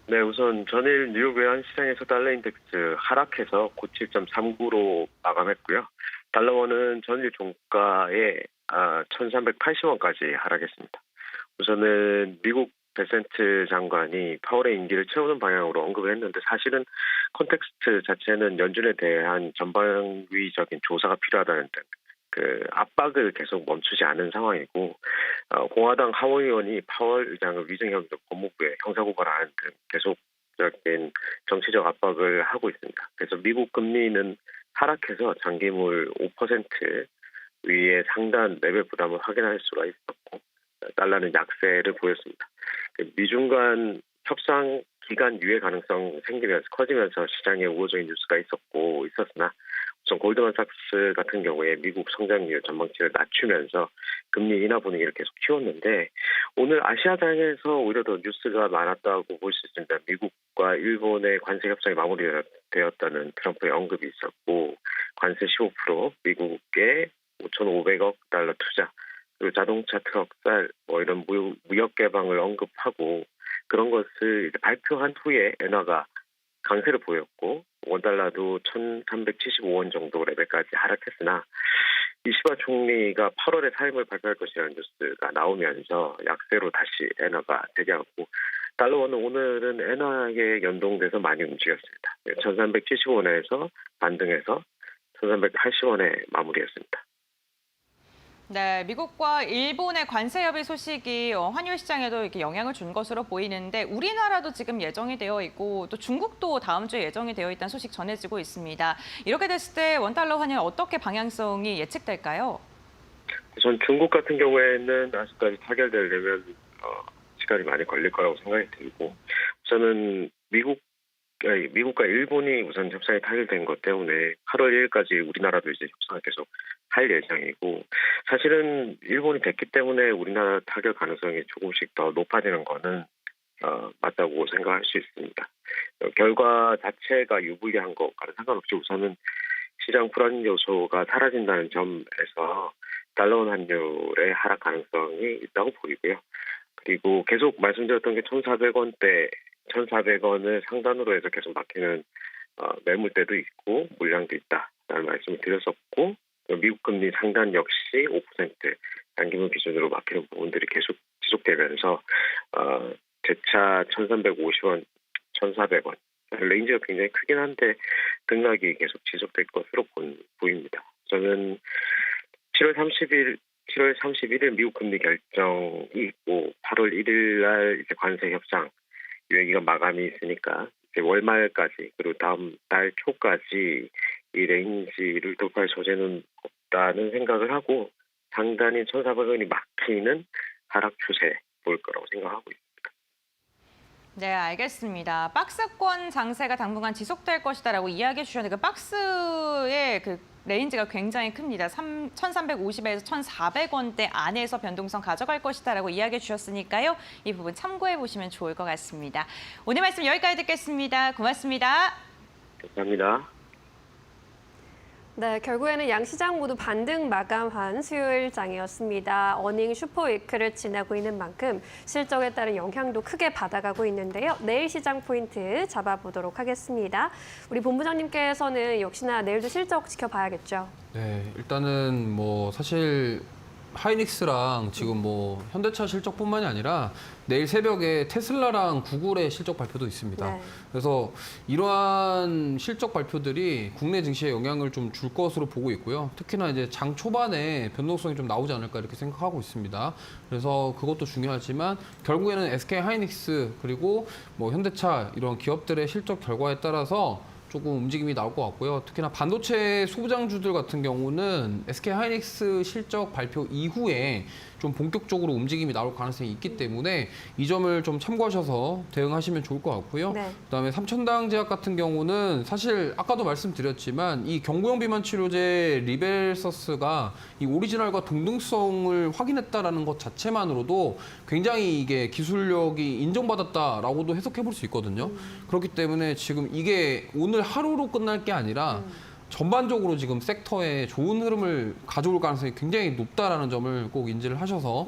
네, 우선 전일 뉴욕 외환시장에서 달러 인덱스 하락해서 97.39로 마감했고요. 달러원은 전일 종가에 1,380원까지 하락했습니다. 우선은 미국 베센트 장관이 파월의 임기를 채우는 방향으로 언급을 했는데 사실은 컨텍스트 자체는 연준에 대한 전방위적인 조사가 필요하다는 등 그 압박을 계속 멈추지 않은 상황이고 공화당 하원의원이 파월 의장을 위증혐의로 법무부에 형사고발하는 등 계속적인 정치적 압박을 하고 있습니다. 그래서 미국 금리는 하락해서 장기물 5% 위에 상단 레벨 부담을 확인할 수가 있었고 달러는 약세를 보였습니다. 미중 간 협상 기간 유예 가능성 생기면서 커지면서 시장에 우호적인 뉴스가 있었으나 우선 골드만삭스 같은 경우에 미국 성장률 전망치를 낮추면서 금리 인하 분위기를 계속 키웠는데 오늘 아시아장에서 오히려 더 뉴스가 많았다고 볼 수 있습니다. 미국과 일본의 관세 협상이 마무리되었다는 트럼프의 언급이 있었고 관세 15%, 미국의 5,500억 달러 투자, 그리고 자동차, 트럭, 쌀 이런 무역 개방을 언급하고 그런 것을 이제 발표한 후에 엔화가 강세를 보였고 원달러도 1,375원 정도 레벨까지 하락했으나 이시바 총리가 8월에 사임을 발표할 것이라는 뉴스가 나오면서 약세로 다시 엔화가 대기하고 달러원은 오늘은 엔화에 연동돼서 많이 움직였습니다. 1,375원에서 반등해서 1,380원에 마무리했습니다. 네, 미국과 일본의 관세 협의 소식이 환율 시장에도 이렇게 영향을 준 것으로 보이는데 우리나라도 지금 예정이 되어 있고 또 중국도 다음 주에 예정이 되어 있다는 소식 전해지고 있습니다. 이렇게 됐을 때 원달러 환율 어떻게 방향성이 예측될까요? 우선 중국 같은 경우에는 아직까지 타결되려면 시간이 많이 걸릴 거라고 생각이 들고 우선은 미국 미국과 일본이 우선 협상이 타결된 것 때문에 8월 1일까지 우리나라도 이제 협상을 계속 할 예정이고, 사실은 일본이 됐기 때문에 우리나라 타결 가능성이 조금씩 더 높아지는 거는 맞다고 생각할 수 있습니다. 결과 자체가 유불리한 것과는 상관없이 우선은 시장 불안 요소가 사라진다는 점에서 달러원 환율의 하락 가능성이 있다고 보이고요. 그리고 계속 말씀드렸던 게 1,400원대, 1,400원을 상단으로 해서 계속 막히는 매물대도 있고 물량도 있다라는 말씀을 드렸었고, 미국 금리 상단 역시 5% 단기물 기준으로 막히는 부분들이 계속 지속되면서 재차 1,350원, 1,400원 레인지가 굉장히 크긴 한데 등락이 계속 지속될 것으로 보입니다. 저는 7월 31일 미국 금리 결정이 있고 8월 1일 날 이제 관세 협상 유예기간 마감이 있으니까 이제 월말까지 그리고 다음 달 초까지 이 레인지를 돌파할 소재는 없다는 생각을 하고 상단인 1,400원이 막히는 하락 추세 보일 거라고 생각하고 있습니다. 네, 알겠습니다. 박스권 장세가 당분간 지속될 것이다라고 이야기해 주셨는데 그 박스의 그 레인지가 굉장히 큽니다. 1,350에서 1,400원대 안에서 변동성 가져갈 것이다라고 이야기해 주셨으니까요. 이 부분 참고해 보시면 좋을 것 같습니다. 오늘 말씀 여기까지 듣겠습니다. 고맙습니다. 감사합니다. 네, 결국에는 양 시장 모두 반등 마감한 수요일장이었습니다. 어닝 슈퍼위크를 지나고 있는 만큼 실적에 따른 영향도 크게 받아가고 있는데요. 내일 시장 포인트 잡아보도록 하겠습니다. 우리 본부장님께서는 역시나 내일도 실적 지켜봐야겠죠. 네, 일단은 뭐 사실 하이닉스랑 지금 뭐 현대차 실적뿐만이 아니라 내일 새벽에 테슬라랑 구글의 실적 발표도 있습니다. 네. 그래서 이러한 실적 발표들이 국내 증시에 영향을 좀 줄 것으로 보고 있고요. 특히나 이제 장 초반에 변동성이 좀 나오지 않을까 이렇게 생각하고 있습니다. 그래서 그것도 중요하지만 결국에는 SK 하이닉스 그리고 뭐 현대차 이런 기업들의 실적 결과에 따라서 조금 움직임이 나올 것 같고요. 특히나 반도체 소부장주들 같은 경우는 SK 하이닉스 실적 발표 이후에 좀 본격적으로 움직임이 나올 가능성이 있기 때문에 이 점을 좀 참고하셔서 대응하시면 좋을 것 같고요. 네. 그다음에 삼천당제약 같은 경우는 사실 아까도 말씀드렸지만 이 경구용 비만 치료제 리벨서스가 이 오리지널과 동등성을 확인했다라는 것 자체만으로도 굉장히 이게 기술력이 인정받았다라고도 해석해 볼 수 있거든요. 그렇기 때문에 지금 이게 오늘 하루로 끝날 게 아니라 전반적으로 지금 섹터에 좋은 흐름을 가져올 가능성이 굉장히 높다라는 점을 꼭 인지를 하셔서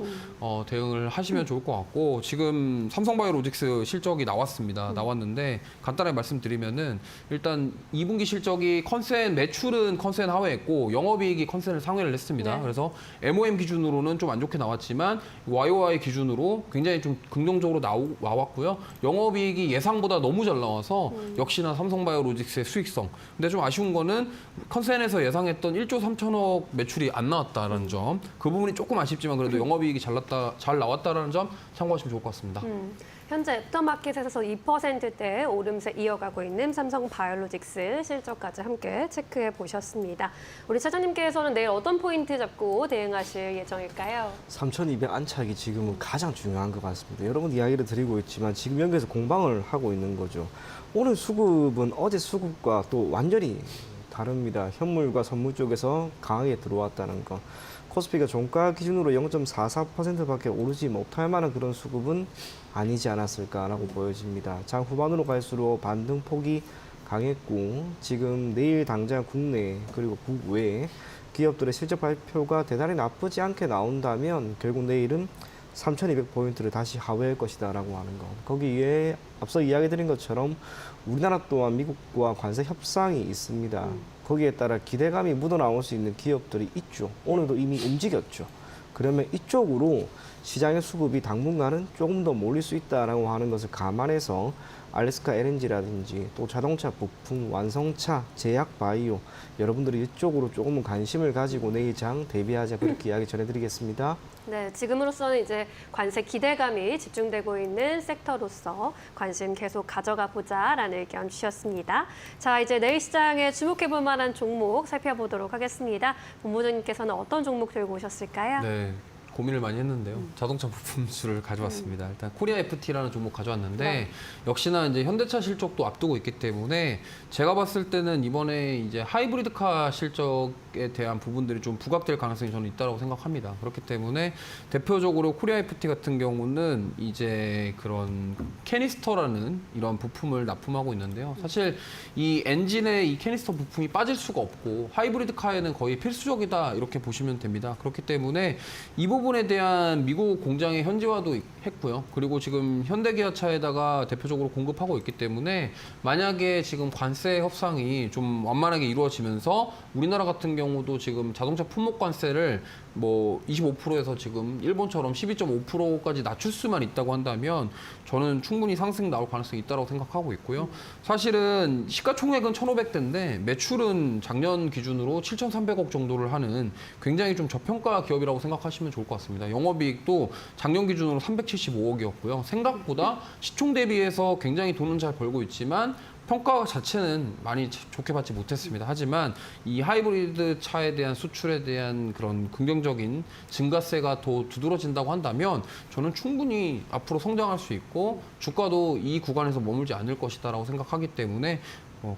대응을 하시면 좋을 것 같고, 지금 삼성바이오로직스 실적이 나왔습니다. 나왔는데 간단하게 말씀드리면은 일단 2분기 실적이 컨센 매출은 컨센 하회했고 영업이익이 컨센을 상회를 했습니다. 네. 그래서 MOM 기준으로는 좀 안 좋게 나왔지만 YOY 기준으로 굉장히 좀 긍정적으로 나왔고요. 영업이익이 예상보다 너무 잘 나와서 역시나 삼성바이오로직스의 수익성. 근데 좀 아쉬운 거는 컨센에서 예상했던 1조 3천억 매출이 안 나왔다는 점, 그 부분이 조금 아쉽지만 그래도 영업이익이 잘 나왔다는 점 참고하시면 좋을 것 같습니다. 현재 애프터마켓에서 2%대 오름세 이어가고 있는 삼성바이오로직스 실적까지 함께 체크해 보셨습니다. 우리 차장님께서는 내일 어떤 포인트 잡고 대응하실 예정일까요? 3,200 안착이 지금은 가장 중요한 것 같습니다. 여러 번 이야기를 드리고 있지만 지금 여기서 공방을 하고 있는 거죠. 오늘 수급은 어제 수급과 또 완전히 다릅니다. 현물과 선물 쪽에서 강하게 들어왔다는 거. 코스피가 종가 기준으로 0.44%밖에 오르지 못할 만한 그런 수급은 아니지 않았을까라고 보여집니다. 장 후반으로 갈수록 반등 폭이 강했고, 지금 내일 당장 국내 그리고 국외 기업들의 실적 발표가 대단히 나쁘지 않게 나온다면 결국 내일은 3,200포인트를 다시 하회할 것이다라고 하는 거. 거기에 앞서 이야기 드린 것처럼 우리나라 또한 미국과 관세 협상이 있습니다. 거기에 따라 기대감이 묻어나올 수 있는 기업들이 있죠. 오늘도 이미 움직였죠. 그러면 이쪽으로 시장의 수급이 당분간은 조금 더 몰릴 수 있다라고 하는 것을 감안해서 알래스카 LNG라든지 또 자동차 부품, 완성차, 제약 바이오, 여러분들이 이쪽으로 조금은 관심을 가지고 내일 장 대비하자, 그렇게 이야기 전해드리겠습니다. 네, 지금으로서는 이제 관세 기대감이 집중되고 있는 섹터로서 관심 계속 가져가 보자라는 의견 주셨습니다. 자, 이제 내일 시장에 주목해 볼 만한 종목 살펴보도록 하겠습니다. 본부장님께서는 어떤 종목 들고 오셨을까요? 네. 고민을 많이 했는데요. 자동차 부품주를 가져왔습니다. 일단 코리아 FT라는 종목 가져왔는데 역시나 이제 현대차 실적도 앞두고 있기 때문에 제가 봤을 때는 이번에 이제 하이브리드카 실적에 대한 부분들이 좀 부각될 가능성이 저는 있다고 생각합니다. 그렇기 때문에 대표적으로 코리아 FT 같은 경우는 이제 그런 캐니스터라는 이런 부품을 납품하고 있는데요. 사실 이 엔진에 이 캐니스터 부품이 빠질 수가 없고 하이브리드카에는 거의 필수적이다 이렇게 보시면 됩니다. 그렇기 때문에 이 부분에 대한 미국 공장의 현지화도 했고요. 그리고 지금 현대기아차에다가 대표적으로 공급하고 있기 때문에 만약에 지금 관세 협상이 좀 완만하게 이루어지면서 우리나라 같은 경우도 지금 자동차 품목 관세를 뭐 25%에서 지금 일본처럼 12.5%까지 낮출 수만 있다고 한다면 저는 충분히 상승 나올 가능성이 있다고 생각하고 있고요. 사실은 시가총액은 1,500대인데 매출은 작년 기준으로 7,300억 정도를 하는 굉장히 좀 저평가 기업이라고 생각하시면 좋을 것 같습니다. 영업이익도 작년 기준으로 375억이었고요. 생각보다 시총 대비해서 굉장히 돈은 잘 벌고 있지만 평가 자체는 많이 좋게 받지 못했습니다. 하지만 이 하이브리드 차에 대한 수출에 대한 그런 긍정적인 증가세가 더 두드러진다고 한다면 저는 충분히 앞으로 성장할 수 있고 주가도 이 구간에서 머물지 않을 것이다라고 생각하기 때문에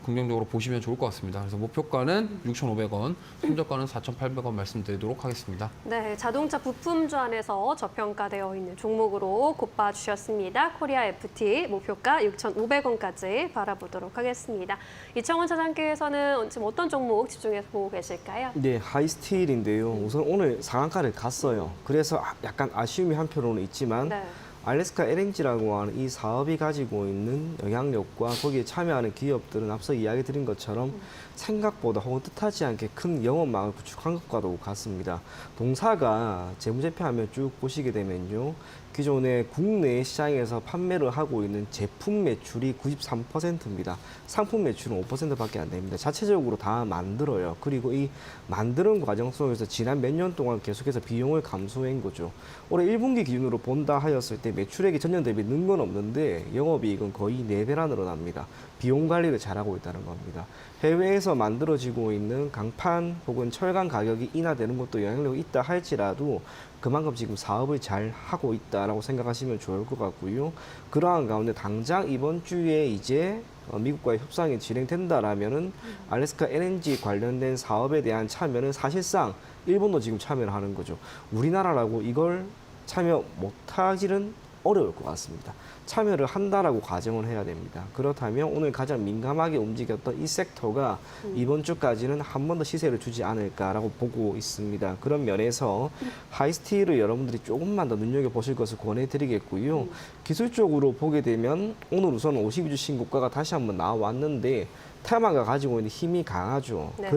긍정적으로 보시면 좋을 것 같습니다. 그래서 목표가는 6,500원, 손절가는 4,800원 말씀드리도록 하겠습니다. 네, 자동차 부품주 안에서 저평가되어 있는 종목으로 곱봐 주셨습니다. 코리아 FT 목표가 6,500원까지 바라보도록 하겠습니다. 이청훈 차장께서는 지금 어떤 종목 집중해서 보고 계실까요? 네, 하이스틸인데요. 우선 오늘 상한가를 갔어요. 그래서 약간 아쉬움이 한편으로는 있지만 네. 알래스카 LNG라고 하는 이 사업이 가지고 있는 영향력과 거기에 참여하는 기업들은 앞서 이야기 드린 것처럼 생각보다 혹은 뜻하지 않게 큰 영업망을 구축한 것과도 같습니다. 동사가 재무제표하면 쭉 보시게 되면요. 기존에 국내 시장에서 판매를 하고 있는 제품 매출이 93%입니다. 상품 매출은 5%밖에 안 됩니다. 자체적으로 다 만들어요. 그리고 이 만드는 과정 속에서 지난 몇 년 동안 계속해서 비용을 감소한 거죠. 올해 1분기 기준으로 본다 하였을 때 매출액이 전년 대비 는 건 없는데 영업이익은 거의 4배나 늘어납니다. 비용 관리를 잘하고 있다는 겁니다. 해외에서 만들어지고 있는 강판 혹은 철강 가격이 인하되는 것도 영향력이 있다 할지라도 그만큼 지금 사업을 잘 하고 있다라고 생각하시면 좋을 것 같고요. 그러한 가운데 당장 이번 주에 이제 미국과의 협상이 진행된다라면은 알래스카 LNG 관련된 사업에 대한 참여는 사실상 일본도 지금 참여를 하는 거죠. 우리나라라고 이걸 참여 못하기는 어려울 것 같습니다. 참여를 한다라고 가정을 해야 됩니다. 그렇다면 오늘 가장 민감하게 움직였던 이 섹터가 이번 주까지는 한 번 더 시세를 주지 않을까라고 보고 있습니다. 그런 면에서 하이스틸을 여러분들이 조금만 더 눈여겨보실 것을 권해드리겠고요. 기술적으로 보게 되면 오늘 우선 52주 신고가가 다시 한번 나왔는데 테마가 가지고 있는 힘이 강하죠. 네.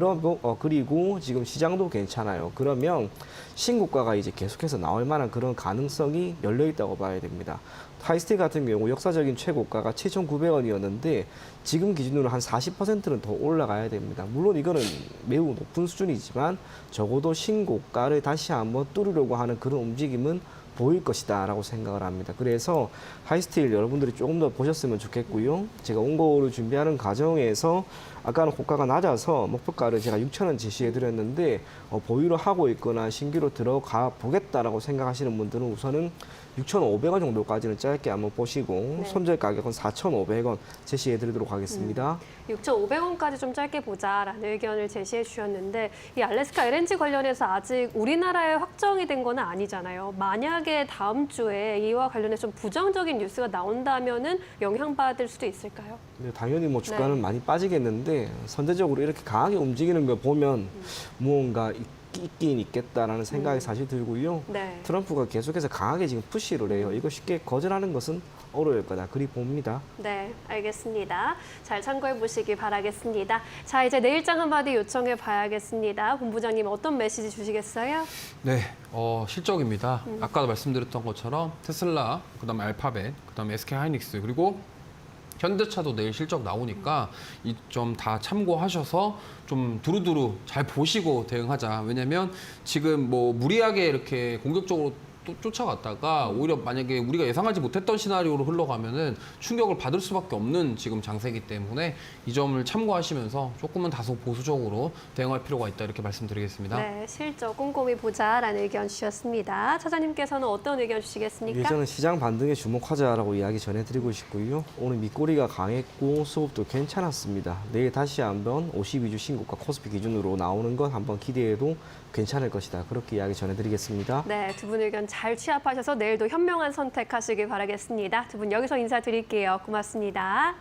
그리고 지금 시장도 괜찮아요. 그러면 신고가가 이제 계속해서 나올 만한 그런 가능성이 열려 있다고 봐야 됩니다. 하이스틸 같은 경우 역사적인 최고가가 7,900원이었는데 지금 기준으로 한 40%는 더 올라가야 됩니다. 물론 이거는 매우 높은 수준이지만 적어도 신고가를 다시 한번 뚫으려고 하는 그런 움직임은 보일 것이다 라고 생각을 합니다. 그래서 하이스틸 여러분들이 조금 더 보셨으면 좋겠고요. 제가 원고를 준비하는 과정에서 아까는 고가가 낮아서 목표가를 제가 6,000원 제시해 드렸는데 보유를 하고 있거나 신규로 들어가 보겠다라고 생각하시는 분들은 우선은 6,500원 정도까지는 짧게 한번 보시고 네. 손절 가격은 4,500원 제시해 드리도록 하겠습니다. 6,500원까지 좀 짧게 보자라는 의견을 제시해 주셨는데 이 알래스카 LNG 관련해서 아직 우리나라에 확정이 된 건 아니잖아요. 만약에 다음 주에 이와 관련해서 좀 부정적인 뉴스가 나온다면은 영향받을 수도 있을까요? 네, 당연히 뭐 주가는 많이 빠지겠는데 선제적으로 이렇게 강하게 움직이는 걸 보면 무언가 있긴 있겠다라는 생각이 사실 들고요. 네. 트럼프가 계속해서 강하게 지금 푸시를 해요. 이거 쉽게 거절하는 것은 어려울 거다. 그리 봅니다. 네, 알겠습니다. 잘 참고해 보시기 바라겠습니다. 자, 이제 내일장 한마디 요청해 봐야겠습니다. 본부장님 어떤 메시지 주시겠어요? 네, 실적입니다. 아까도 말씀드렸던 것처럼 테슬라, 그다음에 알파벳, 그다음에 SK하이닉스 그리고 현대차도 내일 실적 나오니까 이 점 다 참고하셔서 좀 두루두루 잘 보시고 대응하자. 왜냐면 지금 뭐 무리하게 이렇게 공격적으로 또 쫓아갔다가 오히려 만약에 우리가 예상하지 못했던 시나리오로 흘러가면은 충격을 받을 수밖에 없는 지금 장세이기 때문에 이 점을 참고하시면서 조금은 다소 보수적으로 대응할 필요가 있다 이렇게 말씀드리겠습니다. 네, 실적 꼼꼼히 보자라는 의견 주셨습니다. 차장님께서는 어떤 의견 주시겠습니까? 예, 저는 시장 반등에 주목하자라고 이야기 전해드리고 싶고요. 오늘 밑꼬리가 강했고 수급도 괜찮았습니다. 내일 다시 한번 52주 신고가 코스피 기준으로 나오는 것 한번 기대해도 괜찮을 것이다. 그렇게 이야기 전해드리겠습니다. 네, 두 분 의견 잘 취합하셔서 내일도 현명한 선택하시길 바라겠습니다. 두 분 여기서 인사드릴게요. 고맙습니다.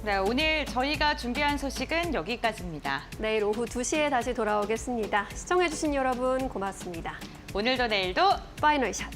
네, 오늘 저희가 준비한 소식은 여기까지입니다. 내일 오후 2시에 다시 돌아오겠습니다. 시청해주신 여러분 고맙습니다. 오늘도 내일도 파이널 샷.